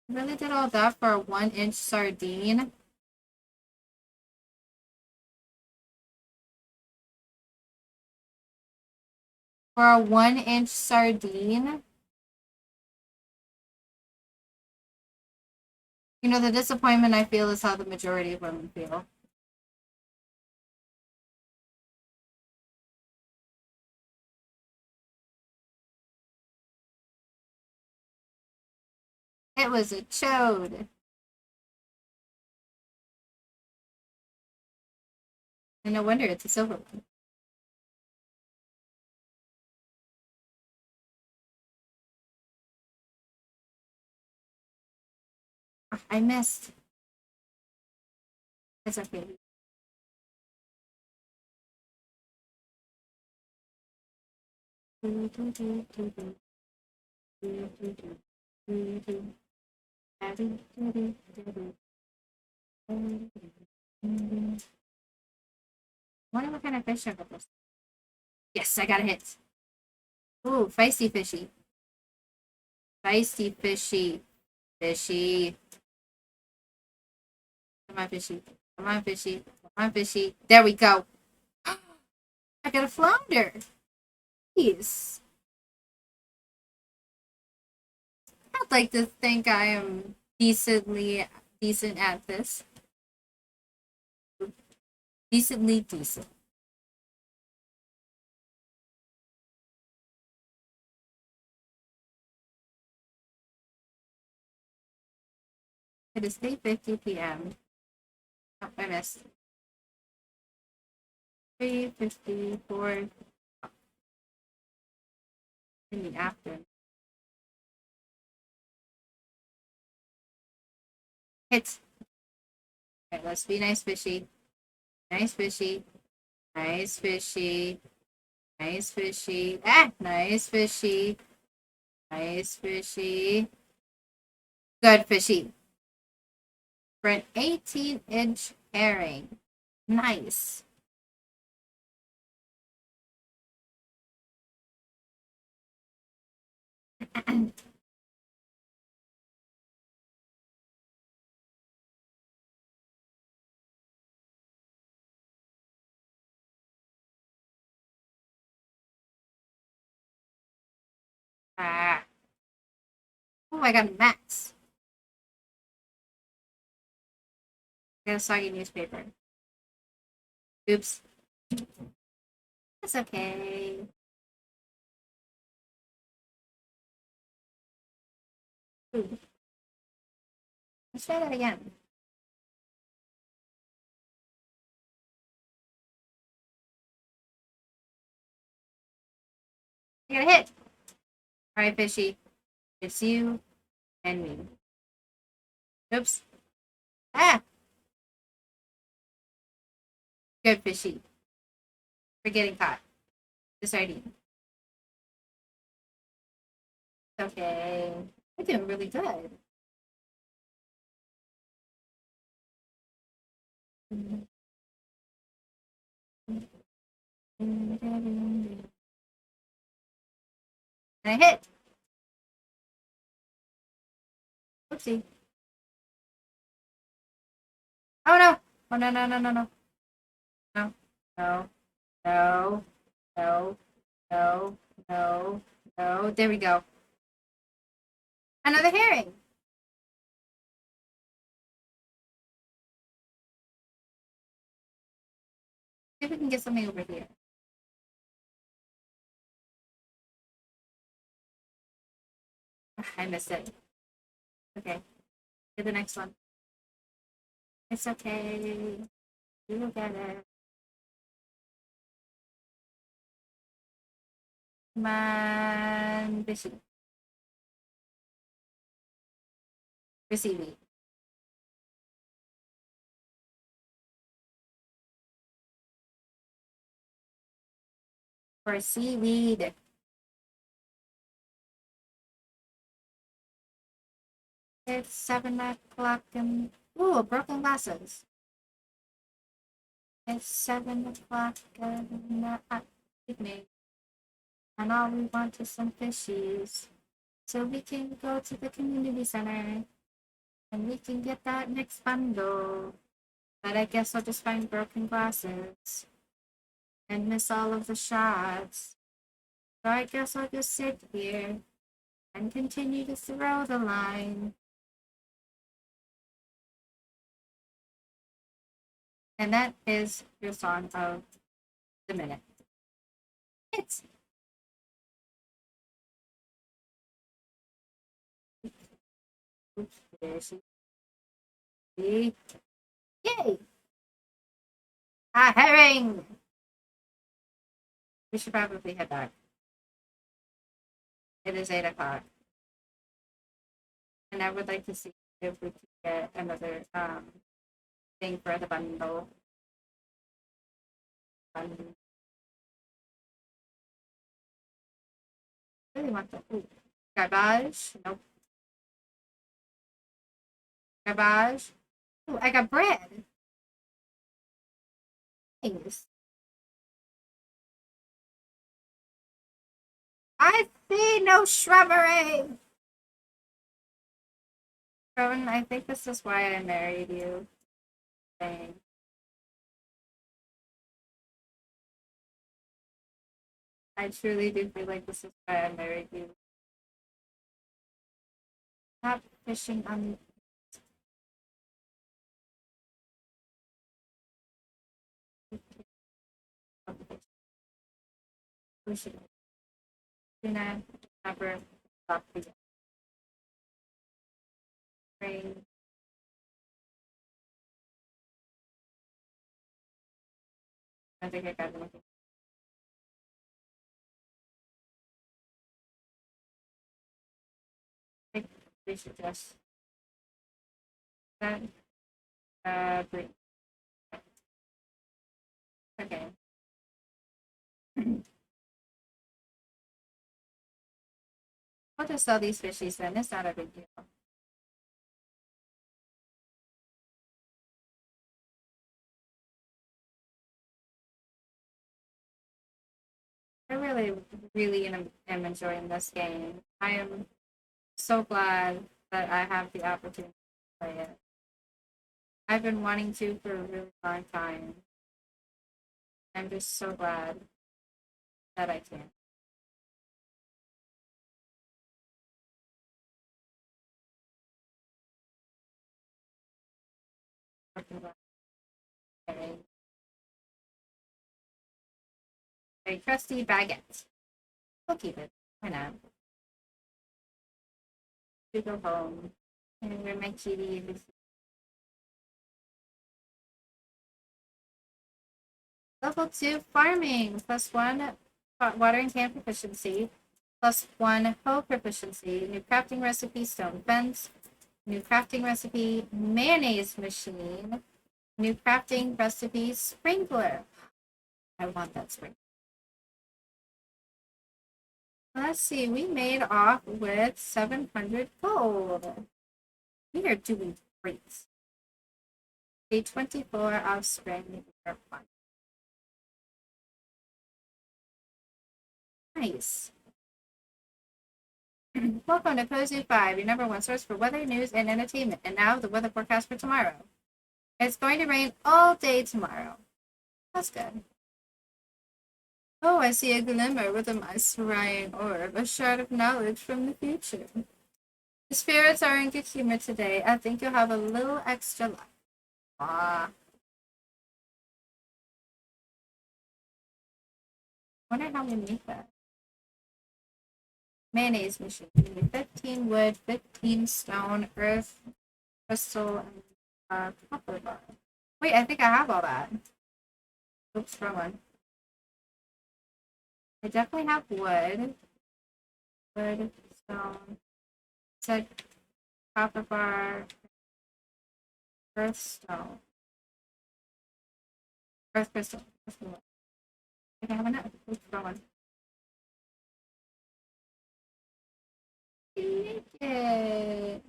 You really did all that for a 1-inch sardine? For a 1-inch sardine? You know, the disappointment I feel is how the majority of women feel. It was a chode. And no wonder it's a silver one. I missed. It's okay. Wonder what kind of fish I got this. Yes, I got a hit. Ooh, feisty fishy. Feisty fishy. Fishy. Come on, fishy. Come on, fishy. Come on, fishy. There we go. I got a flounder. Jeez. I'd like to think I am decent at this. Decently decent. It is 8:50 p.m. Oh, I missed. 3:54 in the afternoon. Hit. Alright, let's be nice, fishy. Nice, fishy. Nice, fishy. Nice, fishy. Ah, nice, fishy. Nice, fishy. Good, fishy. For an 18-inch herring. Nice. Ah. Oh, I got max. I got a soggy newspaper. Oops. That's okay. Ooh. Let's try that again. I got a hit. Alright, fishy. It's you and me. Oops. Ah! Good, fishy. We're getting caught. The sardine. Okay. We're doing really good. And I hit. Oopsie. Oh no! Oh no, no, no, no, no. No. No. No. No. No. No. No. There we go. Another herring. See if we can get something over here. I missed it. Okay. Get the next one. It's okay. You will get it. Come on, fishy. For seaweed. For seaweed. It's 7 o'clock and ooh, broken glasses. It's 7 o'clock in the evening, and all we want is some fishies. So we can go to the community center and we can get that next bundle. But I guess I'll just find broken glasses and miss all of the shots. So I guess I'll just sit here and continue to throw the line. And that is your song of the minute. It's oops, yay! A herring! We should probably head back. It is 8 o'clock. And I would like to see if we can get another thing for the bundle. I really want the ooh. Garbage? Nope. Garbage? Ooh, I got bread. Thanks. I see no shrubbery. Rowan, I think this is why I married you. Dang. I truly do feel like this is why I married you. Stop fishing on fishing. Tuna never stop the rain. I think I got anything. I think we should just that bring. Okay. I'll just sell these fishies then. It's not a big deal. I really, really am enjoying this game. I am so glad that I have the opportunity to play it. I've been wanting to for a really long time. I'm just so glad that I can. Okay. A trusty baguette. We'll keep it. Why not? To go home. And where my kitty is. Level 2 farming. +1 watering can proficiency. +1 hoe proficiency. New crafting recipe, stone fence. New crafting recipe, mayonnaise machine. New crafting recipe, sprinkler. I want that sprinkler. Let's see, we made off with 700 gold. We are doing great. Day 24 of spring. Nice. Welcome to Pozu 5, your number one source for weather, news, and entertainment. And now the weather forecast for tomorrow. It's going to rain all day tomorrow. That's good. Oh, I see a glimmer within my scrying orb, a shard of knowledge from the future. The spirits are in good humor today. I think you'll have a little extra luck. Ah. Wonder how we make that. Mayonnaise machine. 15 wood, 15 stone, earth, crystal, and copper bar. Wait, I think I have all that. Oops, wrong one. I definitely have wood. Wood, stone, said copper bar, earth stone, earth crystal. I think I have enough. Oops, wrong one. Take it.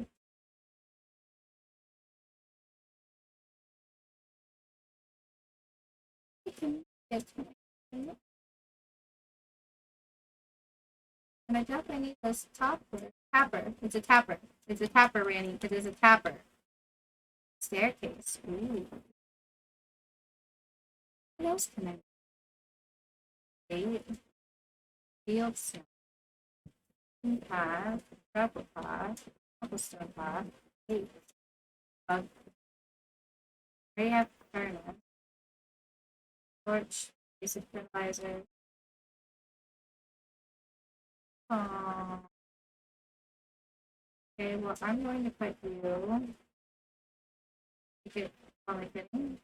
And I definitely need this tapper. It's a tapper. It's a tapper, Rani. It is a tapper. Staircase. Ooh. What else can I do? Field stone. Path. Gravel path. Cobblestone path. Eight. Bug. They have furnace. Torch. Basic fertilizer. Oh. Okay, well, I'm going to put you. Take it while I get in.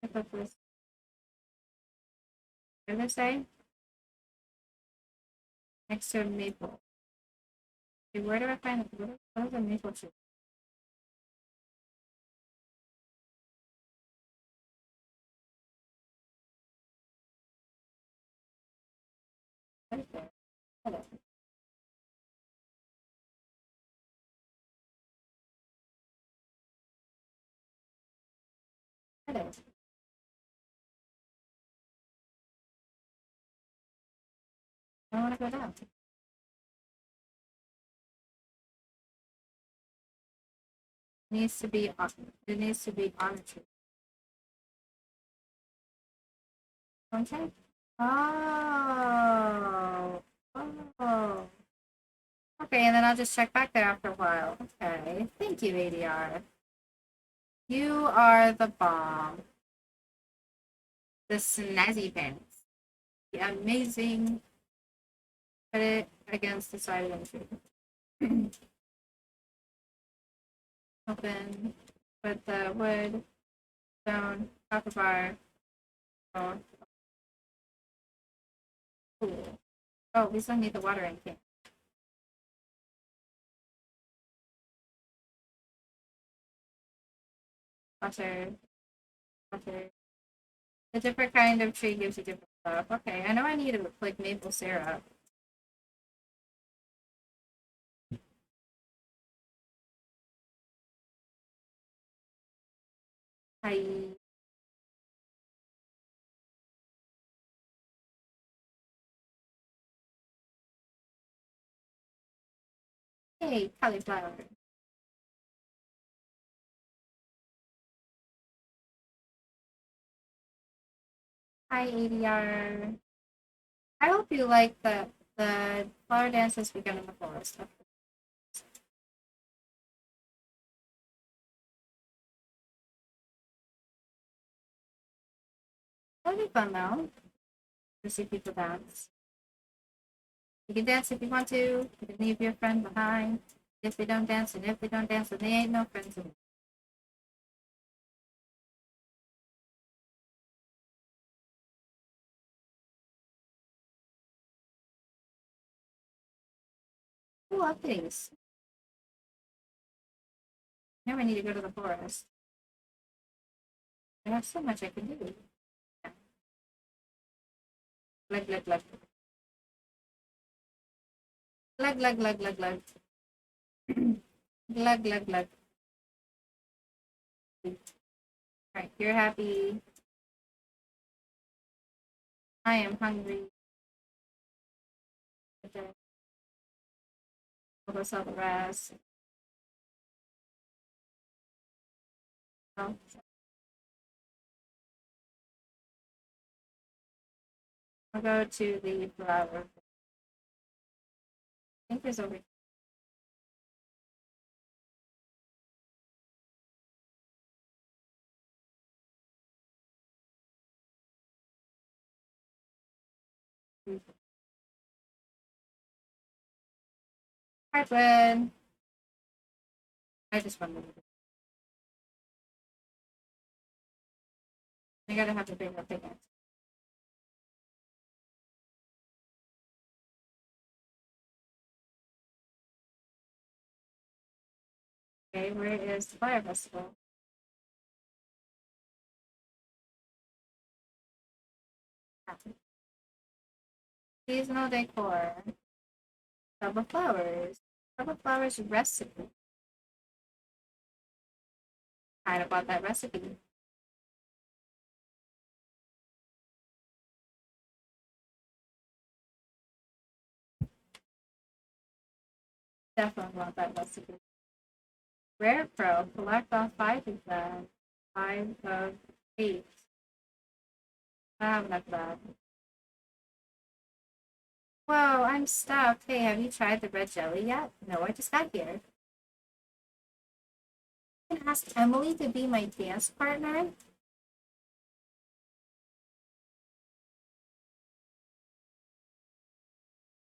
I put this. What did I say? Next to a maple. Okay, where do I find it? What is a maple tree? Right there. Hello. Hello. I want to go down. Needs to be on. It needs to be on a tree. Okay. Oh. Oh. Okay, and then I'll just check back there after a while. Okay. Thank you, ADR. You are the bomb. The snazzy pants. The amazing. Put it against the side of the tree. Open. Put the wood, stone, copper bar. Oh, cool. Oh, we still need the watering can. Water. Water. A different kind of tree gives you different stuff. Okay, I know I need like maple syrup. Hi. Hey, cauliflower. Hi, ADR. I hope you like the flower dances we got in the forest. That'll be fun though, to see people dance. You can dance if you want to. You can leave your friend behind. If they don't dance, and if they don't dance, then they ain't no friends of mine. Who love these? Now I need to go to the forest. I have so much I can do. Glug, glug, glug. Glug, glug, glug, glug, glug. Glug, glug, glug. Alright, you're happy. I am hungry. Okay. I'll go sell the rest. Oh, I'll go to the flower. I think there's over. Hi, Glenn. I just wanted to. I gotta have a bigger pickaxe. Okay, where is the fire festival? Seasonal decor. Double flowers. Double flowers recipe. Kind of bought that recipe. Definitely want that recipe. Rare Pro. Collect all 5 of them. 5 of 8. I have enough of that. Whoa, I'm stuck. Hey, have you tried the red jelly yet? No, I just got here. I can ask Emily to be my dance partner.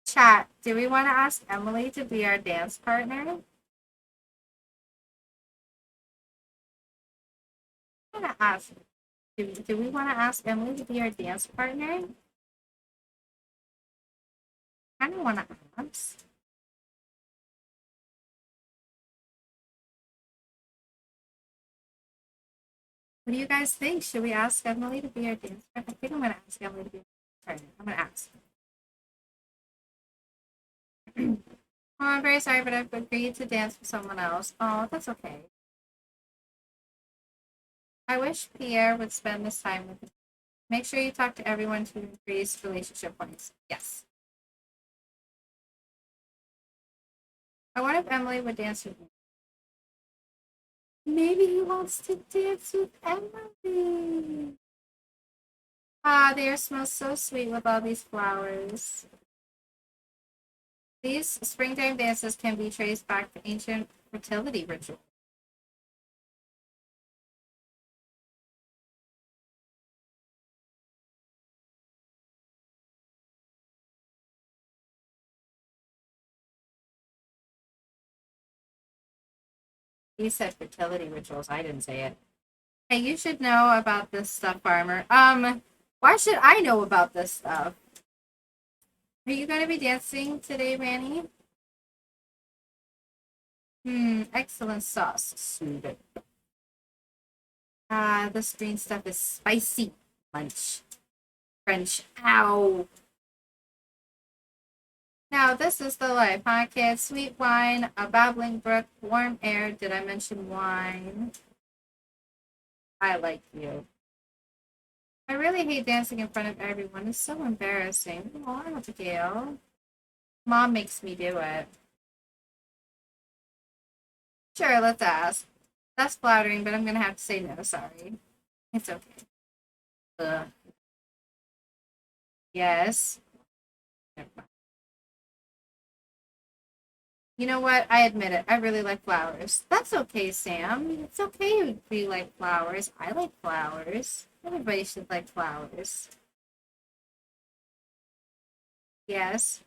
Chat, do we want to ask Emily to be our dance partner? I want to ask. Do we want to ask Emily to be our dance partner? I kind of want to ask. What do you guys think? Should we ask Emily to be our dance partner? I think I'm going to ask Emily to be our dance partner. I'm going to ask. Oh, I'm very sorry, but I've agreed to dance with someone else. Oh, that's okay. I wish Pierre would spend this time with me. Make sure you talk to everyone to increase relationship points. Yes. I wonder if Emily would dance with me. Maybe he wants to dance with Emily. Ah, they smell so sweet with all these flowers. These springtime dances can be traced back to ancient fertility rituals. You said fertility rituals. I didn't say it. Hey, you should know about this stuff, farmer. Why should I know about this stuff? Are you going to be dancing today, Rani? Excellent sauce. Sweet. Ah, this green stuff is spicy. Lunch. French. Ow. Now, this is the life, huh, kids? Sweet wine, a babbling brook, warm air. Did I mention wine? I like you. I really hate dancing in front of everyone. It's so embarrassing. Oh, Abigail. Mom makes me do it. Sure, let's ask. That's flattering, but I'm gonna have to say no, sorry. It's okay. Ugh. Yes. You know what? I admit it. I really like flowers. That's okay, Sam. It's okay if you like flowers. I like flowers. Everybody should like flowers. Yes.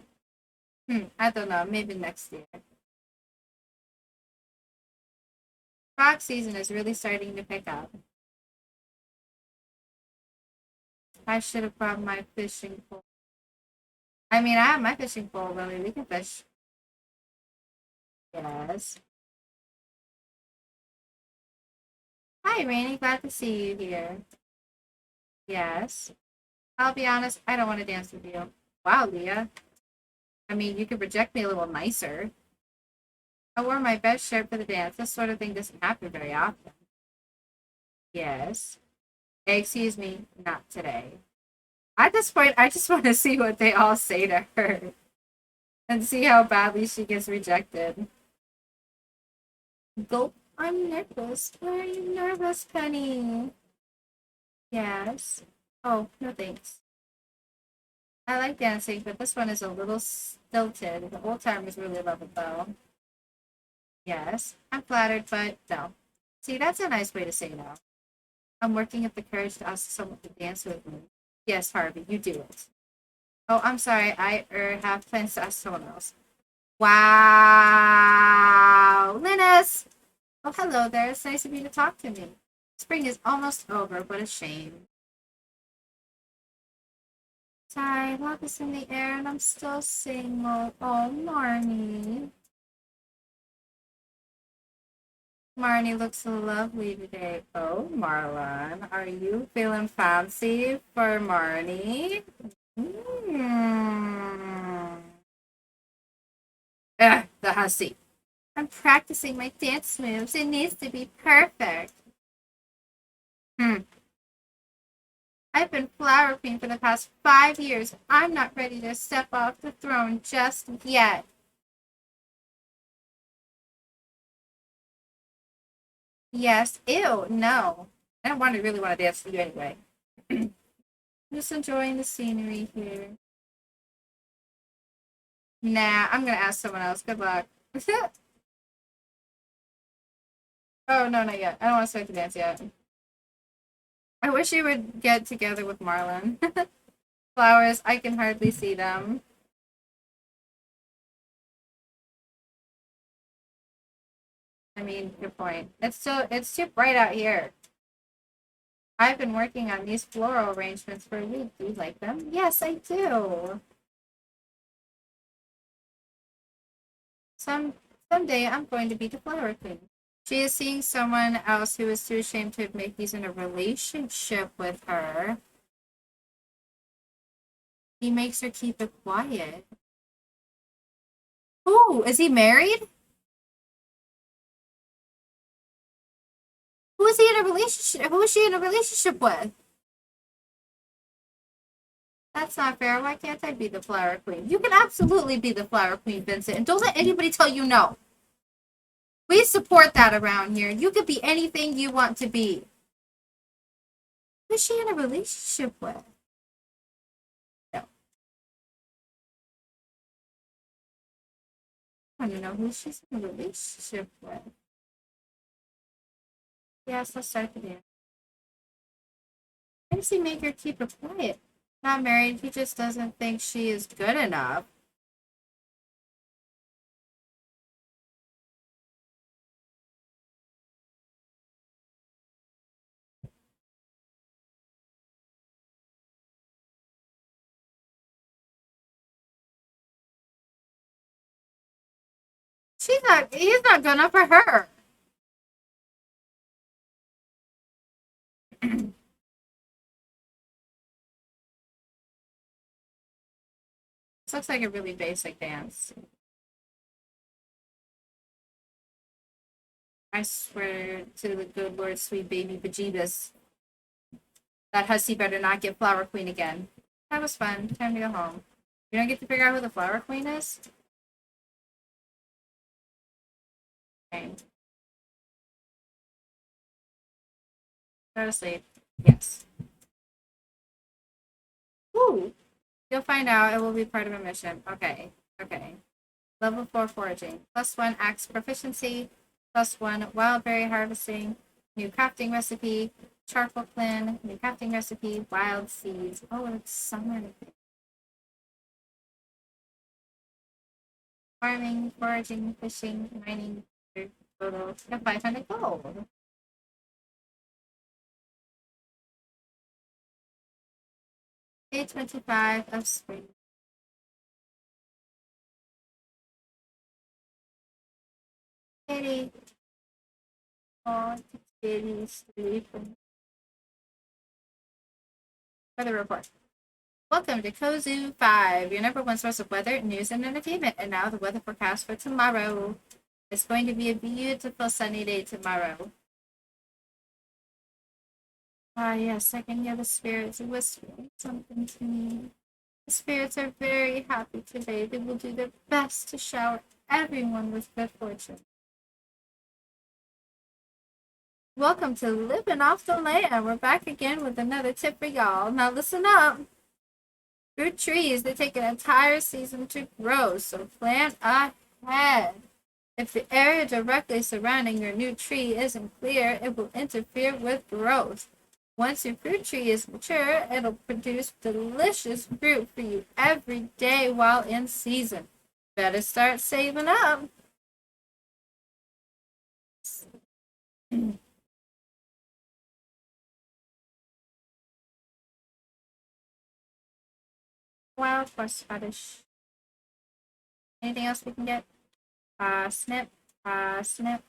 I don't know. Maybe next year. Frog season is really starting to pick up. I should have brought my fishing pole. I mean, I have my fishing pole, really. We can fish. Yes. Hi, Rainy. Glad to see you here. Yes. I'll be honest, I don't want to dance with you. Wow, Leah. I mean, you could reject me a little nicer. I wore my best shirt for the dance. This sort of thing doesn't happen very often. Yes. Excuse me, not today. At this point, I just want to see what they all say to her and see how badly she gets rejected. Gulp. I'm nervous. Why are you nervous, Penny? Yes. Oh, no thanks. I like dancing, but this one is a little stilted. The old timers really love it, though. Yes. I'm flattered, but no. See, that's a nice way to say no. I'm working up the courage to ask someone to dance with me. Yes, Harvey, you do it. Oh, I'm sorry. I have plans to ask someone else. Wow. Linus! Oh, hello there. It's nice of you to talk to me. Spring is almost over. What a shame. Sorry, love is in the air and I'm still single. Oh, Marnie. Marnie looks so lovely today. Oh, Marlon, are you feeling fancy for Marnie? The hussy. I'm practicing my dance moves. It needs to be perfect. I've been flower queen for the past 5 years. I'm not ready to step off the throne just yet. Yes. Ew, no. I don't really want to dance with you anyway. I'm just enjoying the scenery here. Nah, I'm gonna ask someone else. Good luck. Oh, no, not yet. I don't want to start the dance yet. I wish you would get together with Marlon. Flowers, I can hardly see them. I mean, good point. It's too bright out here. I've been working on these floral arrangements for a week. Do you like them? Yes, I do. Someday I'm going to be the flower queen. She is seeing someone else who is too ashamed to admit he's in a relationship with her. He makes her keep it quiet. Ooh, is he married? Who is he in a relationship? Who is she in a relationship with? That's not fair. Why can't I be the flower queen? You can absolutely be the flower queen, Vincent, and don't let anybody tell you no. We support that around here. You could be anything you want to be. Who is she in a relationship with? want to know who she's in a relationship with. Yes, let's start the dance. Why does he make her keep it quiet? Not married, he just doesn't think she is good enough. He's not good enough for her. This looks like a really basic dance. I swear to the good Lord, sweet baby bejeebus. That hussy better not get Flower Queen again. That was fun. Time to go home. You don't get to figure out who the Flower Queen is? Okay. Go to sleep. Yes. Woo! You'll find out. It will be part of a mission. Okay. Okay. Level 4 foraging. +1 axe proficiency. +1 wildberry harvesting. New crafting recipe. Charcoal plan. New crafting recipe. Wild seeds. Oh, it's summer. Farming, foraging, fishing, mining. Total 500 gold. Day 25 of spring. Kitty. Oh, kitty's sleeping. Weather report. Welcome to Kozu 5, your number one source of weather, news, and entertainment. And now the weather forecast for tomorrow. It's going to be a beautiful sunny day tomorrow. Ah, yes, I can hear the spirits whispering something to me. The spirits are very happy today. They will do their best to shower everyone with good fortune. Welcome to Living Off the Land. We're back again with another tip for y'all. Now listen up. Fruit trees, they take an entire season to grow, so plan ahead. If the area directly surrounding your new tree isn't clear, it will interfere with growth. Once your fruit tree is mature, it'll produce delicious fruit for you every day while in season. Better start saving up. Wild horseradish. Anything else we can get? Snip. Snip.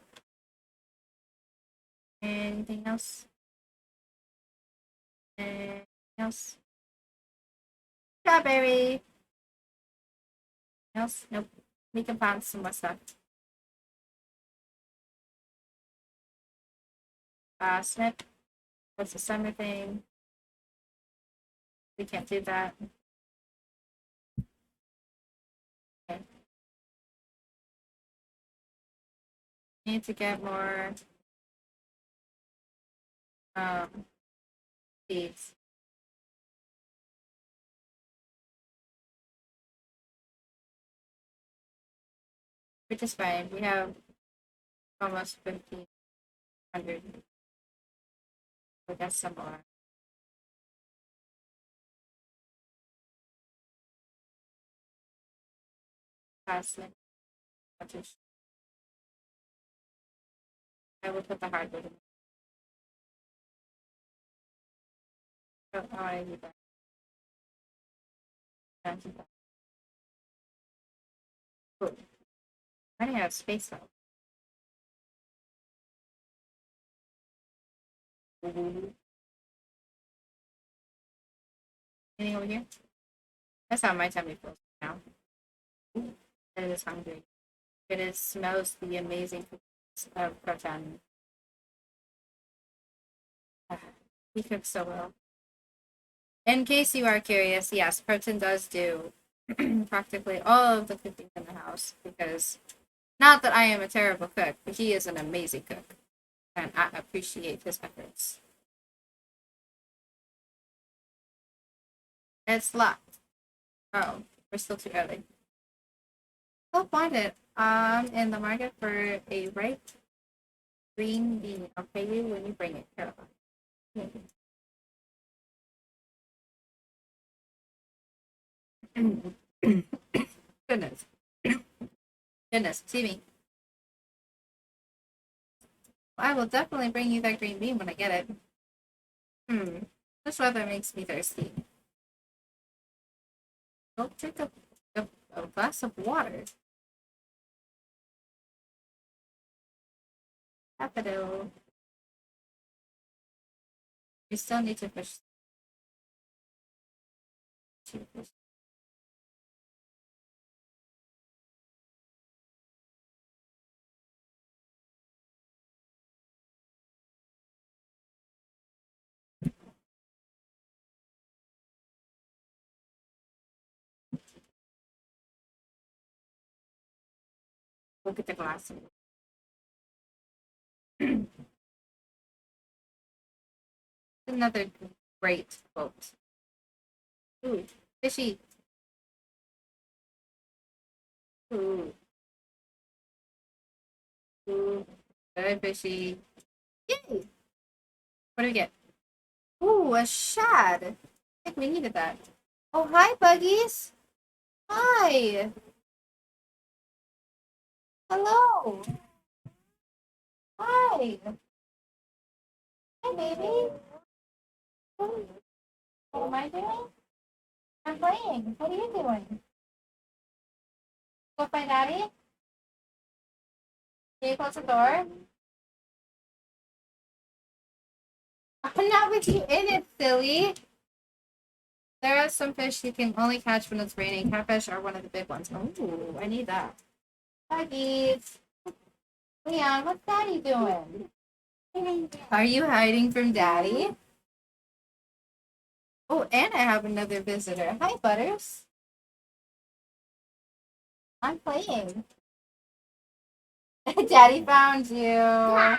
Anything else? Anything else? Strawberry. Else? Nope. We can find some more stuff. Snip. That's a summer thing. We can't do that. Okay. Need to get more seeds. Which is fine. We have almost 1,500. We got some more. Snip. I will put the hardwood in. Oh, I need that. Cool. Running out of space though. Anything over here? That's how my tummy feels now. It is hungry. It smells the amazing of croton. He cooks so well. In case you are curious, yes, Proton does do practically all of the cooking in the house because not that I am a terrible cook, but he is an amazing cook. And I appreciate his efforts. It's locked. Oh, we're still too early. Help wanted. In the market for a ripe green bean. I'll pay you when you bring it, Caroline. Goodness. Goodness, see me. I will definitely bring you that green bean when I get it. This weather makes me thirsty. Go drink a glass of water. Capital. We still need to fish. Look at the glass. Another great quote. Ooh, fishy. Ooh. Ooh. Very fishy. Yay! What do we get? Ooh, a shad. I think we needed that. Oh, hi, Buggies. Hi. Hello. Hi. Hi, baby. What am I doing? I'm playing. What are you doing? Go find Daddy? Can you close the door? I'm not with you in it, silly. There are some fish you can only catch when it's raining. Catfish are one of the big ones. Ooh, I need that. Buggies. Leon, what's Daddy doing? Are you hiding from Daddy? Oh, and I have another visitor. Hi, Butters. I'm playing. Daddy found you.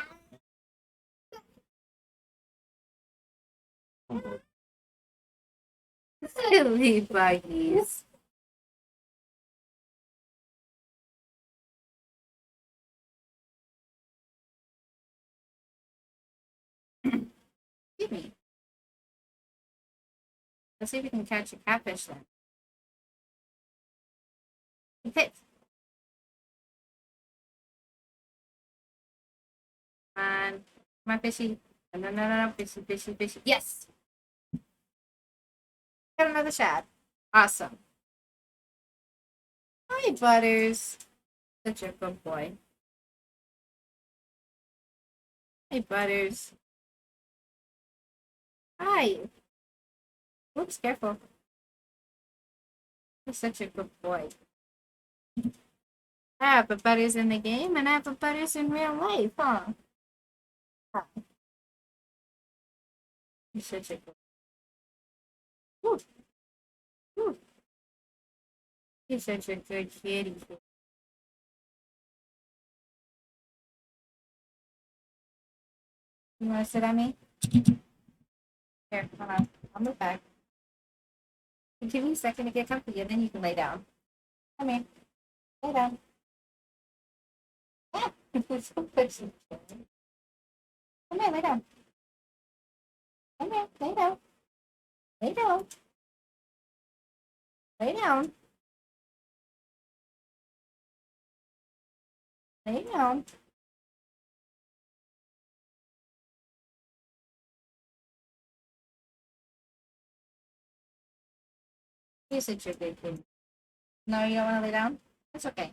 Silly buggies. Excuse me. Let's see if we can catch a catfish then. Hit. Come on, fishy. No, no, no, no, fishy, fishy, fishy. Yes! Got another shad. Awesome. Hi, Butters. Such a good boy. Hey, Butters. Hi. Oops, careful. You're such a good boy. I have a Butters in the game, and I have a Butters in real life, huh? You're such a good boy. Ooh. Ooh. You're such a good kitty. You want to sit on me? Here, hold on. I'll move back. Give me a second to get comfy, and then you can lay down. Come here. Lay down. Yeah. So pushy. Come here, lay down. Come here, lay down. Lay down. Lay down. Lay down. You're such a good kid. No, you don't want to lay down? That's okay.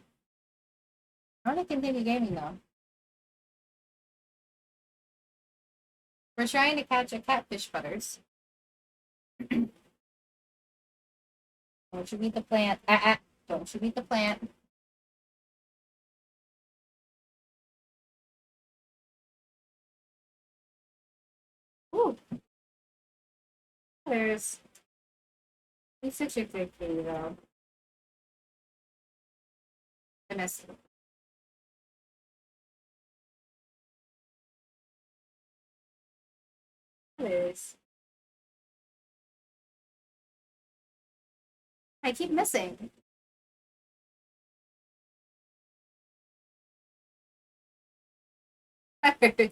I want to continue gaming though. We're trying to catch a catfish, Butters. Don't you eat the plant. Don't you eat the plant. Ooh. Butters. He's such a good kitty though. I miss him. Butters. I keep missing. Butters.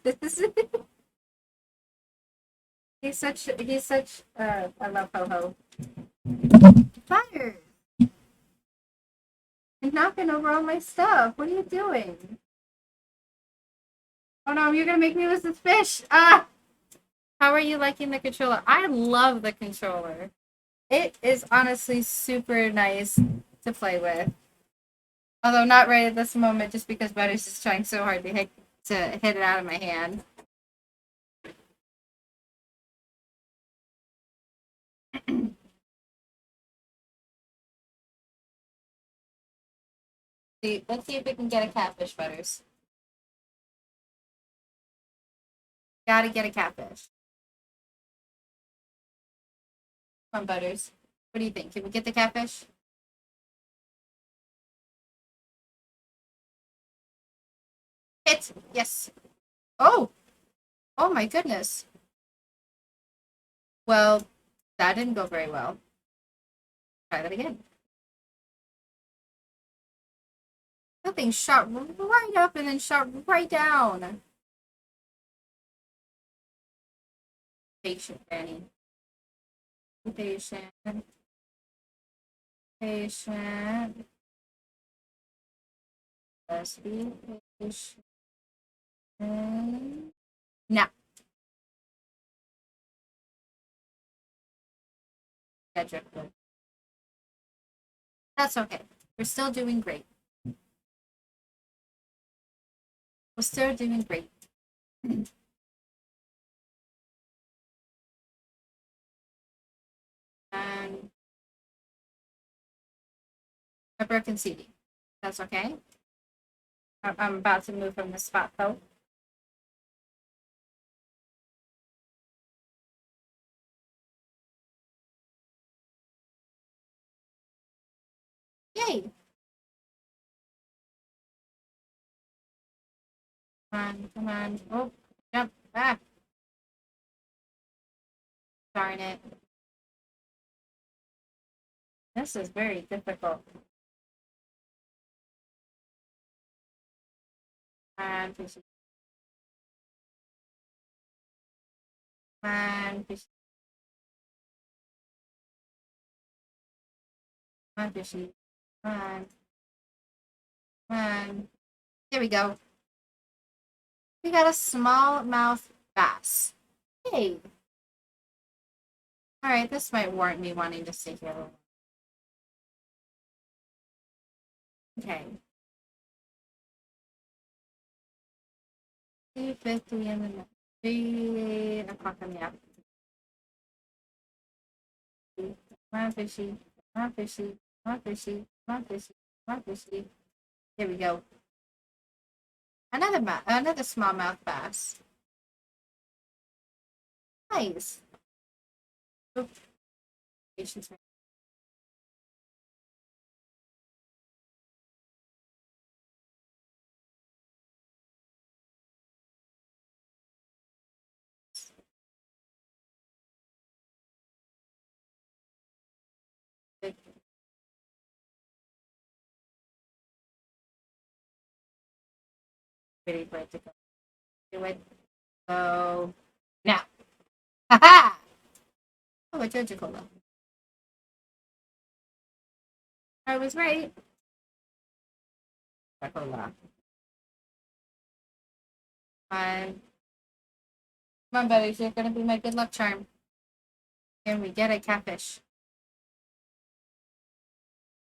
I love Ho-Ho. Butters! You're knocking over all my stuff. What are you doing? Oh no, you're gonna make me lose this fish! Ah! How are you liking the controller? I love the controller. It is honestly super nice to play with. Although not right at this moment, just because Butters is trying so hard to hit it out of my hand. Let's see if we can get a catfish, Butters. Gotta get a catfish. Come on, Butters. What do you think? Can we get the catfish? Hit! Yes. Oh! Oh my goodness. Well, that didn't go very well. Try that again. That thing shot right up and then shot right down. Patient, Rani. Patient. Patient. Let's be patient. Now. That's okay. We're still doing great. We're still doing great. And a broken CD. That's okay. I'm about to move from the spot though. Yay! Come on, come on. Oh, jump back. Darn it. This is very difficult. And fishy. And fishy. And fishy. And there we go. We got a smallmouth bass. Hey. Alright, this might warrant me wanting to stay here a little. Okay. 3:50 in the night. 3 o'clock in the afternoon. Come on, fishy. Come on, fishy. Come on, fishy. Come on, fishy. Come on, fishy. There we go. Another smallmouth bass. Nice. Oops. Patience. Ready for it to go. Do it. Go. Now. Ha-ha! Oh, a Jojo Cola. I was right. Cola. Come on, buddies. You're going to be my good luck charm. Can we get a catfish?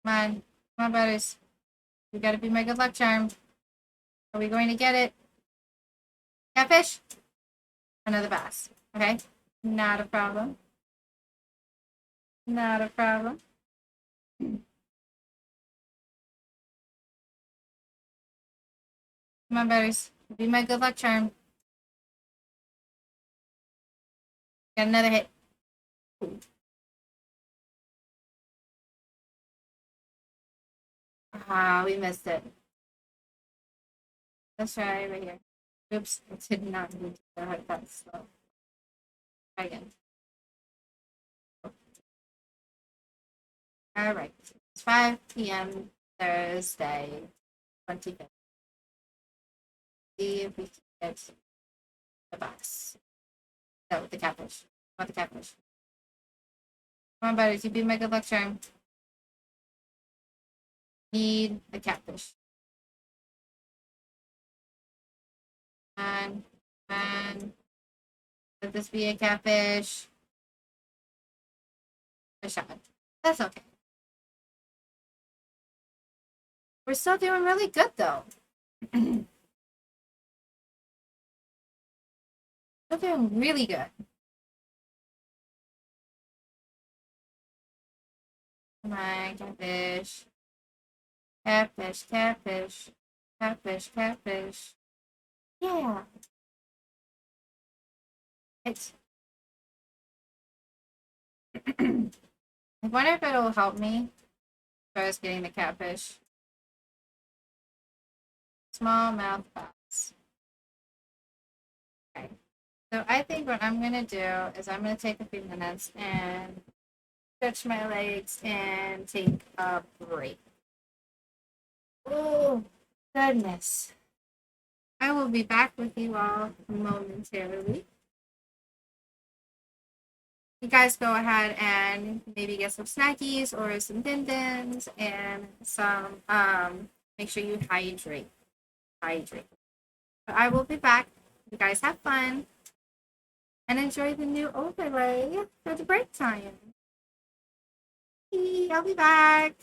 Come on. Come on, buddies. You got to be my good luck charm. Are we going to get it? Catfish? Another bass. Okay. Not a problem. Not a problem. Come on, buddies. Be my good luck charm. Got another hit. Ah, we missed it. Let's try right here. Oops, I did not mean to go that slow. Try again. All right. It's 5 p.m. Thursday, 25th. See if we can get the box. No, the catfish. I want the catfish. Come on, buddies. You be my good luck charm. Need the catfish. And let this be a catfish. A shot. That's okay. We're still doing really good though. Still doing really good. Come on, catfish. Catfish, catfish. Catfish, catfish. Yeah. It's. I wonder if it'll help me as far as getting the catfish. Small mouth bass. Okay. So I think what I'm gonna do is I'm gonna take a few minutes and stretch my legs and take a break. Oh goodness. I will be back with you all momentarily. You guys go ahead and maybe get some snackies or some din-dins and some make sure you hydrate. But I will be back. You guys have fun and enjoy the new overlay for the break time. I'll be back.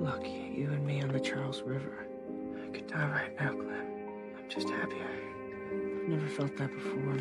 Look, you and me on the Charles River. I could die right now, Clem. I'm just happy. I've never felt that before.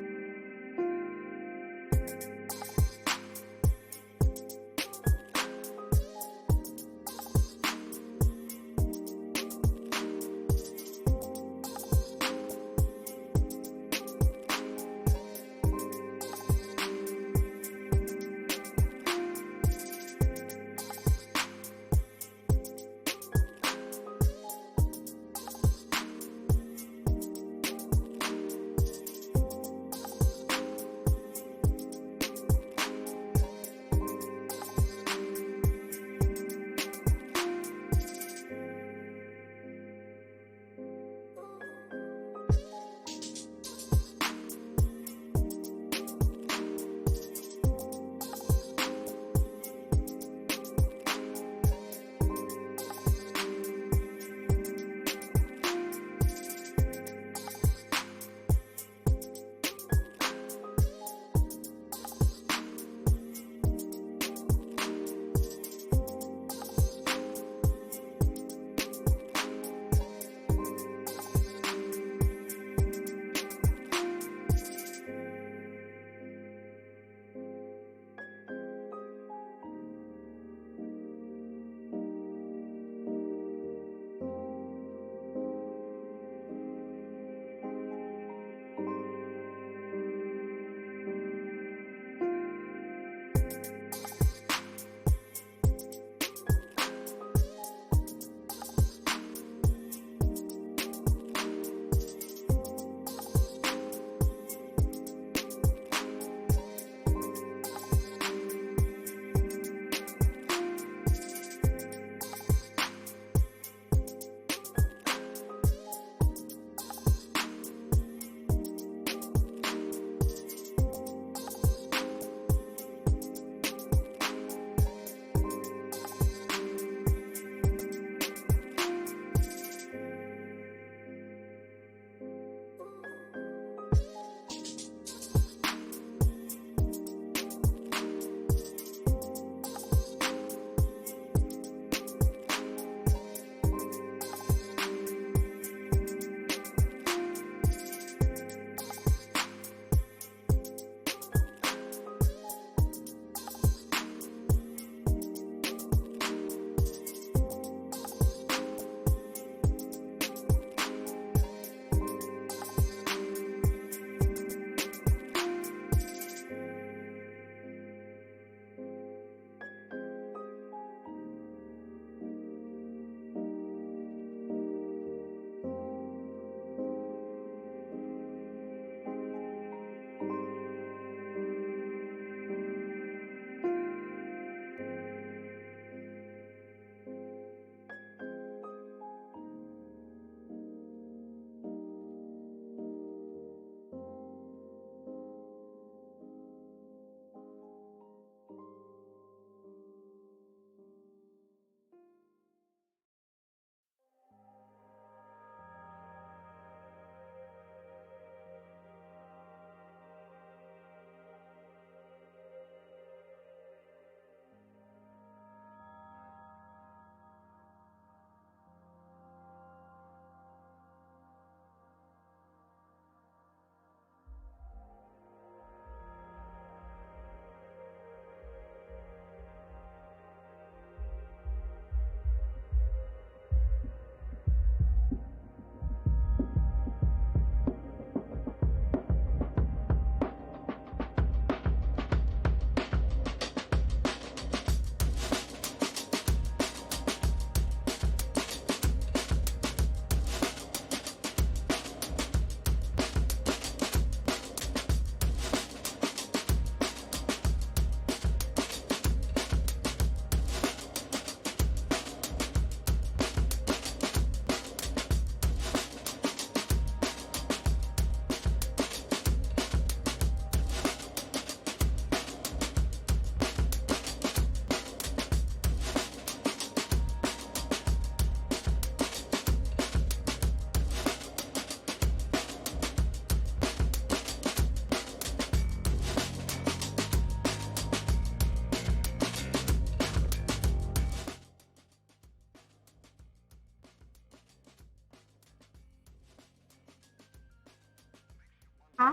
Hi,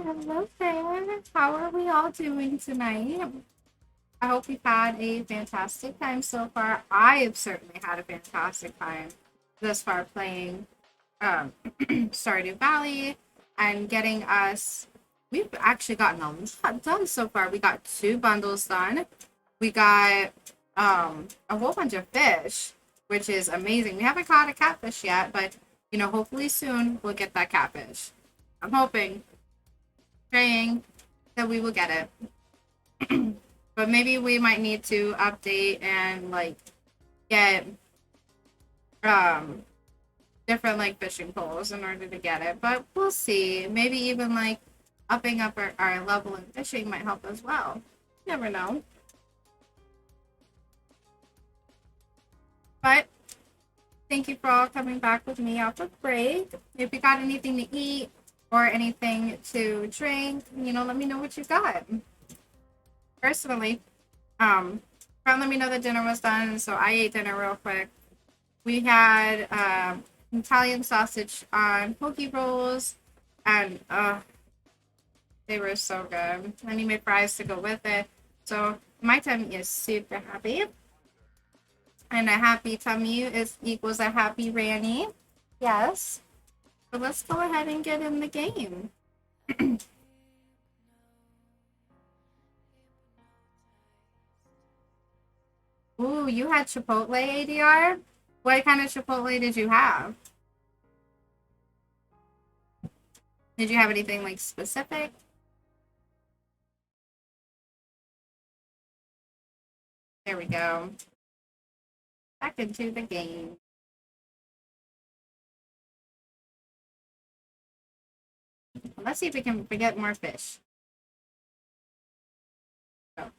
hello there. How are we all doing tonight? I hope you've had a fantastic time so far. I have certainly had a fantastic time thus far playing Stardew Valley and getting us. We've actually gotten a lot done so far. We got 2 bundles done. We got a whole bunch of fish, which is amazing. We haven't caught a catfish yet, but you know, hopefully soon we'll get that catfish. I'm hoping, praying that we will get it. But maybe we might need to update and like get different like fishing poles in order to get it. But we'll see. Maybe even like upping up our level in fishing might help as well. Never know. But thank you for all coming back with me off of break. If you got anything to eat or anything to drink, you know, let me know what you got. Personally, let me know that dinner was done, so I ate dinner real quick. We had Italian sausage on poke rolls, and they were so good. And he made fries to go with it. So my tummy is super happy. And a happy tummy equals a happy Rani. Yes. So let's go ahead and get in the game. Ooh, you had Chipotle ADR? What kind of Chipotle did you have? Did you have anything like specific? There we go. Back into the game. Let's see if we can get more fish. Oh.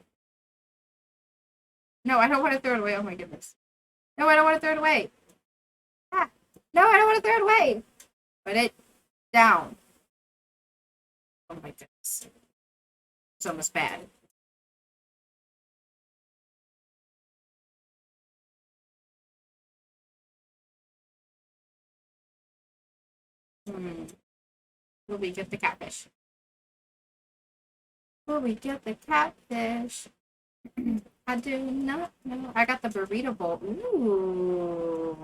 No, I don't want to throw it away. Oh my goodness. No, I don't want to throw it away. Ah. No, I don't want to throw it away. Put it down. Oh my goodness. It's almost bad. Will we get the catfish? Will we get the catfish? I do not know. I got the burrito bowl. Ooh.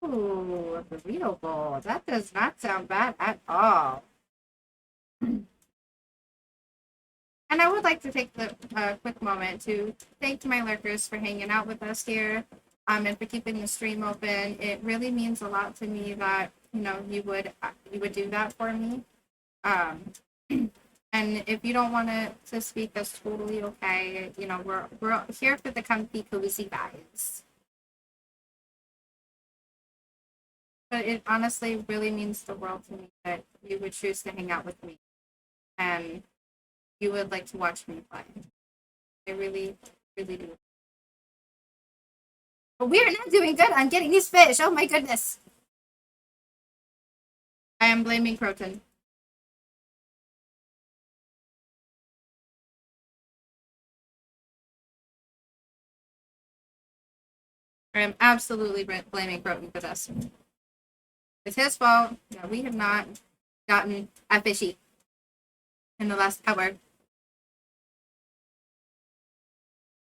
Ooh, a burrito bowl. That does not sound bad at all. And I would like to take the quick moment to thank my lurkers for hanging out with us here, and for keeping the stream open. It really means a lot to me that you know you would do that for me. And if you don't want to speak, that's totally okay. You know, we're here for the comfy, cozy vibes. But it honestly really means the world to me that you would choose to hang out with me, and you would like to watch me play. I really, really do. But we are not doing good on getting these fish. Oh my goodness. I am blaming Croton. I am absolutely blaming Croton for this. It's his fault that we have not gotten a fishy in the last hour.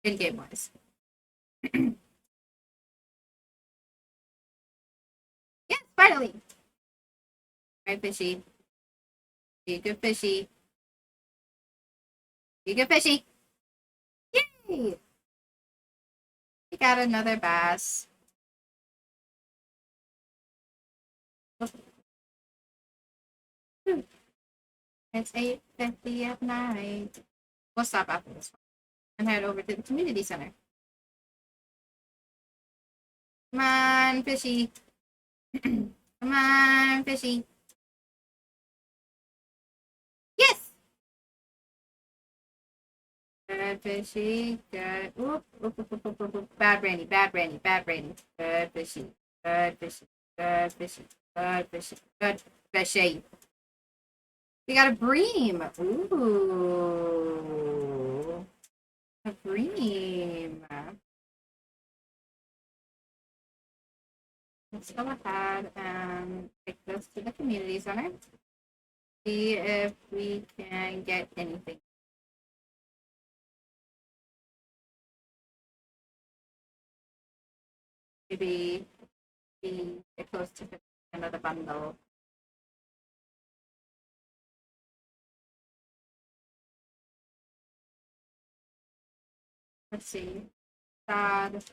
In game wise. Yes, finally. Alright, fishy. Be a good fishy. Be a good fishy. Yay! We got another bass. It's 8:50 at night. We'll stop after this one and head over to the community center. Come on, fishy. Come on, fishy. Yes! Good fishy. Good. Oop, oop, oop, oop, oop, oop. Bad Randy, bad Randy, bad Randy. Good fishy. Good fishy. Good fishy. Good fishy. Good fishy. We got a bream. Ooh. A bream. Let's go ahead and take this to the community center. See if we can get anything. Maybe be close to another bundle. Let's see. God.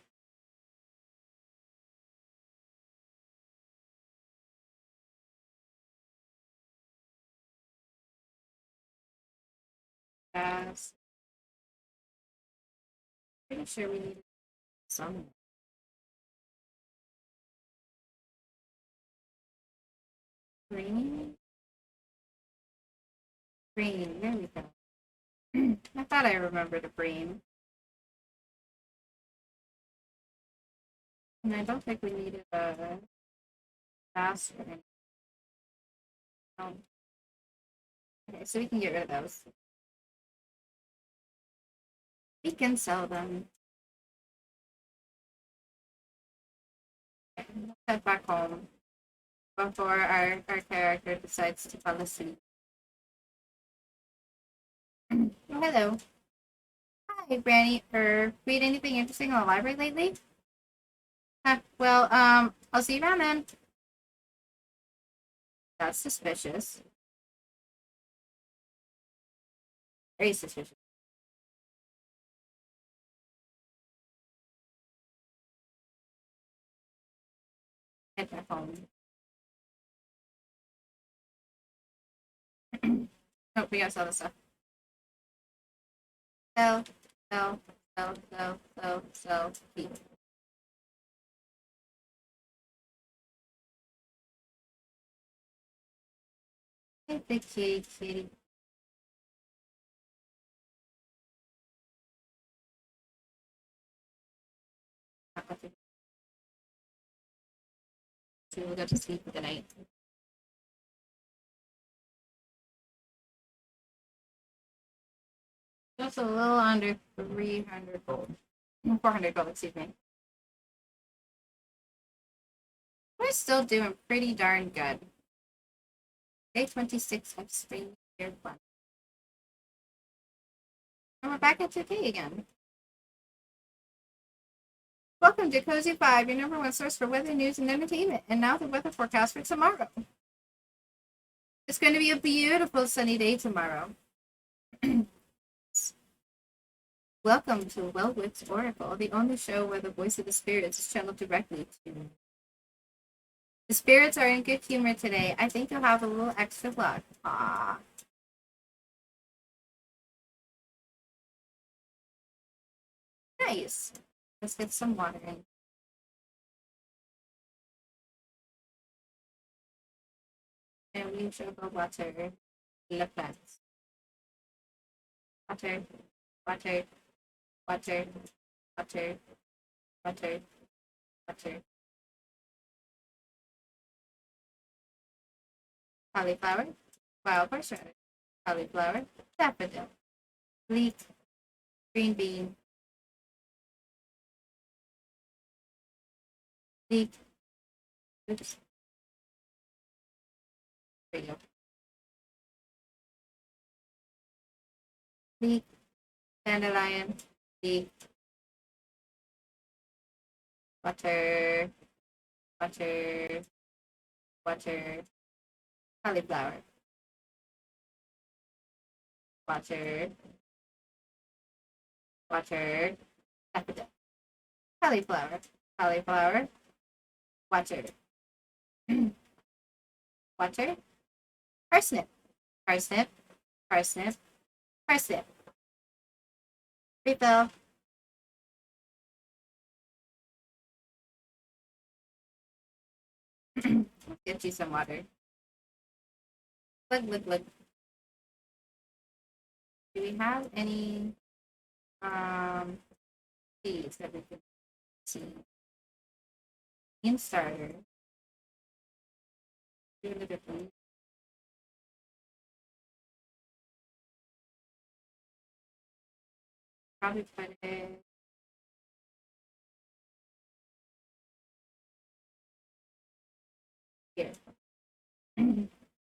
Yes. Pretty sure we need some. Green. Green. There we go. I thought I remembered a green. And I don't think we needed a fast one. Okay, so we can get rid of those. We can sell them. Okay, let's head back home before our character decides to fall asleep. Oh, hello. Hi, Granny. Read anything interesting in the library lately? Well, I'll see you around then. That's suspicious. Very suspicious. Head back home. Oh, we gotta sell this stuff. Sell, sell, sell, sell, sell, sell, keep. Hey, big kitty, kitty. She will go to sleep for the night. Just a little under 300 gold. 400 gold, excuse me. We're still doing pretty darn good. Day 26 of spring year 1. And we're back at 2K again. Welcome to Cozy 5, your number one source for weather news and entertainment. And now the weather forecast for tomorrow. It's going to be a beautiful sunny day tomorrow. Welcome to Wellwit's Oracle, the only show where the voice of the spirits is channeled directly to. The spirits are in good humor today. I think you'll have a little extra luck. Ah. Nice. Let's get some water in. And we should go water the plants. Water, water, water, water, water, water. Cauliflower, wild horseradish, cauliflower, daffodil, leek, green bean, leek, oops, there you go. Leek, dandelion, leek, water, water, water, cauliflower, water, water, daffodil, cauliflower, cauliflower, water, water, parsnip, parsnip, parsnip, parsnip, refill. Get you some water. Look. Do we have any seeds that we can see in starter? Probably put it.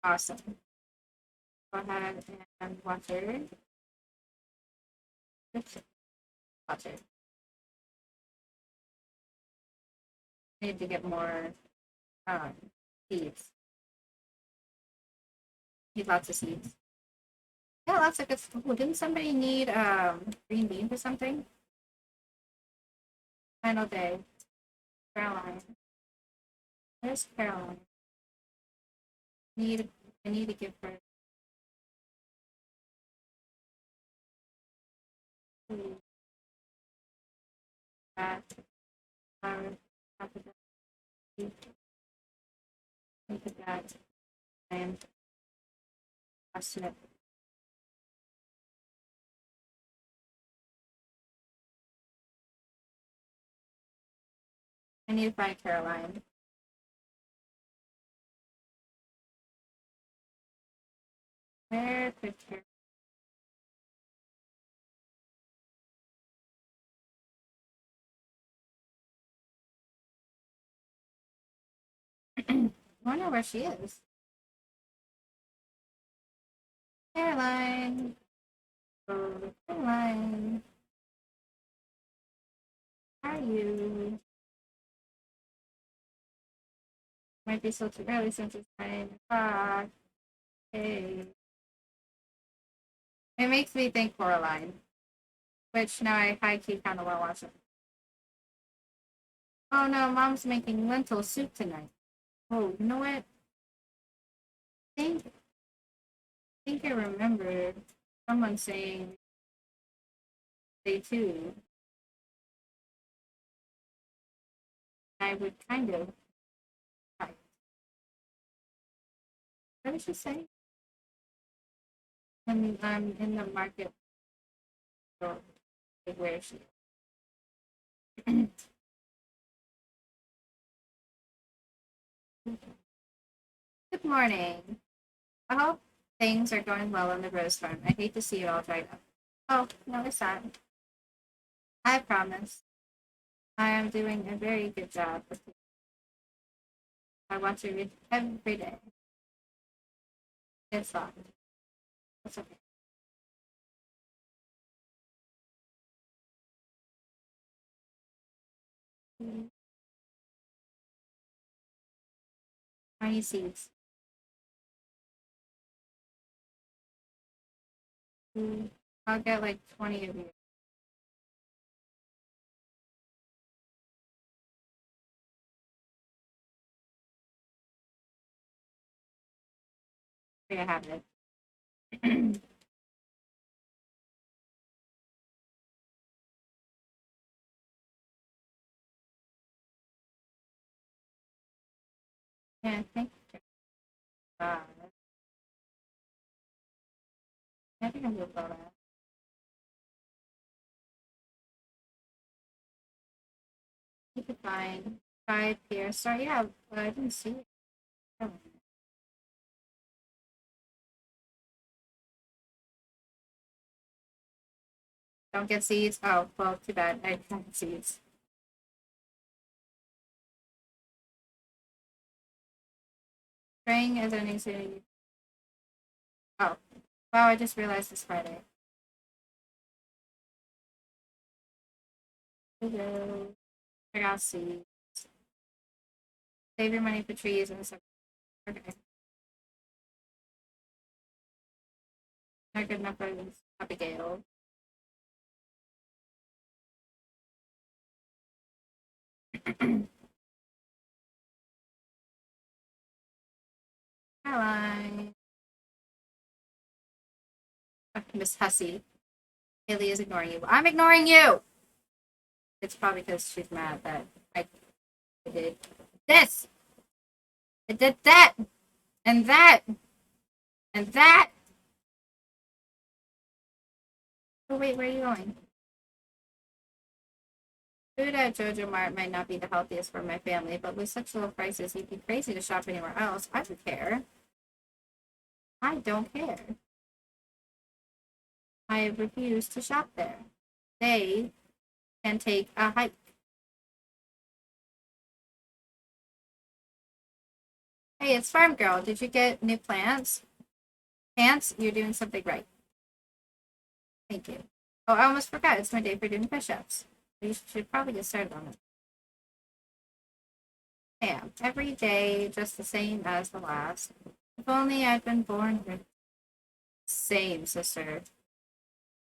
Awesome. Go ahead and water. Water. Need to get more um, seeds. Need lots of seeds. Yeah, lots of good stuff. Oh, didn't somebody need green beans or something? Final day. Caroline. Where's Caroline? Need I need to give her food. That flour, half of that, think of that, and parsnip. I need to find Caroline. Where could Caroline? I wonder where she is. Caroline. Oh, Caroline. How are you? Might be still too early since it's 9 o'clock. Hey. It makes me think Coraline, which now I high key kind of want to watch it. Oh no, mom's making lentil soup tonight. Oh, you know what? I think I remembered someone saying they too. I would kind of. What did she say? I'm in the market. Or where is she? Good morning. I hope things are going well on the rose farm. I hate to see it all dried up. Oh, no, it's not. I promise. I am doing a very good job with it. I want to read every day. It's locked. It's okay. Tiny seeds. I'll get like 20 of you. There I have it. Yeah, thank you. I think I'm good about that. You could find 5 here. Sorry, yeah, I didn't see it. Oh. Don't get seeds. Oh, well, too bad. I don't get seeds. Spring is ending soon. Oh, wow, I just realized it's Friday. Hello. I got seeds. Save your money for trees and stuff. Okay. Not good enough for Abigail. Caroline. Miss Hussey. Haley is ignoring you. I'm ignoring you! It's probably because she's mad that I did this! I did that! And that! And that! Oh, wait, where are you going? Food at Jojo Mart might not be the healthiest for my family, but with such low prices, you'd be crazy to shop anywhere else. I don't care. I don't care. I refuse to shop there. They can take a hike. Hey, it's Farm Girl. Did you get new plants? Pants? You're doing something right. Thank you. Oh, I almost forgot. It's my day for doing push-ups. We should probably get started on it. Damn, every day just the same as the last. If only I'd been born with. Same, sister.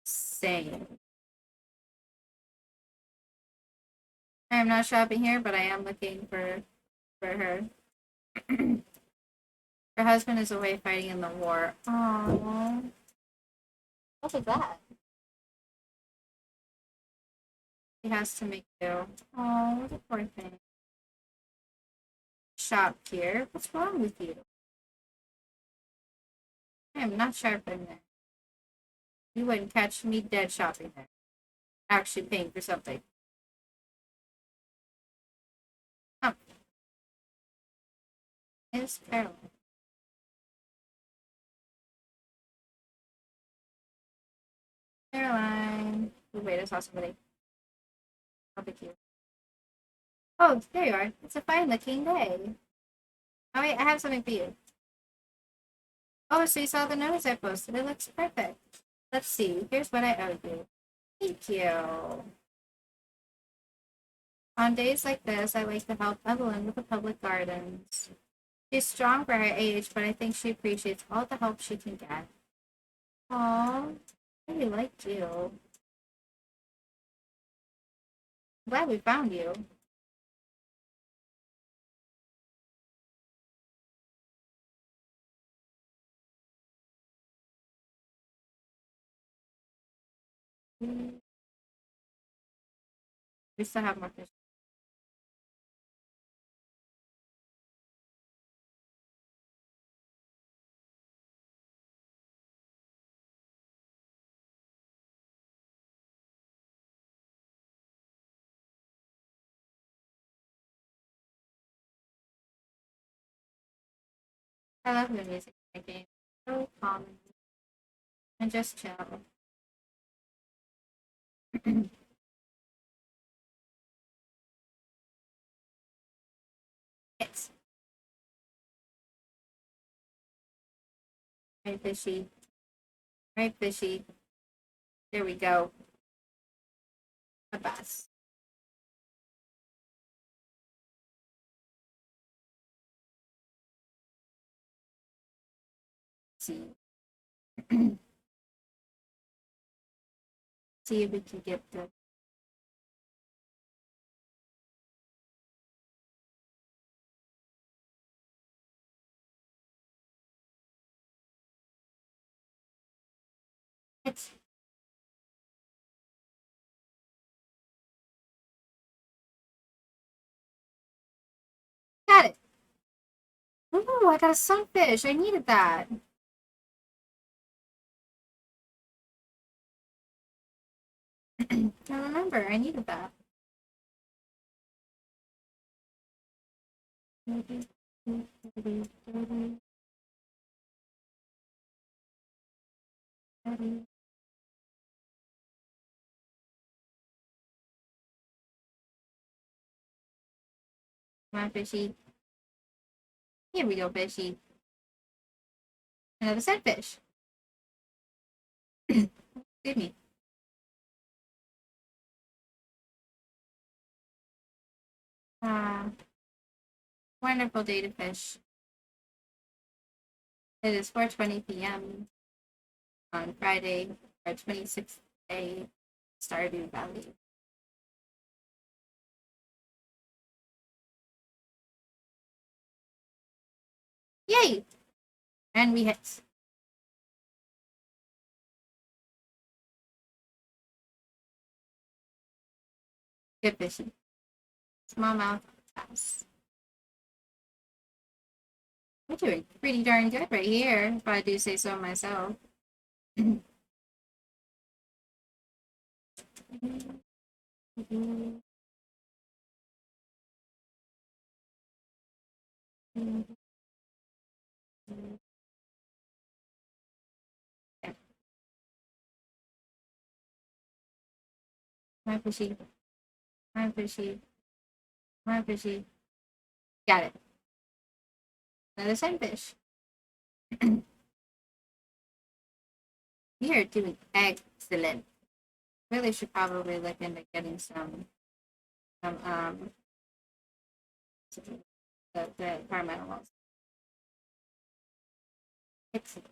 Same. I am not shopping here, but I am looking for her. Her husband is away fighting in the war. Oh, what was that? He has to make do. Oh, what a poor thing. Shop here. What's wrong with you? I am not sharp in there. You wouldn't catch me dead shopping there. Actually paying for something. Oh, it's Caroline. Caroline. Oh, wait, I saw somebody. I'll pick you. Oh, there you are. It's a fine looking day. Oh, wait, I have something for you. Oh, so you saw the notice I posted. It looks perfect. Let's see. Here's what I owe you. Thank you. On days like this, I like to help Evelyn with the public gardens. She's strong for her age, but I think she appreciates all the help she can get. Aww, I really liked you. I'm glad we found you. We still have more fish. I love the music in the game. So calm and just chill. It's right, fishy. Right, fishy. There we go. A bus. See. See if we can get the. It's. Got it. Ooh, I got a sunfish. I needed that. I remember. I needed that. Come on, fishy. Here we go, fishy. Another sunfish. Excuse me. Uh, Wonderful day to fish. It is 4:20 p.m. on Friday, our 26th day, Stardew Valley. Yay! And we hit. Good fishing. Smallmouth bass. We're doing pretty darn good right here, if I do say so myself. My fishy. My fishy. My fishy. Got it. Another sunfish. We are doing excellent. Really should probably look into getting some the environmental. Excellent.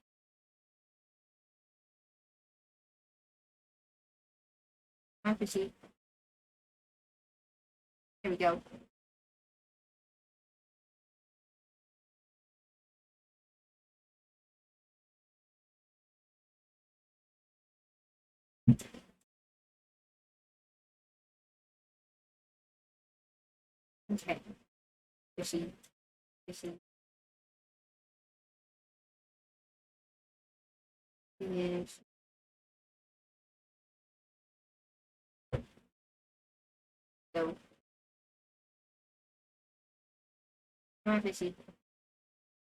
My fishy. Here we go. Okay. Fishy. Fishy. Fish. Go. Come on, fishy.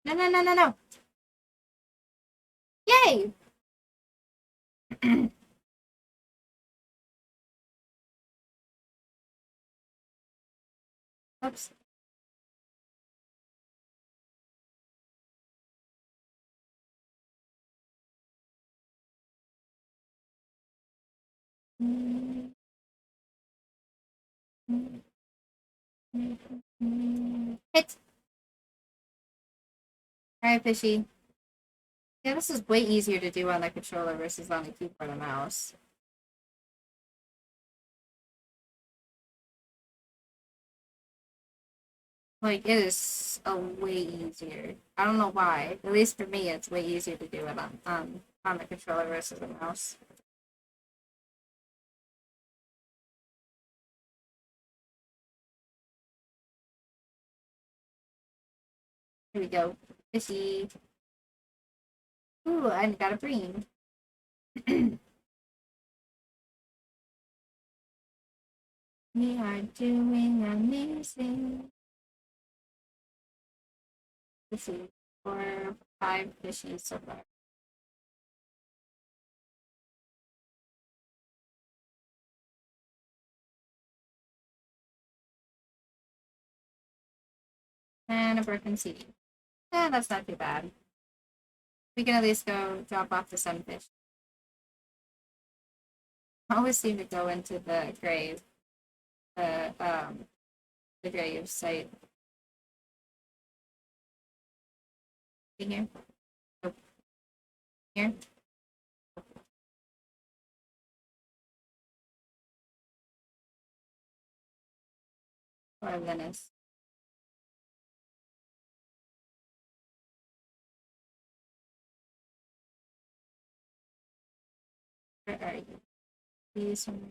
No, no, no, no, no. Yay! Oops. Hit. Alright, fishy. Yeah, this is way easier to do on the controller versus on the keyboard and mouse. Like, it is a way easier. I don't know why. At least for me, it's way easier to do it on the controller versus the mouse. Here we go. Fishy. Ooh, I got a bream. We are doing amazing. Let's see. 4, 5 fishies so far. And a broken CD. Eh, that's not too bad. We can at least go drop off the sunfish. I always seem to go into the grave. The grave site. Here. Nope. Here. Or Linus. Where are you? Please somewhere.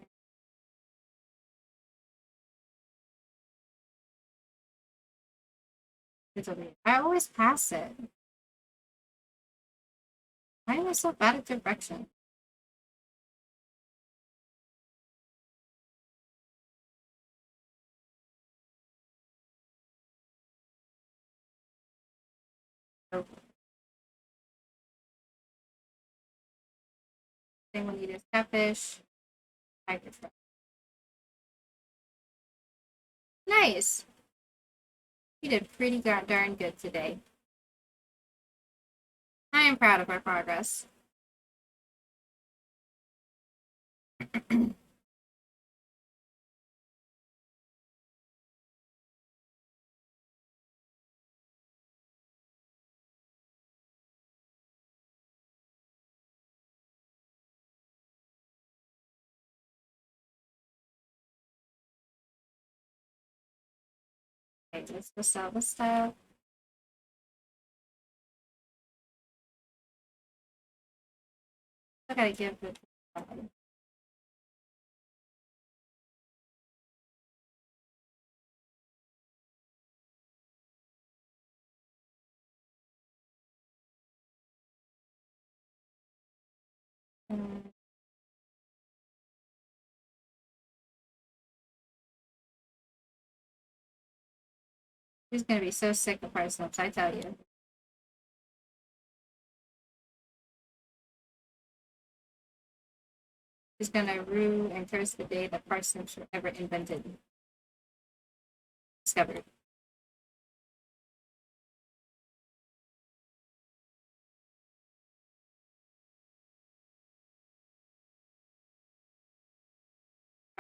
It's over here. I always pass it. Why am I so bad at direction? Oh. Thing we need is catfish. Tiger trout. Nice. We did pretty darn good today. I am proud of our progress. Okay, let's go sell the stuff. I gotta give it. He's gonna be so sick of parsnips, I tell you. He's gonna rue and curse the day that parsnips were ever invented. Discovered.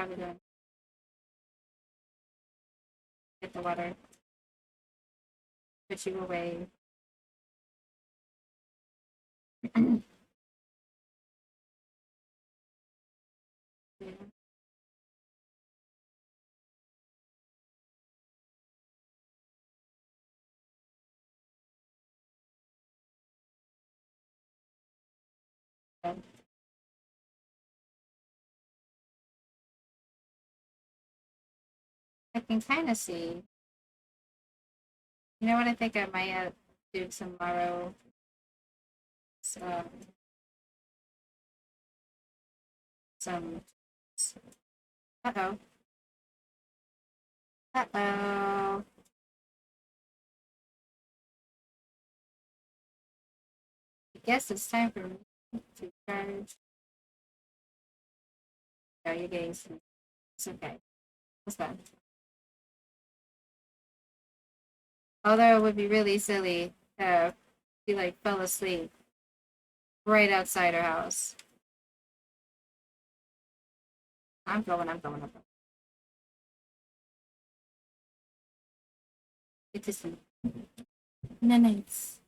Probably gonna get the water. Put you away. Yeah. I can kind of see. You know what I think I might do tomorrow? So, some. Uh-oh. Uh-oh. I guess it's time for me to charge. No, you guys. It's okay. It's fine. Although it would be really silly if he like fell asleep right outside our house. I'm going. Get to sleep. Nice.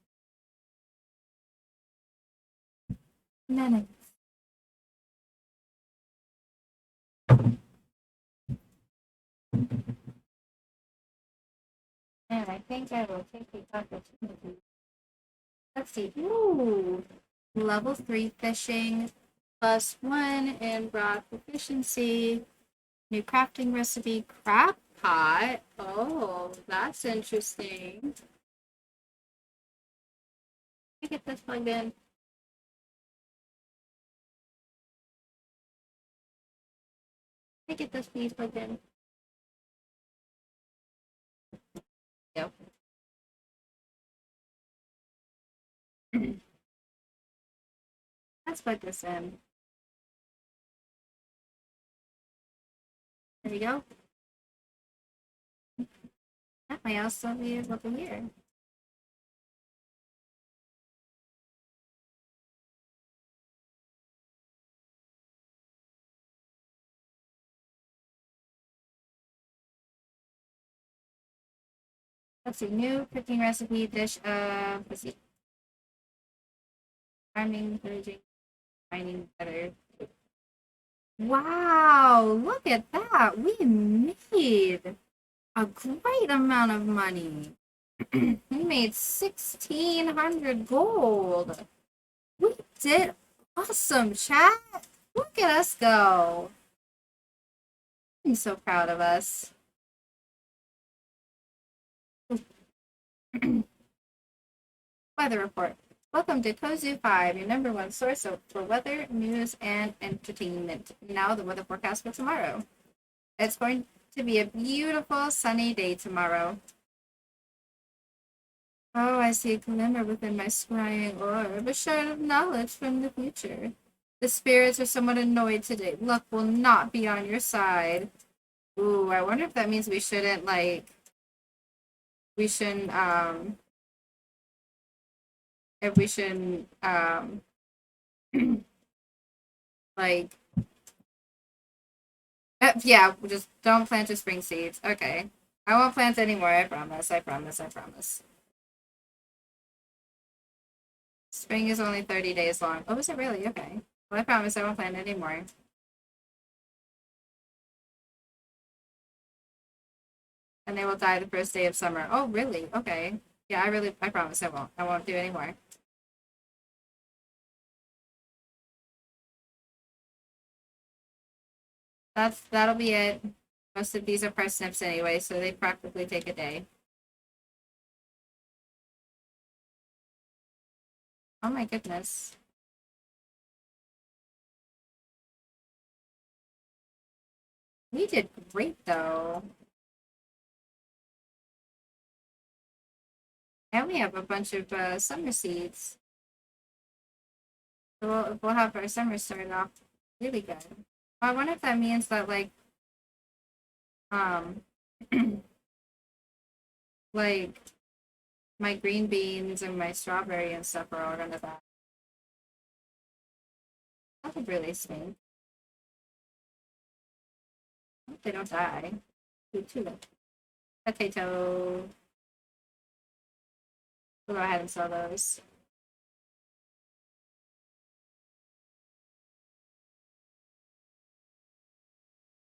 Nice. And I think I will take the opportunity. Let's see. Ooh. Level 3 fishing. +1 in broth proficiency. New crafting recipe. Crab pot. Oh, that's interesting. Let me get this plugged in. Let me get this piece plugged in. Yep. Let's plug this in. There we go. That might also be over here. Let's see. New cooking recipe dish of, let's see. Farming, pillaging, mining better. Wow, look at that. We made a great amount of money. We made 1,600 gold. We did awesome, chat. Look at us go. I'm so proud of us. Weather report. Welcome to Kozu 5, your #1 source for weather, news, and entertainment. Now the weather forecast for tomorrow. It's going to be a beautiful sunny day tomorrow. Oh, I see a glimmer within my scrying orb, a shard of knowledge from the future. The spirits are somewhat annoyed today. Luck will not be on your side. Ooh, I wonder if that means we shouldn't, like, if we shouldn't, like, yeah, just don't plant your spring seeds. Okay. I won't plant anymore, I promise, I promise, I promise. Spring is only 30 days long. Oh, is it really? Okay. Well, I promise I won't plant anymore. And they will die the first day of summer. Oh, really? Okay. Yeah, I promise I won't. I won't do anymore. That'll be it. Most of these are parsnips anyway, so they practically take a day. Oh my goodness. We did great though. And we have a bunch of summer seeds. So we'll have our summer started off really good. I wonder if that means that um like my green beans and my strawberry and stuff are all gonna die. That would really stink. Hope they don't die. Two. Potato. We'll go ahead and sell those.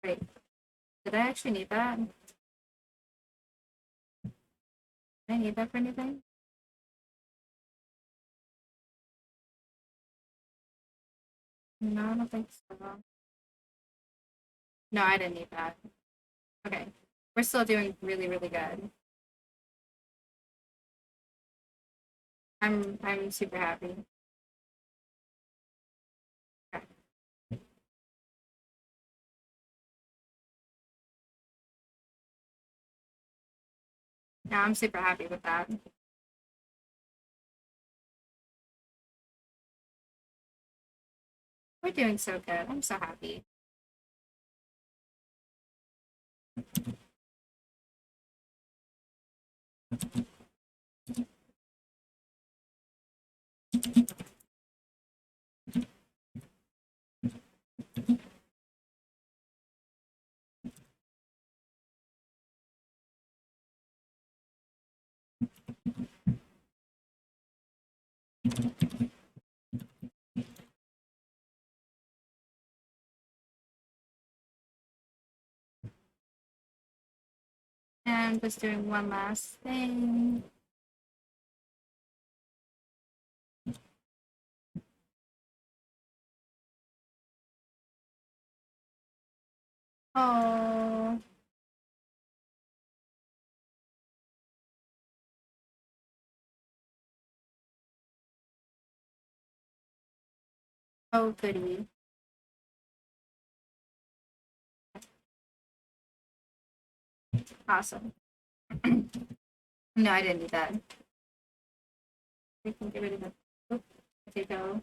Great. Did I actually need that? Did I need that for anything? No, I don't think so. No, I didn't need that. Okay. We're still doing really, really good. I'm super happy. Okay. Yeah, I'm super happy with that. We're doing so good. I'm so happy. And just doing one last thing. Oh. Oh, goody. Awesome. No, I didn't need that. We can get rid of the potato.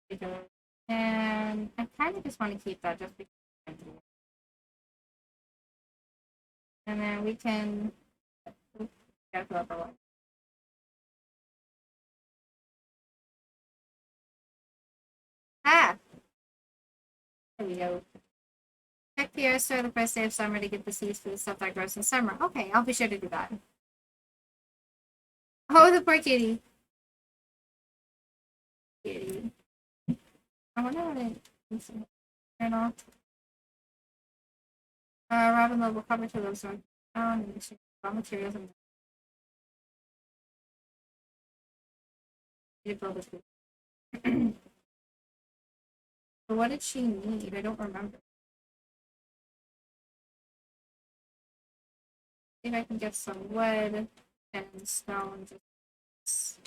Potato. And I kind of just want to keep that just because. And then we can. Oops, gotta fill up our water. Ah! There we go. Check the air store the first day of summer to get the seeds for the stuff that grows in summer. Okay, I'll be sure to do that. Oh, the poor kitty. Kitty. I wonder what it is. Turn off. Robin level cover to those one. Raw materials and need to build this. But what did she need? I don't remember. See if I can get some wood and stone. Just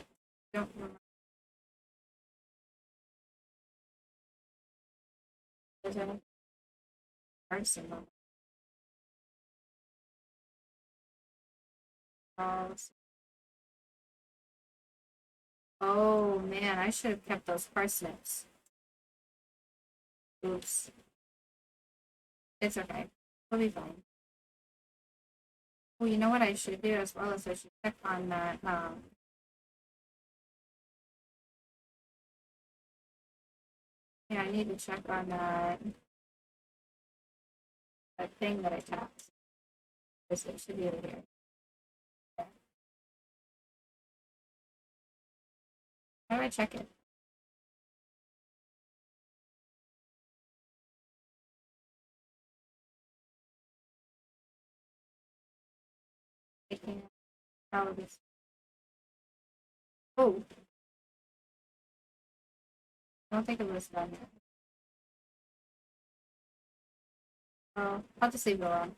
don't remember. There's any arsenal. Oh man, I should have kept those parsnips. Oops. It's okay. We'll be fine. Well, you know what I should do as well as I should check on that. Yeah, I need to check on that thing that I tapped. This it should be over here. How do I check it? I can't. Probably. Oh, I don't think it was done yet. Oh, I'll just leave it alone.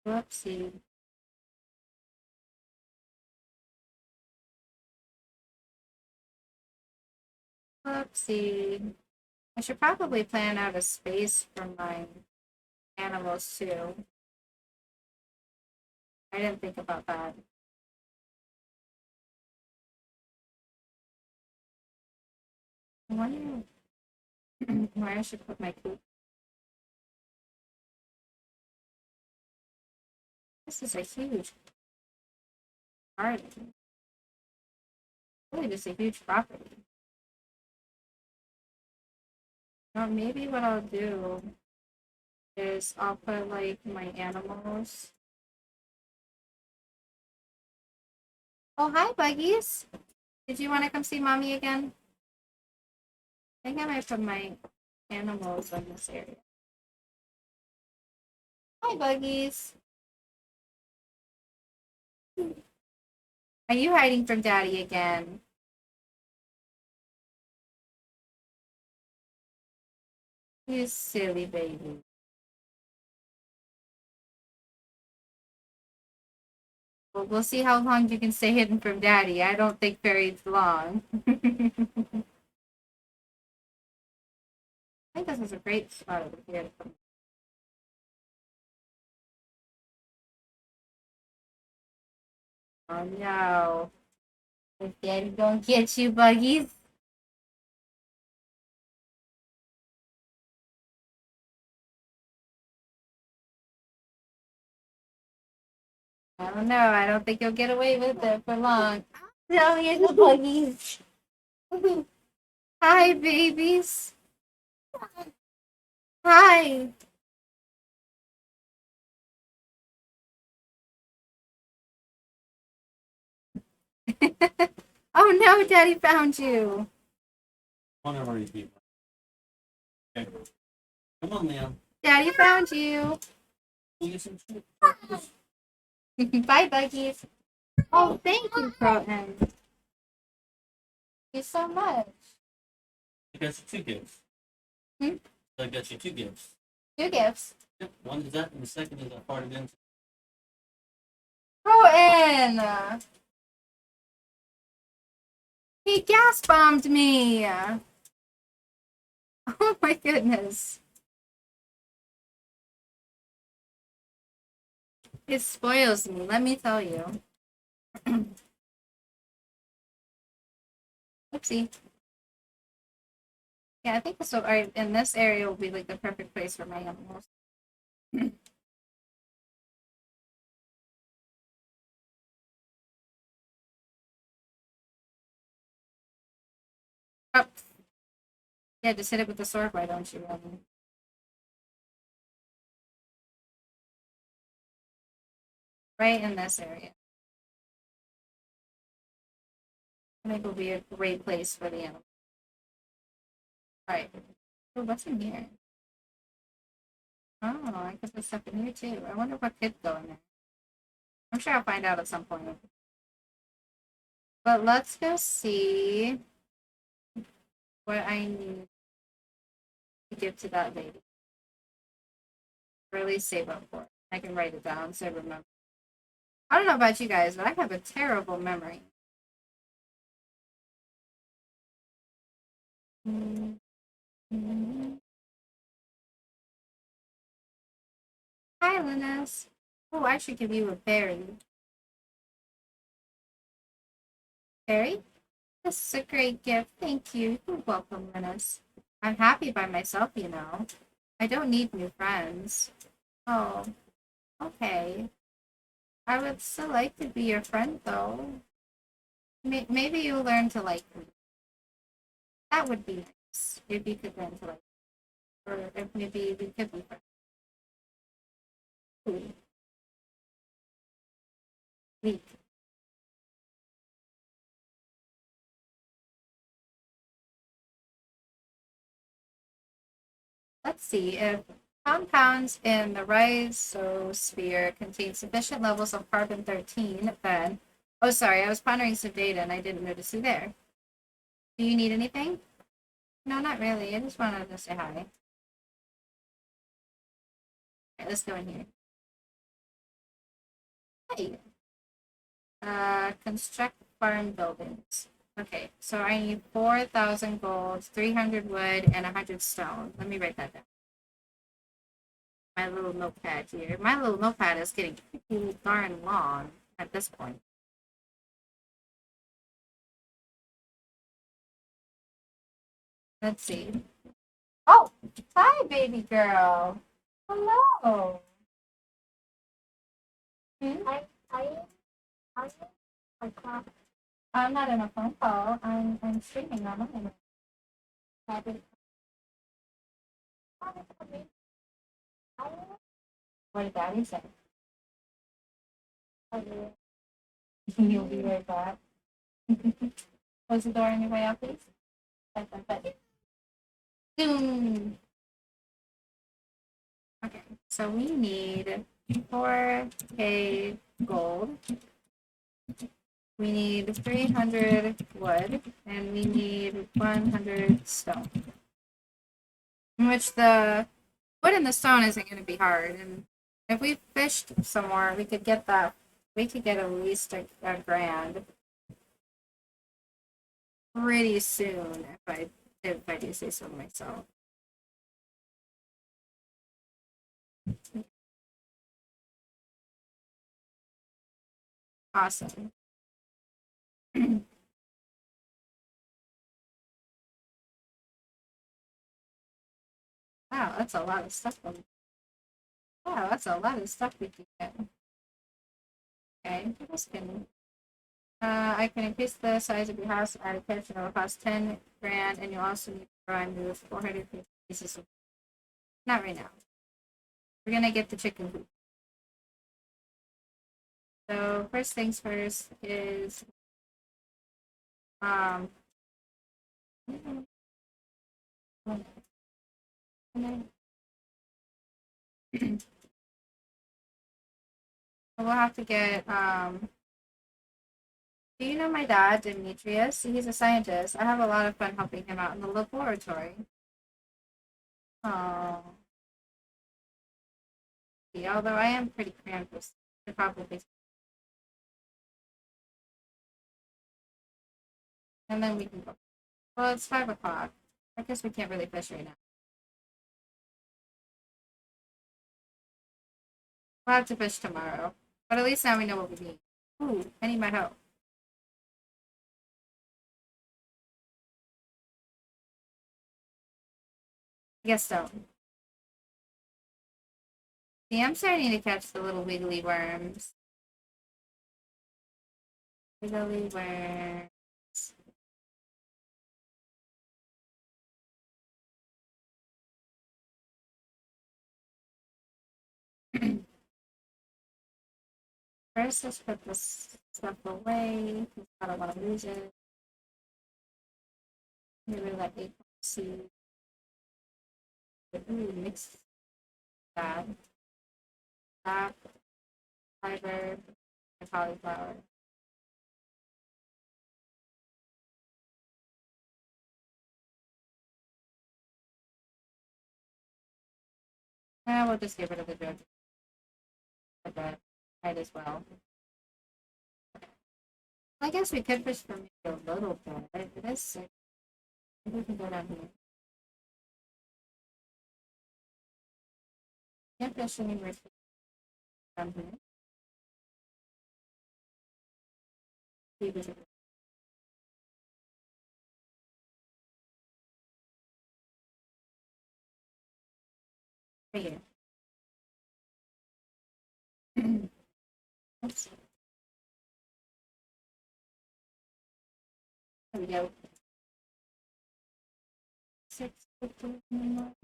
Whoopsie. Whoopsie. I should probably plan out a space for my animals too. I didn't think about that. I wonder where I should put my coop. This is a huge garden. Really just a huge property. Now maybe what I'll do is I'll put like my animals. Oh, hi, Buggies. Did you want to come see mommy again? I think I might put my animals in this area. Hi, Buggies. Are you hiding from Daddy again? You silly baby. Well, we'll see how long you can stay hidden from Daddy. I don't think very long. I think this is a great spot over here. Oh no. If Daddy don't get you, Buggies. I don't know. I don't think you'll get away with it for long. No, you're the Buggies. Hi, babies. Hi. Oh no, Daddy found you. One of these people. Okay. Come on, Liam. Daddy found you. We'll get some food. Bye, Buggies. Oh, thank you, Croton. Thank you so much. I got you 2 gifts. Hmm? I got you 2 gifts. 2 gifts. Yep. One is that, and the second is I farted into. Croton! He gas bombed me. Oh my goodness. It spoils me, let me tell you. Oopsie. Yeah, I think this will, in this area will be like the perfect place for my animals. Oh. Yeah, just hit it with the sword, why don't you? Right in this area. I think will be a great place for the animals. Alright. Oh, what's in here? Oh, I could put stuff in here too. I wonder what could go in there. I'm sure I'll find out at some point. But let's go see what I need to give to that lady. Or at least save up for it. I can write it down so I remember. I don't know about you guys, but I have a terrible memory. Hi, Linus. Oh, I should give you a berry. Berry? This is a great gift. Thank you. You're welcome, Linus. I'm happy by myself, you know. I don't need new friends. Oh, okay. I would still like to be your friend, though. Maybe you'll learn to like me. That would be nice. If you could learn to like me. Or if maybe we could be friends. Ooh. Neat. Let's see if compounds in the rhizosphere contain sufficient levels of carbon-13, then... Oh, sorry, I was pondering some data and I didn't notice you there. Do you need anything? No, not really. I just wanted to say hi. Alright, let's go in here. Hey. Construct farm buildings. Okay, so I need 4,000 gold, 300 wood, and 100 stone. Let me write that down. My little notepad here. My little notepad is getting pretty darn long at this point. Let's see. Oh, hi, baby girl. Hello. Hmm? I I'm not in a phone call. I'm streaming online. What did Daddy say? You'll be right back. Close the door on your way out, please. Boom. Okay, so we need 4K gold. We need 300 wood, and we need 100 stone. In which the wood and the stone isn't going to be hard. And if we fished some more, we could get that. We could get at least a grand pretty soon if I do say so myself. Awesome. Wow, that's a lot of stuff. Wow, that's a lot of stuff we can get. Okay, this can. I can increase the size of your house at a kitchen that will cost 10 grand, and you also need to provide me with 450 pieces of. Not right now. We're gonna get the chicken coop. So first things first is um. We'll have to get do you know my dad, Demetrius? He's a scientist. I have a lot of fun helping him out in the laboratory. Oh. Yeah, although I am pretty cramped with probably. And then we can go. Well, it's 5 o'clock. I guess we can't really fish right now. We'll have to fish tomorrow. But at least now we know what we need. Ooh, I need my hoe. I guess so. See, I'm starting to catch the little wiggly worms. Wiggly worms. First, let's put this stuff away. I don't want to lose it. Maybe let it see. Ooh, mix that. That. Fiber. And cauliflower. And we'll just get rid of the judge. But might as well. I guess we could fish for maybe a little bit. It is sick. Maybe we can go down here. Can't fish anywhere down here. See if there's a- right here. Oops. There we go. 6:15.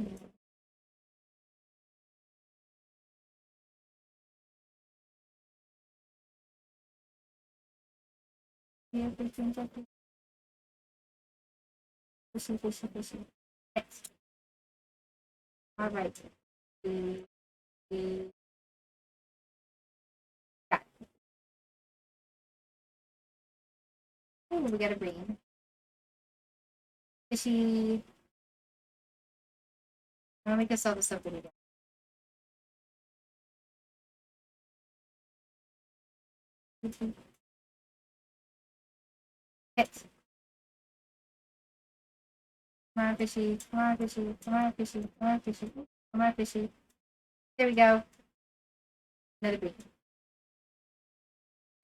Yeah, 15 seconds. Fishing, fishing, fishing. Next. All right. The got it. Oh, we got a green. Fishy. Now we can sell this up again. Hit. Come on, fishy. Come on, fishy. Come on, fishy. Come on, fishy. Come on, fishy. There we go. Another green.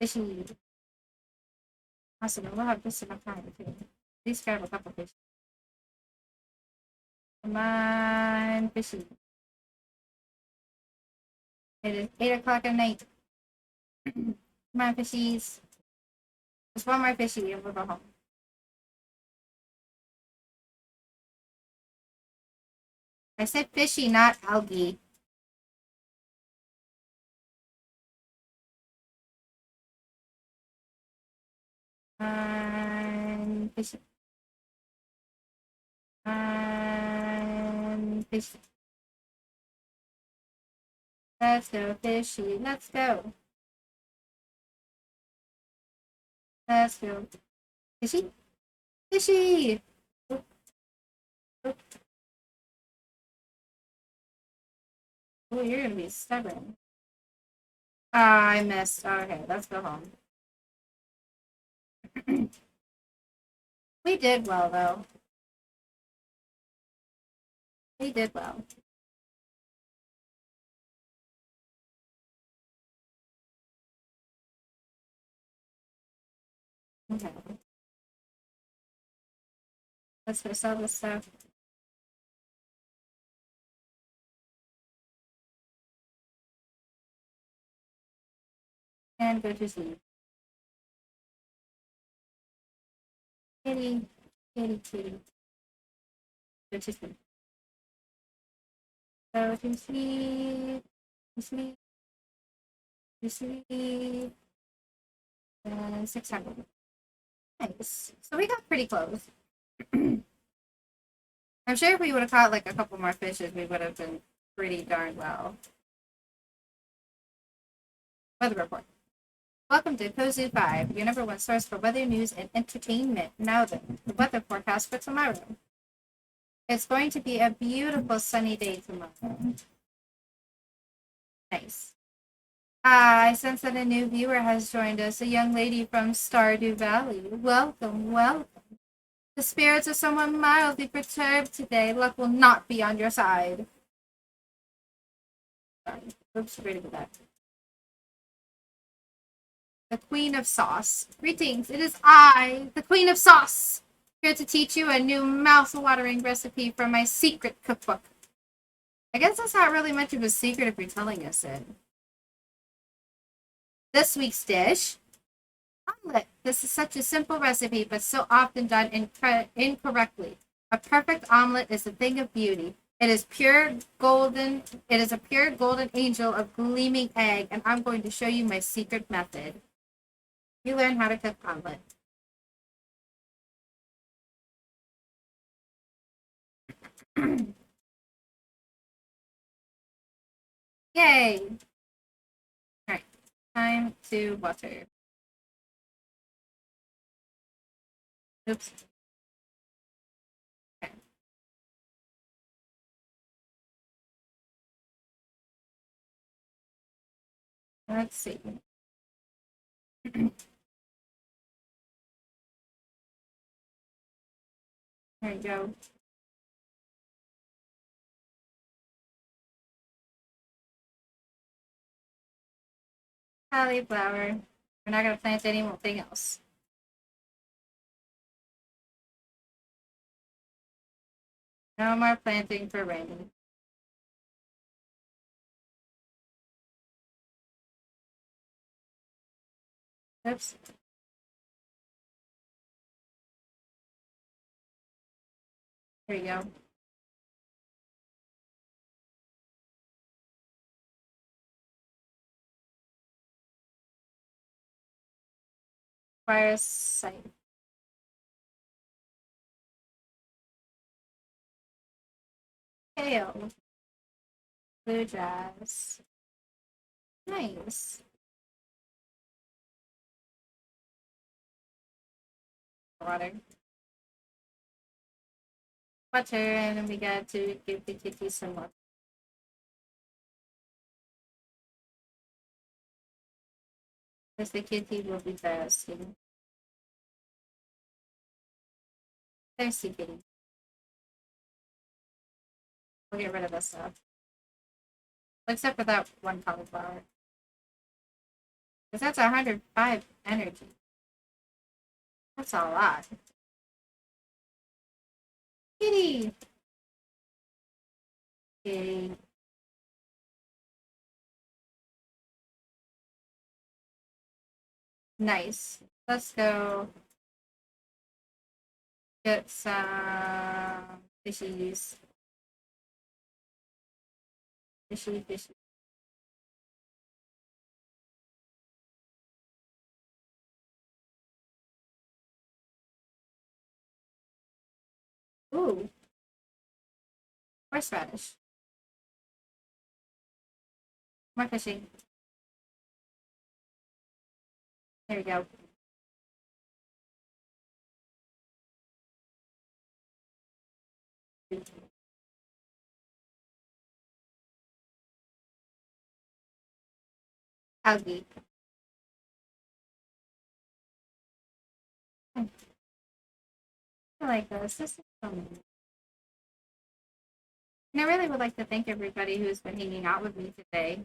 Fishy. Awesome. We'll have just enough time to at least grab a couple fish. Come on, fishy. It is 8 o'clock at night. Come on, fishies. Just one more fishy and we'll go home. I said fishy, not algae. Fishy. Fishy. Let's go, fishy. Let's go. Let's go. Fishy? Fishy! Oh, oh. Oh, you're gonna be stubborn. Ah, I missed. Okay, let's go home. We did well, though. We did well. Okay. Let's go sell this stuff. And go to sleep. Kitty, kitty, kitty. Go to sleep. Go to sleep. To sleep. To sleep. And 600. Nice. So we got pretty close. I'm sure if we would have caught like a couple more fishes, we would have been pretty darn well. Weather report. Welcome to Kozu 5, your number one source for weather news and entertainment. Now then, the weather forecast for tomorrow. It's going to be a beautiful sunny day tomorrow. Nice. I sense that a new viewer has joined us, a young lady from Stardew Valley. Welcome, welcome. The spirits are somewhat mildly perturbed today. Luck will not be on your side. Sorry. Oops, ready for that. The Queen of Sauce. Greetings, it is I, the Queen of Sauce, here to teach you a new mouth-watering recipe from my secret cookbook. I guess that's not really much of a secret if you're telling us it. This week's dish, omelet. This is such a simple recipe, but so often done incorrectly. A perfect omelet is a thing of beauty. It is pure golden. It is a pure golden angel of gleaming egg, and I'm going to show you my secret method. You learn how to cook omelet. Yay! Alright, time to butter. Oops. Okay. Let's see. There you go. Cauliflower. We're not gonna plant anything else. No more planting for Rani. Oops. There you go. Fire site. Kale. Blue jazz. Nice. Water. Butter, and then we got to give the kitty some more. Because the kitty will be thirsty. Thirsty kitty. We'll get rid of this stuff. Except for that one cauliflower. Because that's 105 energy. That's a lot. Kitty! Kitty. Nice. Let's go get some fishies. Fishy, fishy. Ooh, horseradish. More fishing. There we go. Algae. I like this. This is so nice. And I really would like to thank everybody who's been hanging out with me today.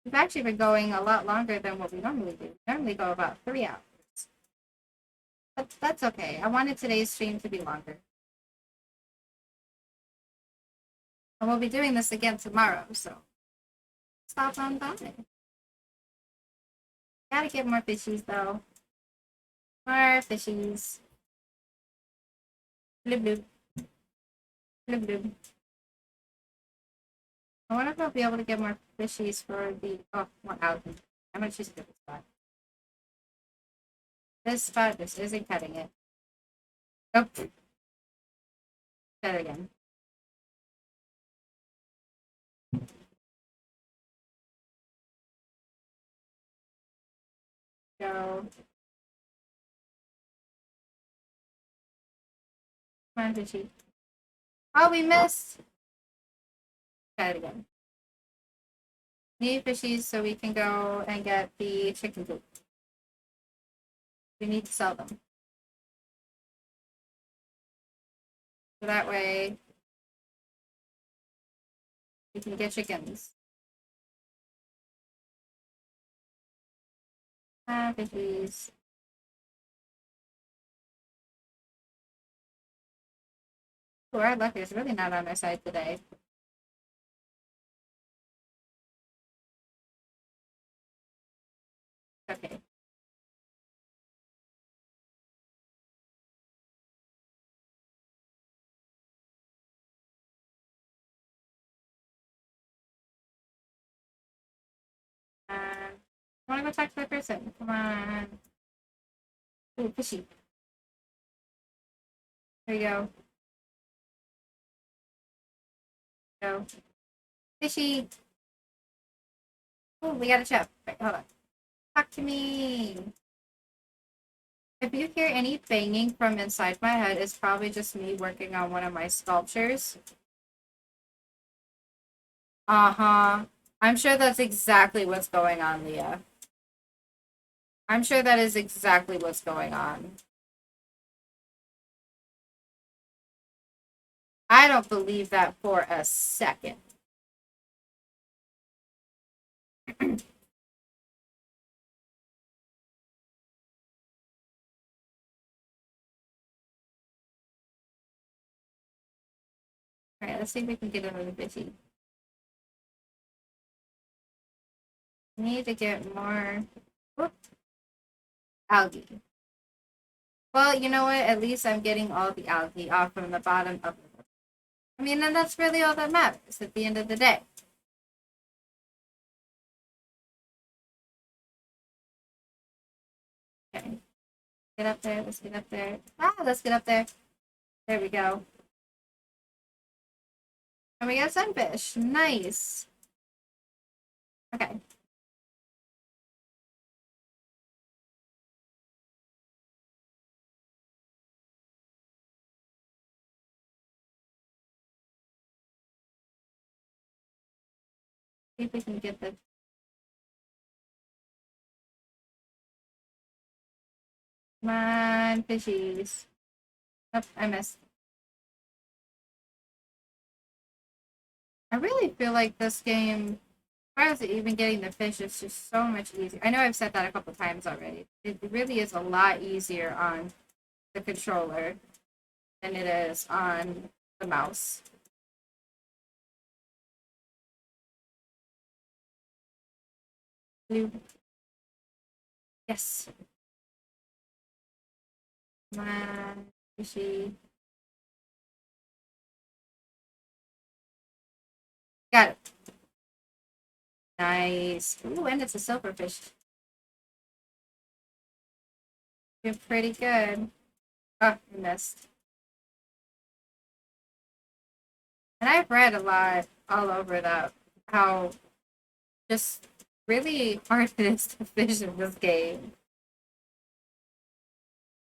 We've actually been going a lot longer than what we normally do. We normally go about 3 hours. But that's okay. I wanted today's stream to be longer. And we'll be doing this again tomorrow, so stop on by. Gotta get more fishies though. More fishies. Blub blub. Blub blub. I wonder if I'll be able to get more fishies for the more algae. I'm gonna choose a different spot. This spot just isn't cutting it. Nope. Try it again. Go. Come on, fishy. Oh, we missed! Try it again. Need fishies so we can go and get the chicken coop. We need to sell them. So that way we can get chickens. Ah, fishies. Ooh, our luck is really not on our side today. Okay. I want to go talk to that person. Come on. Ooh, fishy. There you go. Go. Fishy. Oh, we got a chef. Wait, hold on. Talk to me. If you hear any banging from inside my head, it's probably just me working on one of my sculptures. Uh-huh. I'm sure that's exactly what's going on, Leah. I'm sure that is exactly what's going on. I don't believe that for a second. Alright, let's see if we can get another fishy. Need to get more algae. Well, you know what? At least I'm getting all the algae off from the bottom of the river. I mean, and that's really all that matters at the end of the day. Okay. Get up there. Let's get up there. Ah, let's get up there. There we go. And we got sunfish. Nice. Okay. See if we can get the. Come on, fishies. Oh, I missed. I really feel like this game, as far as even getting the fish, is just so much easier. I know I've said that a couple times already. It really is a lot easier on the controller than it is on the mouse. Blue. Yes. Come on, fishy. Got it. Nice. Ooh, and it's a silverfish. Doing pretty good. Oh, I missed. And I've read a lot all over that how just really hard it is to fish in this game.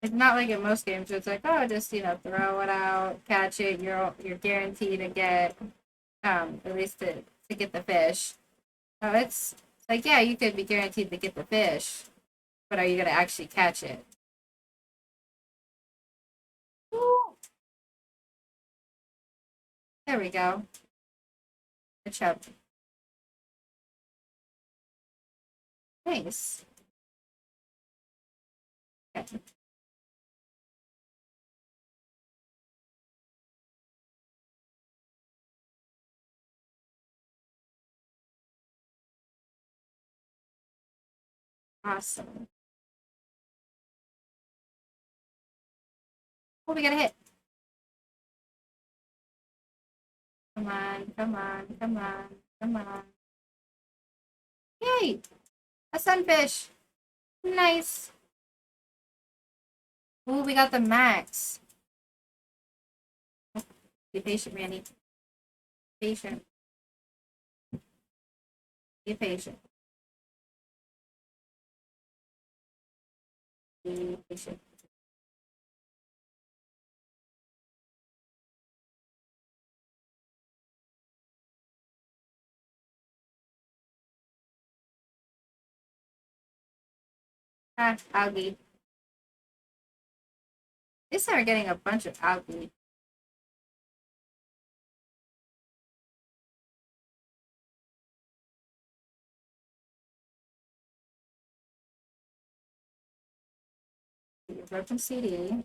It's not like in most games where it's like, oh, just throw it out, catch it. You're guaranteed to get at least to get the fish. No, it's like, yeah, you could be guaranteed to get the fish, but are you gonna actually catch it? Woo! There we go. Good job. Nice. Okay. Awesome. Oh, we got a hit. Come on, come on, come on, come on. Yay! A sunfish. Nice. Ooh, we got the max. Be patient, Randy. Patient. Be patient. Be patient. Ah, algae. They started getting a bunch of algae. Broken CD.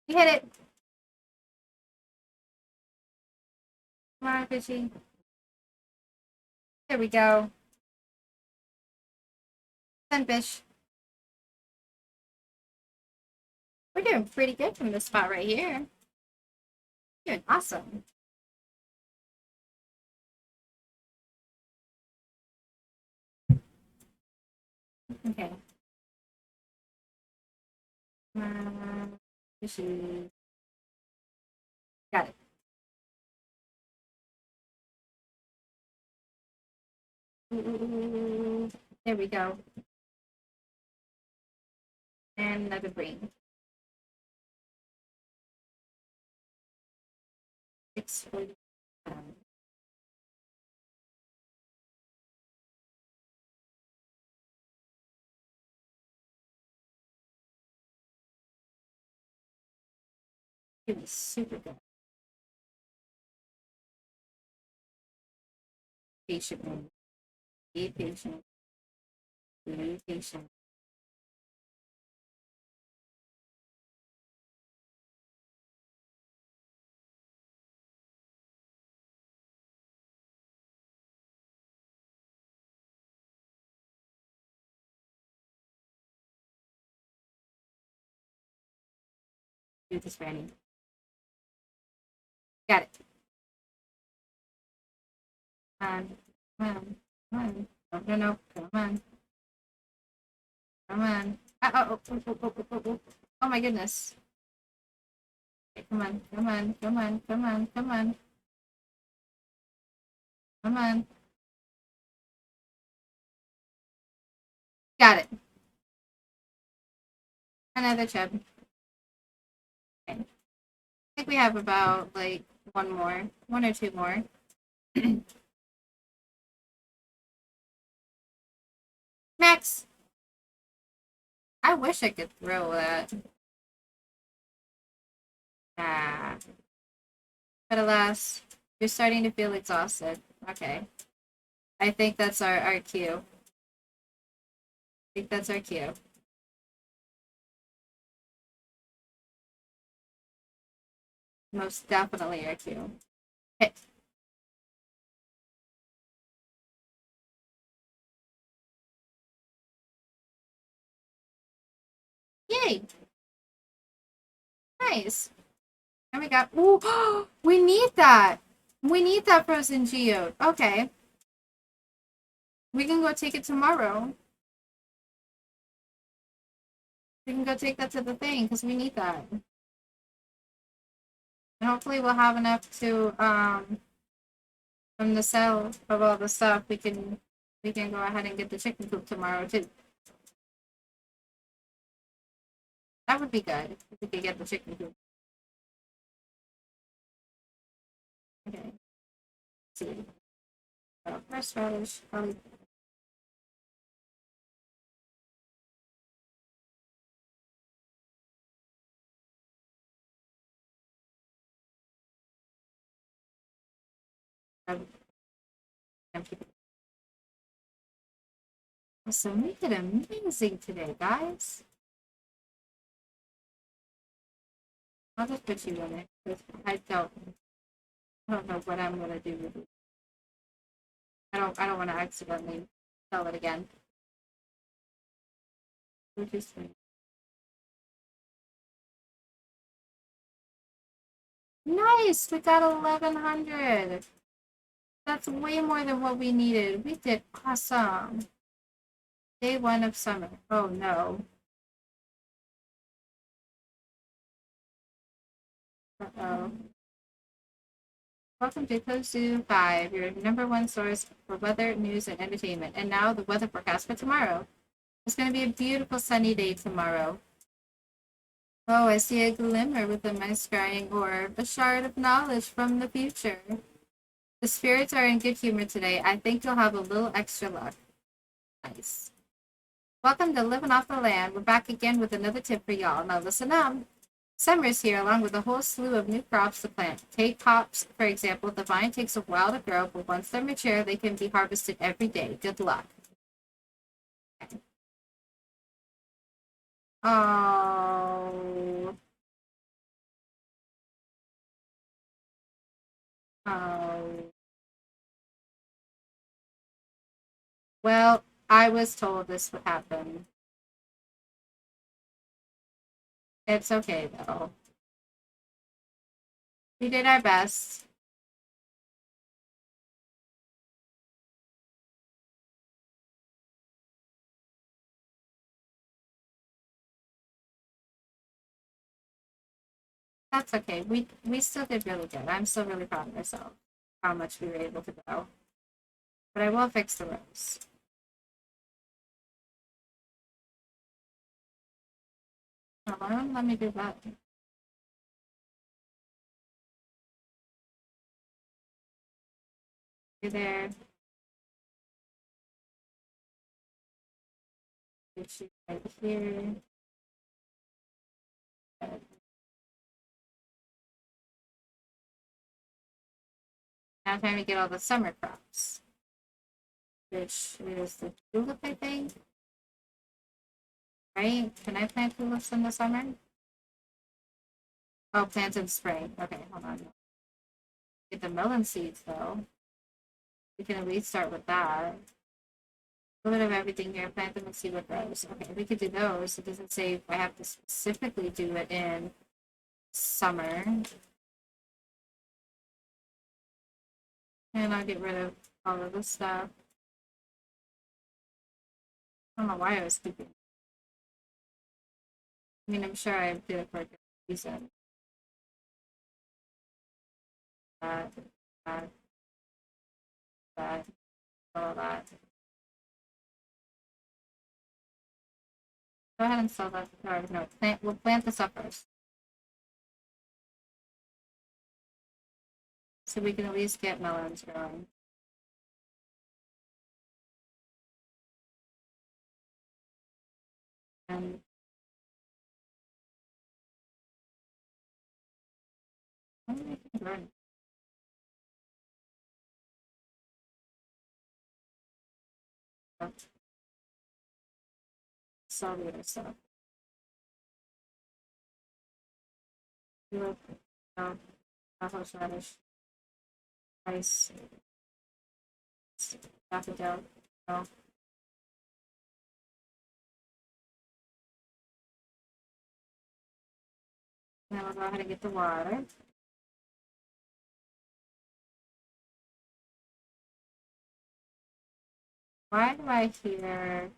We hit it. Come on, fishy. There we go. Sunfish. We're doing pretty good from this spot right here. Doing awesome. Okay. Come on, fishy. Got it. Ooh, there we go. And another brain. 640. It was super good. Patient, man. Be patient. Be patient. Do this, Rani. Got it. Come on. Come on. Come on. No, no, no. Come on. Come on. Oh my goodness. Okay, come on. Come on. Come on. Come on. Come on. Come on. Got it. Another chub. Okay. I think we have about like one or two more. Max, I wish I could throw that. Ah. But alas, you're starting to feel exhausted. Okay. I think that's our cue. I think that's our cue. Most definitely our cue. Hey. Yay! Nice. And we got, ooh, we need that. We need that frozen geode. Okay. We can go take it tomorrow. We can go take that to the thing because we need that. And hopefully we'll have enough to from the sale of all the stuff we can go ahead and get the chicken coop tomorrow too. That would be good if we could get the chicken coop. Okay. Let's see. First radish. Probably. So we did amazing today, guys. I'll just put you in it. I don't know what I'm gonna do with it. I don't want to accidentally sell it again. Which is fine. Nice! We got 1100. That's way more than what we needed. We did awesome. Day 1 of summer. Oh no. Uh-oh. Welcome to Coast 5, your #1 source for weather, news, and entertainment. And now the weather forecast for tomorrow. It's going to be a beautiful sunny day tomorrow. Oh, I see a glimmer within my scrying orb, a shard of knowledge from the future. The spirits are in good humor today. I think you'll have a little extra luck. Nice. Welcome to Living Off the Land. We're back again with another tip for y'all. Now listen up. Summer's here along with a whole slew of new crops to plant. Take hops, for example. The vine takes a while to grow, but once they're mature, they can be harvested every day. Good luck. Okay. Oh. Oh. Well, I was told this would happen. It's okay, though. We did our best. That's okay. We still did really good. I'm still really proud of myself, how much we were able to go. But I will fix the rows. Hold on, let me do that. You're there. Get you right here. Now time to get all the summer crops. Which is the tulip, I think. Right? Can I plant tulips in the summer? Oh, plant in spring. Okay, hold on. Get the melon seeds though. We can at least start with that. A little bit of everything here. Plant them and see what grows. Okay, we could do those. It doesn't say if I have to specifically do it in summer. And I'll get rid of all of this stuff. I don't know why I was keeping. I mean, I'm sure I did it for a good reason. That, that, that, all that. Go ahead and sell that. Or no, we'll plant this up first. So we can at least get melons growing. And maybe I can burn. Sell the other stuff. No, horseradish, rice, daffodil. No. Now we'll go ahead and get the water. Why do I hear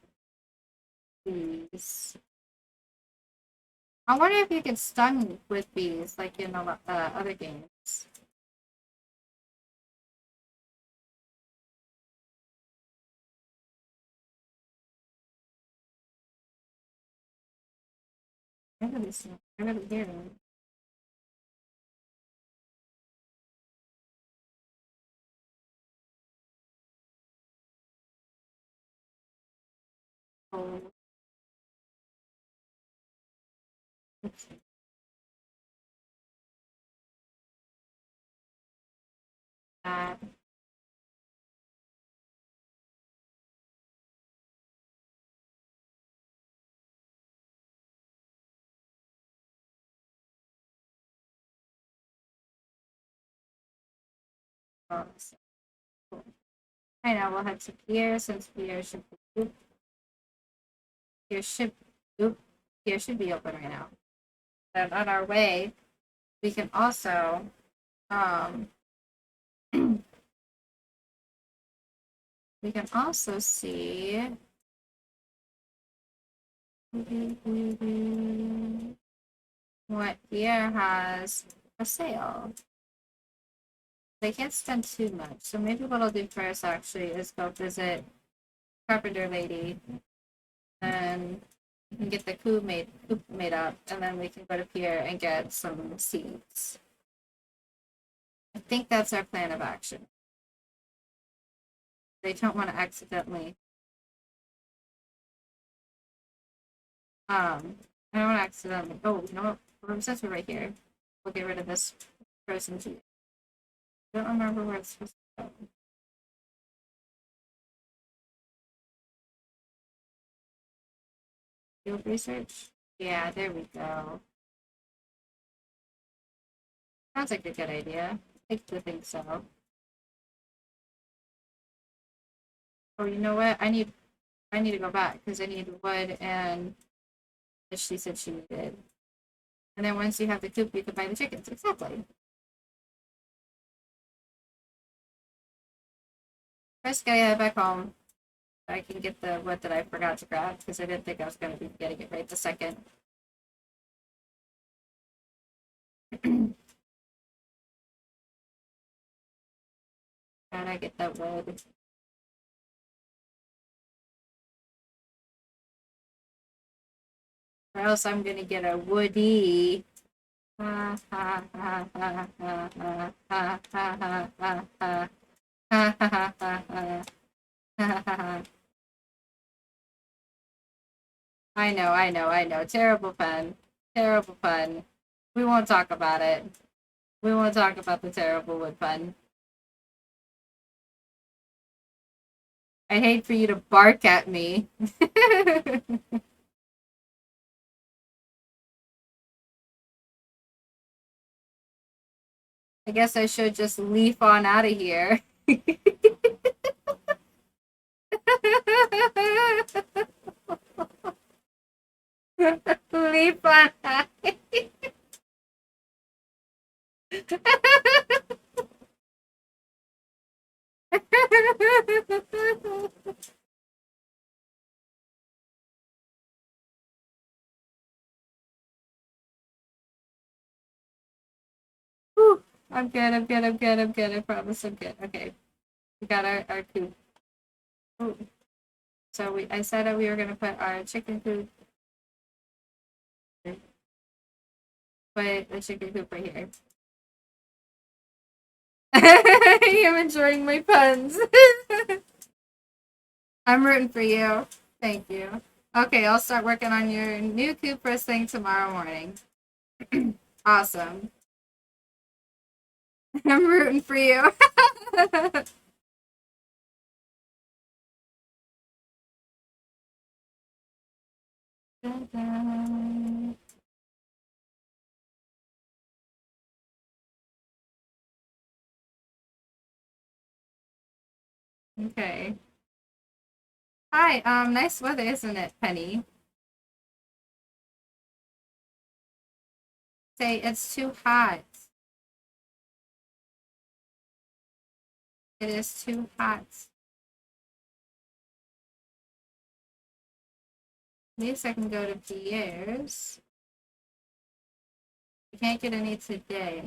bees? I wonder if you get stung with bees like in other games. I really hear them. Oh. That. Oh, so cool. I know we'll head to Pierre since Pierre should be oop. Pierre should oop. Pierre should be open right now. And on our way, we can also we can also see what Pierre has for sale. They can't spend too much, so maybe what I'll do first actually is go visit Carpenter Lady, and we can get the coup made up, and then we can go to Pierre and get some seeds. I think that's our plan of action. They don't want to accidentally. I don't want to accidentally. Oh, you know what? Since we're right here, we'll get rid of this person too. I don't remember where it's supposed to go. Field research? Yeah, there we go. Sounds like a good idea. I think so. Oh, you know what? I need to go back because I need wood and she said she needed. And then once you have the coop, you can buy the chickens. Exactly. First, gotta head back home. I can get the wood that I forgot to grab because I didn't think I was going to be getting it right the second. Gotta get that wood. Or else I'm going to get a woody. Ha ha ha ha ha ha ha ha ha ha. Ha ha ha ha ha. Ha ha ha. I know. Terrible pun. Terrible pun. We won't talk about it. We won't talk about the terrible wood pun. I hate for you to bark at me. I guess I should just leaf on out of here. Leaf on out. I'm good. I promise I'm good. Okay. We got our coop. Ooh. So I said that we were gonna put our chicken coop. Put the chicken coop right here. I am enjoying my puns. I'm rooting for you. Thank you. Okay, I'll start working on your new coop first thing tomorrow morning. Awesome. I'm rooting for you. Dun, dun. Okay. Hi, nice weather, isn't it, Penny? Say it's too hot. It is too hot. At least I can go to Pierre's. We can't get any today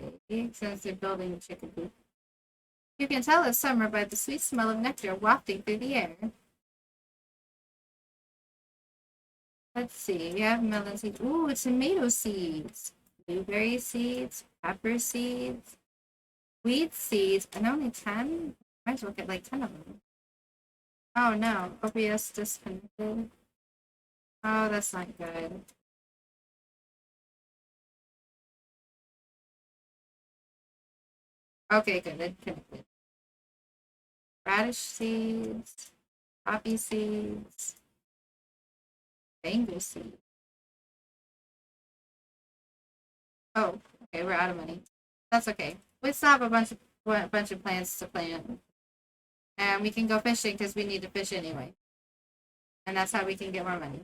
since they're building a chicken coop. You can tell it's summer by the sweet smell of nectar wafting through the air. Let's see, we have melon seeds. Ooh, tomato seeds, blueberry seeds, pepper seeds, wheat seeds, and only 10? Might as well get like 10 of them. Oh no, OBS disconnected. Oh, that's not good. Okay, good, it connected. Radish seeds, poppy seeds, mango seeds. Oh, okay, we're out of money. That's okay. We still have a bunch of plants to plant, and we can go fishing because we need to fish anyway, and that's how we can get more money.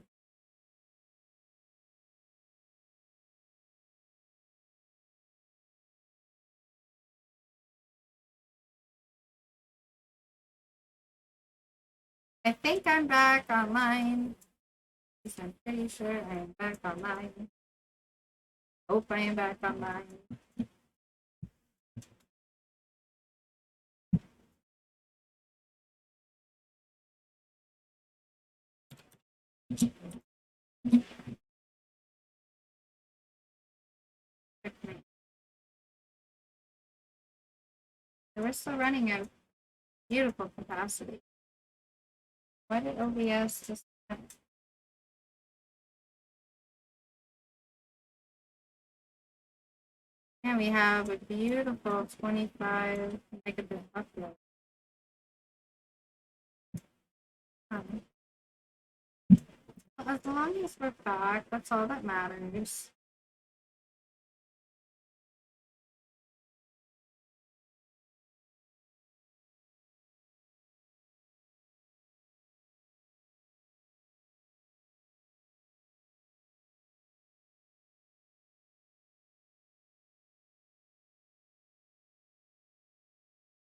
I think I'm back online. I'm pretty sure I am back online. Hope I am back online. We're still running at beautiful capacity. Why did OBS just... Yeah, we have a beautiful 25 megabit upload. As long as we're back, that's all that matters.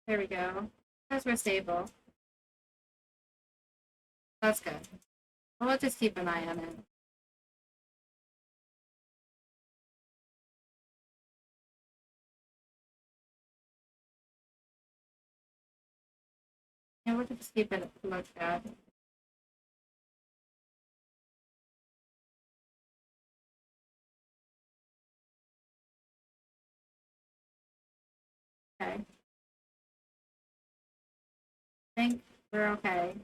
There we go. Because we're stable. That's good. Well, we'll just keep an eye on it. Yeah, we'll just keep it looked at. Okay. I think we're okay.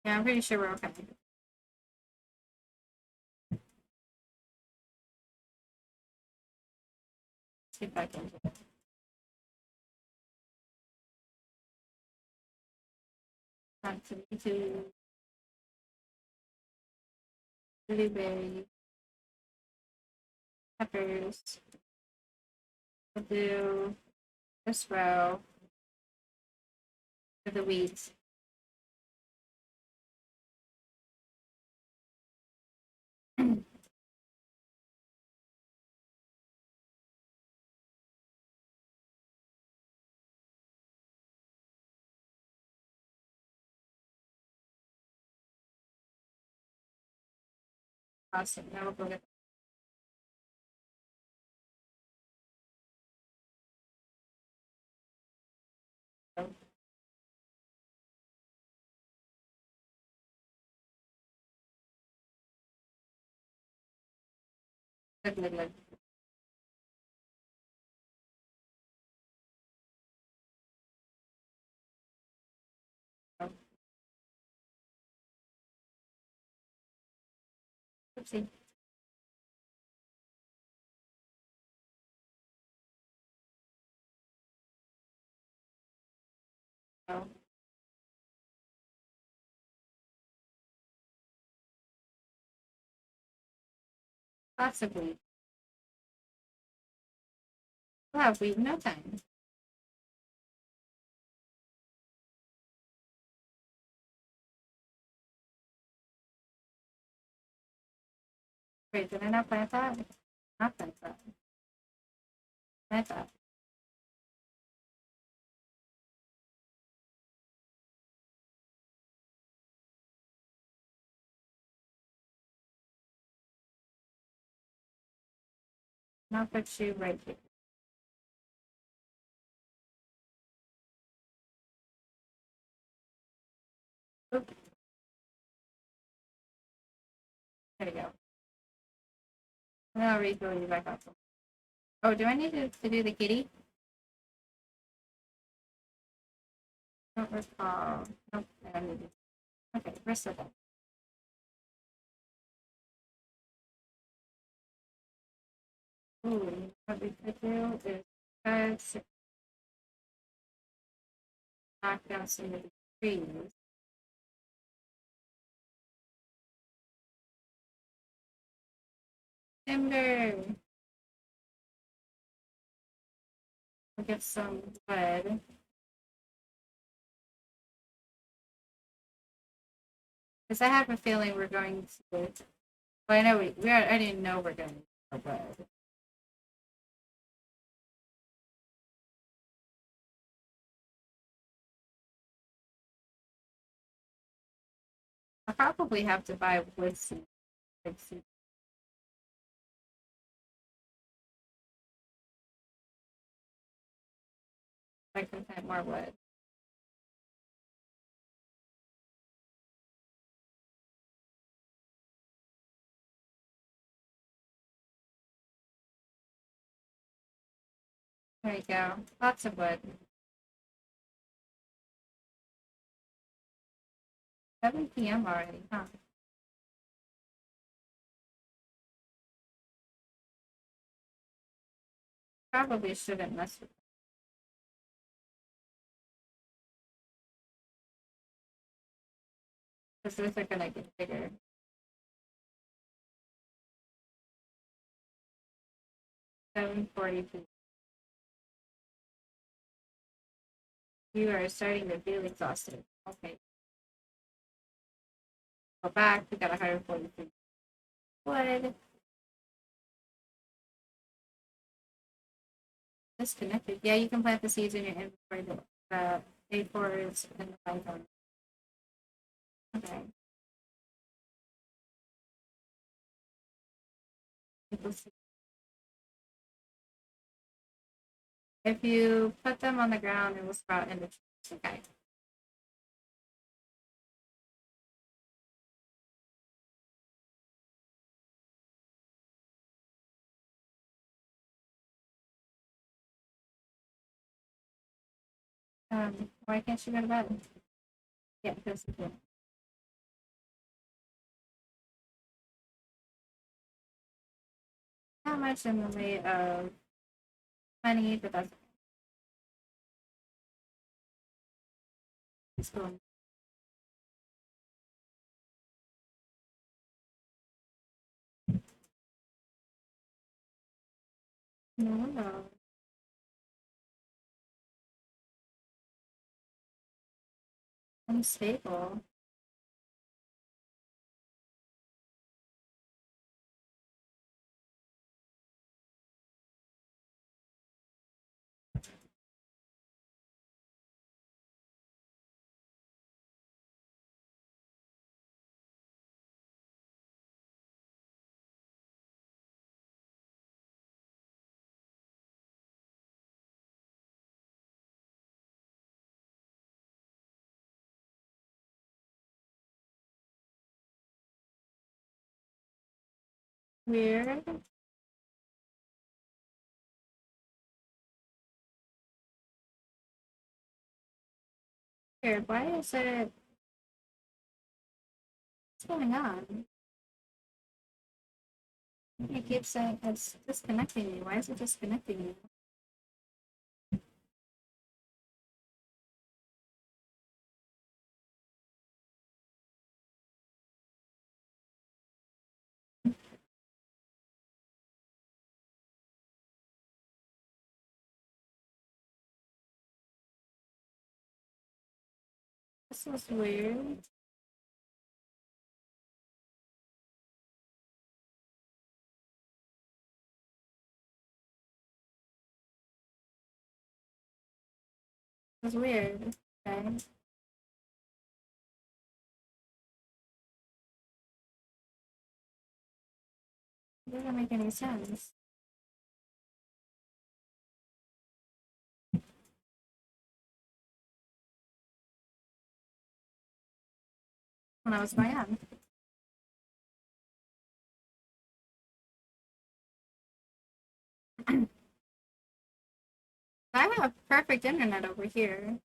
Yeah, I'm pretty sure we're okay. Let's get back into it. Back to YouTube. Blueberry. Peppers. We'll do this row for the weeds. Awesome. Now we'll go get the... Good, good, good. Oopsie. Oh. Lots of wheat. We'll have wheat in no time. Wait, did I not plant that? Not plant that. Plant that. Now put you right here. Oop. There you go. And I'll refill you back up. Oh, do I need to do the kitty? Don't recall. Nope, I don't need to. Okay, we're still done. Ooh, what we could do is guys knock down some of the trees. Timber! We'll get some wood. Because I have a feeling we're going to. Well, I know we already know we're going to do wood. I'll probably have to buy wood seeds. I can find more wood. There you go. Lots of wood. 7 p.m. already, huh? Probably shouldn't mess with them. Because those are gonna get bigger. $7.40. You are starting to feel exhausted. Okay. Go back. We got 143 wood. Disconnected. Yeah, you can plant the seeds in your inventory. The A4s and the Python. Okay. If you put them on the ground, it will sprout in the trees. Okay. Why can't you go to bed? Yeah, because you can. Not much in the way of money, but that's cool. No. Unstable. Weird. Weird. Why is it? What's going on? It keeps saying it's disconnecting me. Why is it disconnecting me? This is weird. It's weird. Okay. It doesn't make any sense. When I was going on. I have perfect internet over here.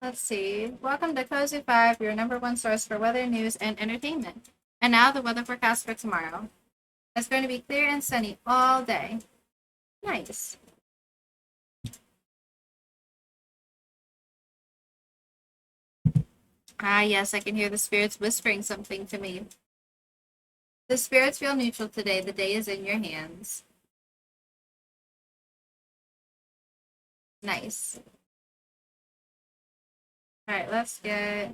Let's see. Welcome to Cozy 5, your number one source for weather, news, and entertainment. And now the weather forecast for tomorrow. It's going to be clear and sunny all day. Nice. Ah, yes, I can hear the spirits whispering something to me. The spirits feel neutral today. The day is in your hands. Nice. All right, let's get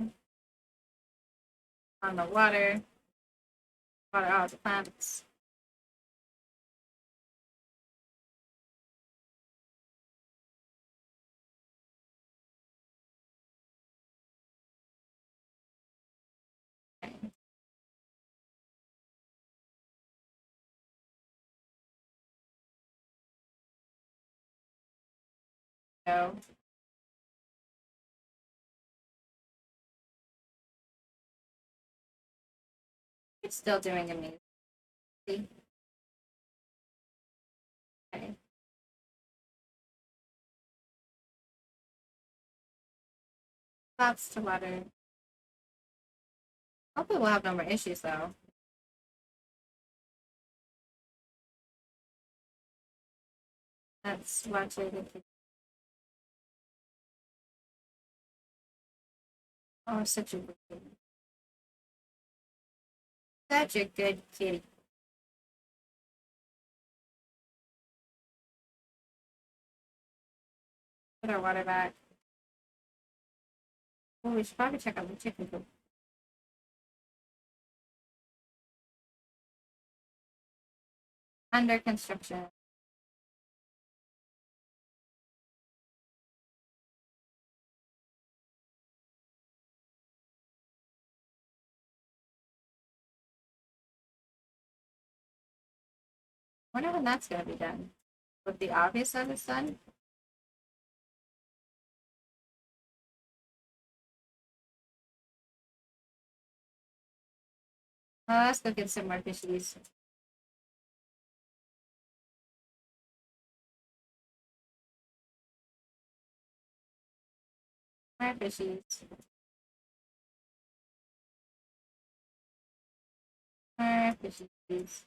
on the water. Water all the plants. Okay. So, it's still doing amazing. Okay. Lots to water. Hopefully we'll have no more issues though. That's water the Oh, such a good kitty. Such a good kitty. Put our water back. Oh, we should probably check out the chicken coop. Under construction. Wonder when that's gonna be done. With the obvious of it's done. Let's go get some more fishies. More fishies. More fishies.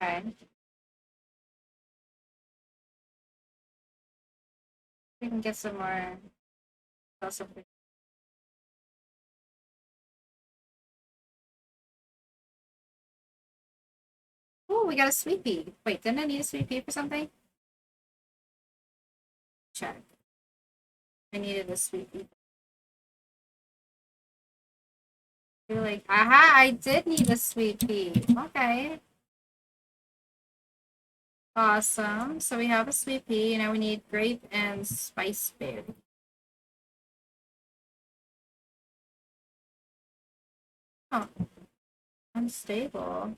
Okay. We can get some more. Also, oh, we got a sweet pea. Wait, didn't I need a sweet pea for something? Check. I needed a sweet pea. You're like, aha, I did need a sweet pea. Okay. Awesome. So we have a sweet pea. Now we need grape and spice berry. Oh, unstable.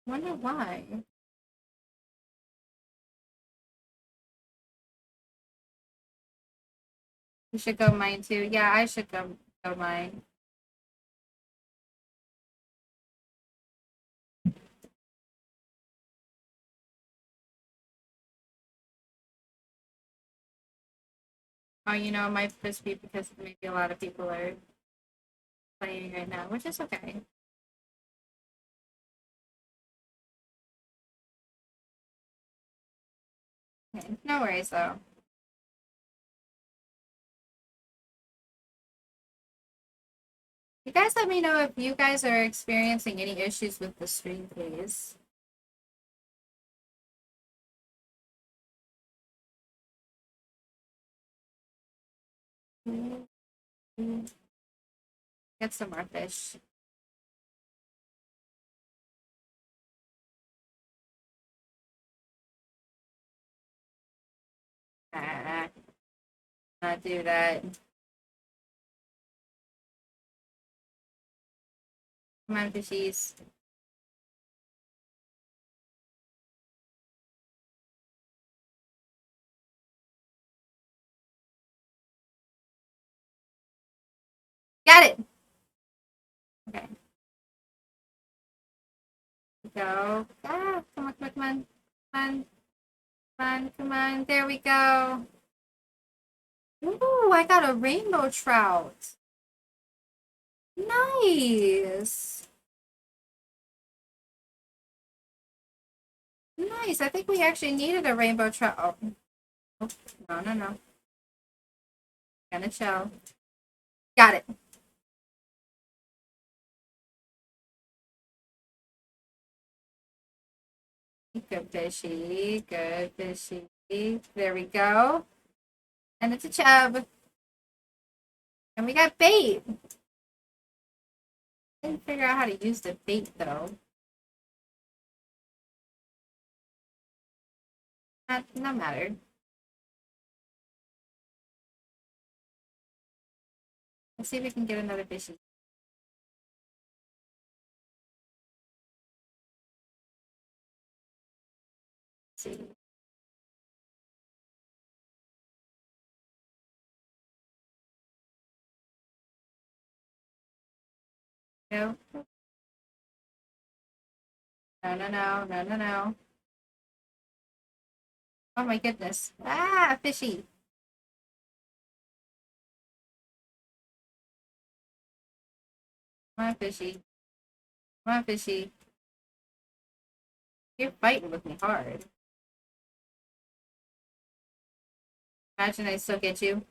Wonder why. You should go mine too. Yeah, I should go mine. Oh, you know, it might just be because maybe a lot of people are playing right now, which is okay. Okay, no worries though. You guys let me know if you guys are experiencing any issues with the stream, please. Get some more fish. Ah, not do that. Come on, fishies. Got it. Okay. Go. Ah, come on, come on, come on. Come on, come on, come on. There we go. Ooh, I got a rainbow trout. Nice. Nice. I think we actually needed a rainbow trout. Oh, oh, no, no, no. Gonna chill. Got it. Good fishy. Good fishy. There we go. And it's a chub. And we got bait. Didn't figure out how to use the bait though. No matter. Let's see if we can get another fishy. Let's see. No. No, no, no, no, no, no. Oh my goodness. Ah, fishy. Come on, fishy. Come on, fishy. You're fighting with me hard. Imagine I still get you.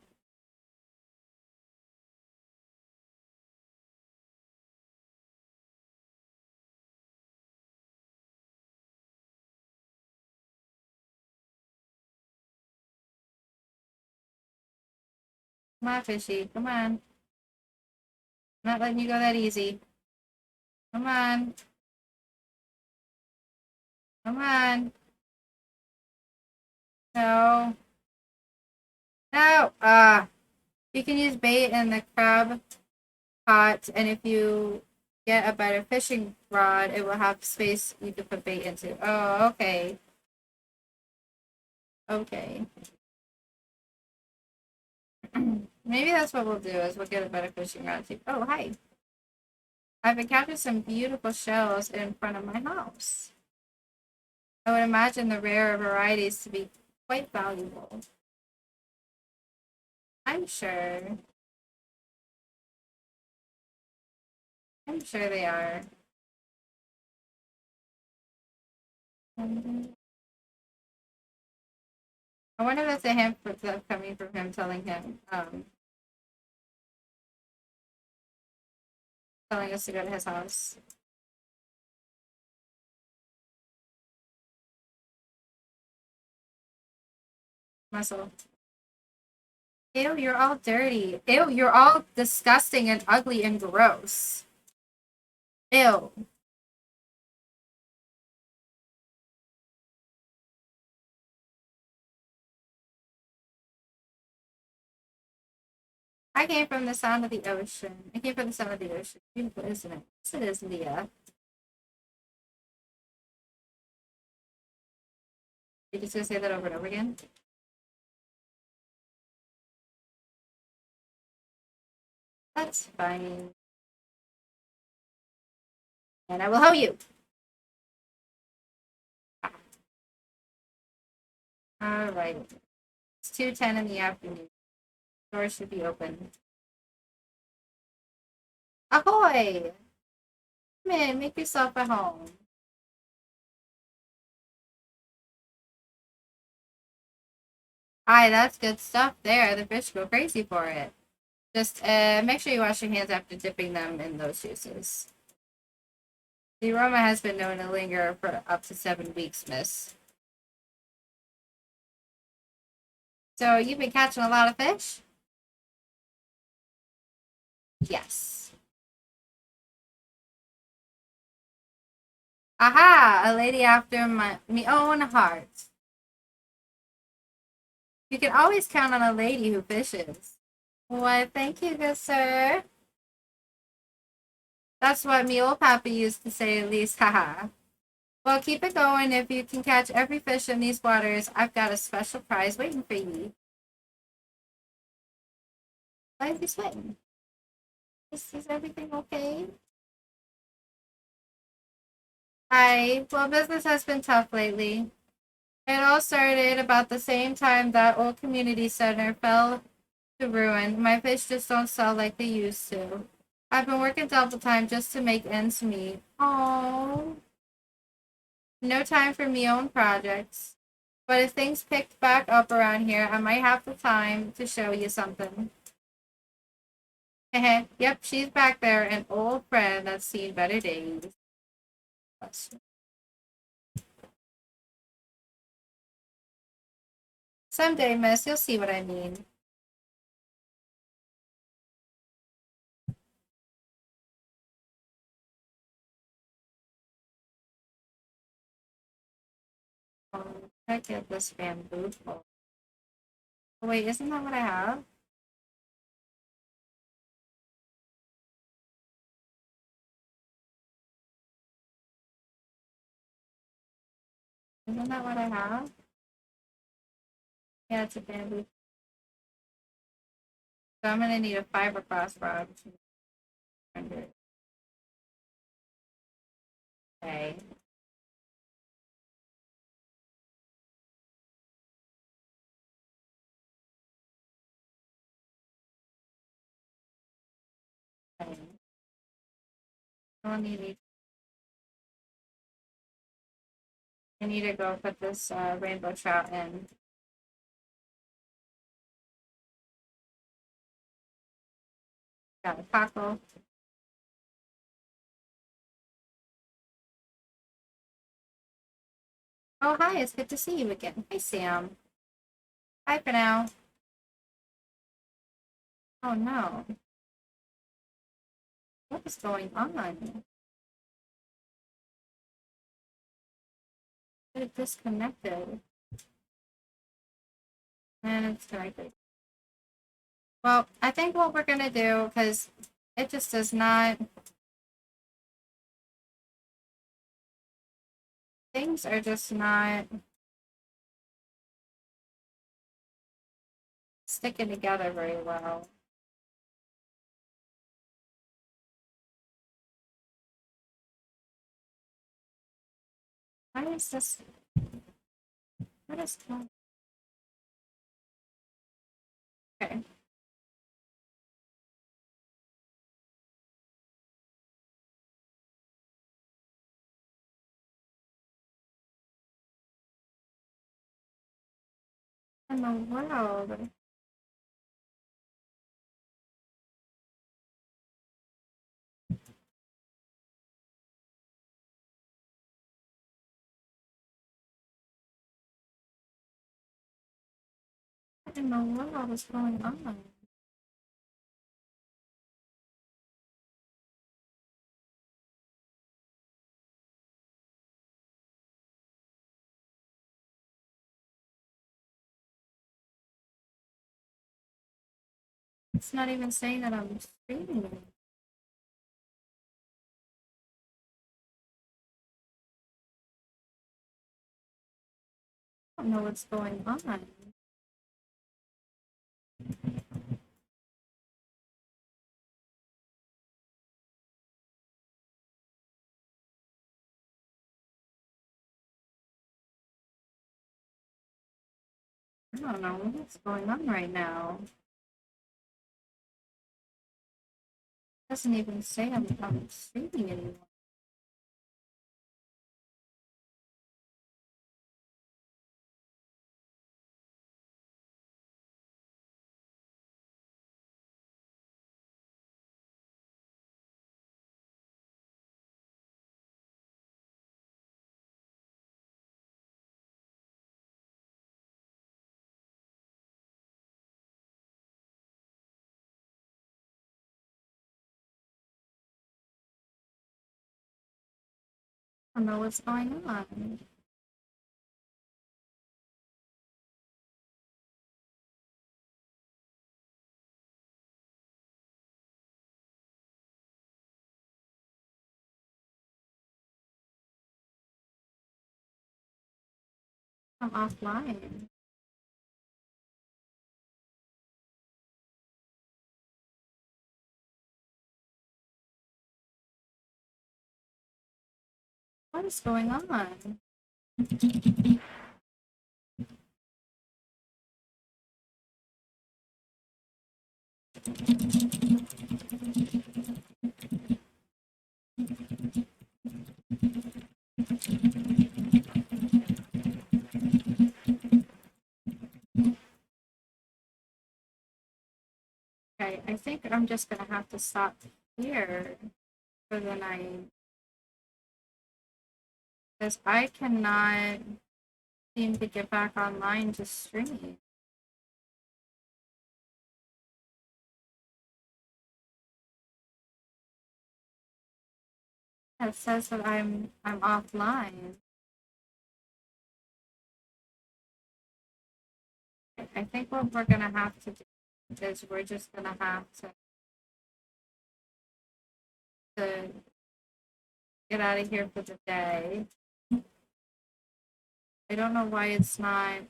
Come on, fishy. Come on. I'm not letting you go that easy. Come on. Come on. No. No. You can use bait in the crab pot, and if you get a better fishing rod, it will have space you can put bait into. Oh, okay. Okay. Maybe that's what we'll do, is we'll get a better fishing rod too. Oh, hi. I've encountered some beautiful shells in front of my house. I would imagine the rarer varieties to be quite valuable. I'm sure. I'm sure they are. I wonder if that's a hint coming from him telling us to go to his house. Muscle. Ew, you're all dirty. Ew, you're all disgusting and ugly and gross. Ew. I came from the sound of the ocean. I came from the sound of the ocean. Beautiful, isn't it? Yes, it is, Leah. You're just gonna say that over and over again? That's fine. And I will hoe you. All right. It's 2:10 in the afternoon. Doors should be open. Ahoy! Come in, make yourself at home. Aye, that's good stuff there. The fish go crazy for it. Just make sure you wash your hands after dipping them in those juices. The aroma has been known to linger for up to 7 weeks, miss. So you've been catching a lot of fish? Yes. Aha! A lady after me own heart. You can always count on a lady who fishes. Why, thank you, good sir. That's what me old pappy used to say at least, haha. Well, keep it going. If you can catch every fish in these waters, I've got a special prize waiting for you. Why is he sweating? Is everything okay? Hi. Well, business has been tough lately. It all started about the same time that old community center fell to ruin. My fish just don't sell like they used to. I've been working double time just to make ends meet. Oh, no time for me own projects. But if things picked back up around here, I might have the time to show you something. Heh, yep, she's back there, an old friend that's seen better days. Someday, miss, you'll see what I mean. I get this bamboo pole. Oh, wait, isn't that what I have? Isn't that what I have? Yeah, it's a bamboo. So I'm gonna need a fiberglass rod. Okay. Okay. I need to go put this rainbow trout in. Got a taco. Oh, hi, it's good to see you again. Hey, Sam. Bye for now. Oh, no. What is going on? It disconnected. And it's connected. Well, I think what we're gonna do, because it just does not... Things are just not sticking together very well. Why is this... What is going... Okay. In the world? What in the world is going on? It's not even saying that I'm streaming. I don't know what's going on. I don't know what's going on right now. Doesn't even say I'm streaming anymore. I don't know what's going on. I'm offline. What is going on? Okay, I think I'm just gonna have to stop here for the night. Because I cannot seem to get back online to stream. It says that I'm offline. I think what we're gonna have to do is we're just gonna have to get out of here for the day. I don't know why it's not. I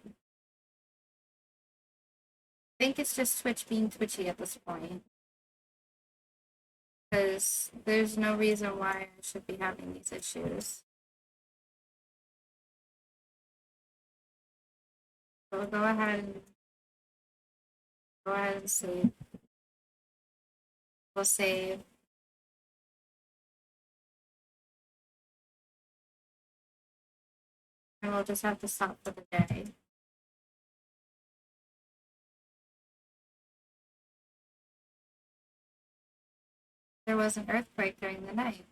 think it's just Twitch being twitchy at this point. Because there's no reason why I should be having these issues. So we'll go ahead and save. We'll save. And we'll just have to stop for the day. There was an earthquake during the night.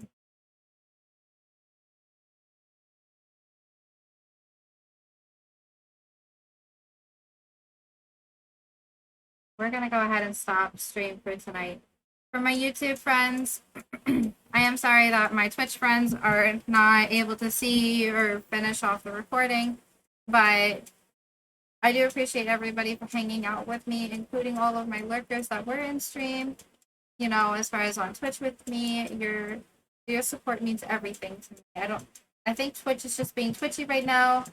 We're gonna go ahead and stop stream for tonight. For my YouTube friends, I am sorry that my Twitch friends are not able to see or finish off the recording, but I do appreciate everybody for hanging out with me, including all of my lurkers that were in stream. You know, as far as on Twitch with me, your support means everything to me. I think Twitch is just being twitchy right now.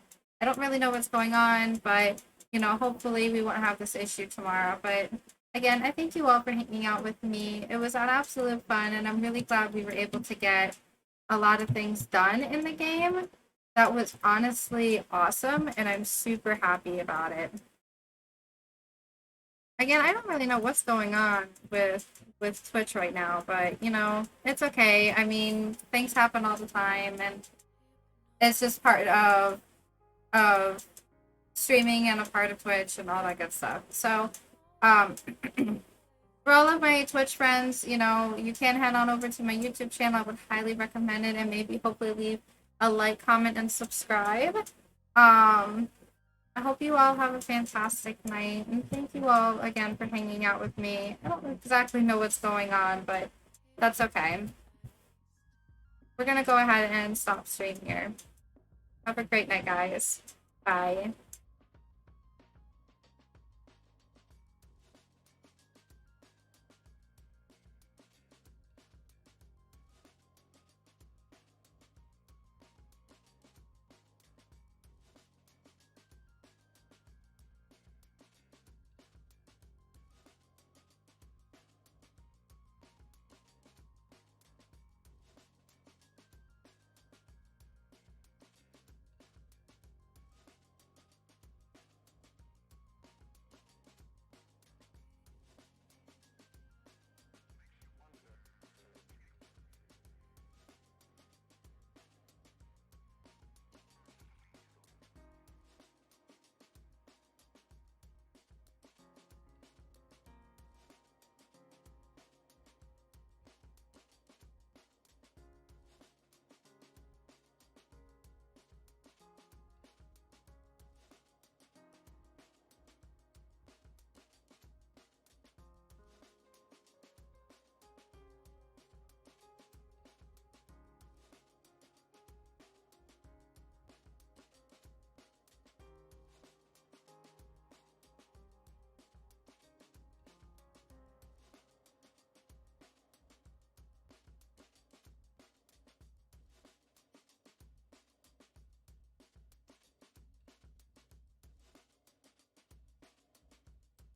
I don't really know what's going on, but you know, hopefully we won't have this issue tomorrow. But again, I thank you all for hanging out with me. It was an absolute fun, and I'm really glad we were able to get a lot of things done in the game. That was honestly awesome, and I'm super happy about it. Again, I don't really know what's going on with Twitch right now, but you know, it's okay. I mean, things happen all the time, and it's just part of streaming and a part of Twitch and all that good stuff. So, um, for all of my Twitch friends, you know, you can head on over to my YouTube channel. I would highly recommend it, and maybe hopefully leave a like, comment, and subscribe. I hope you all have a fantastic night, and thank you all again for hanging out with me. I don't exactly know what's going on, but that's okay. We're gonna go ahead and stop stream here. Have a great night, guys. Bye.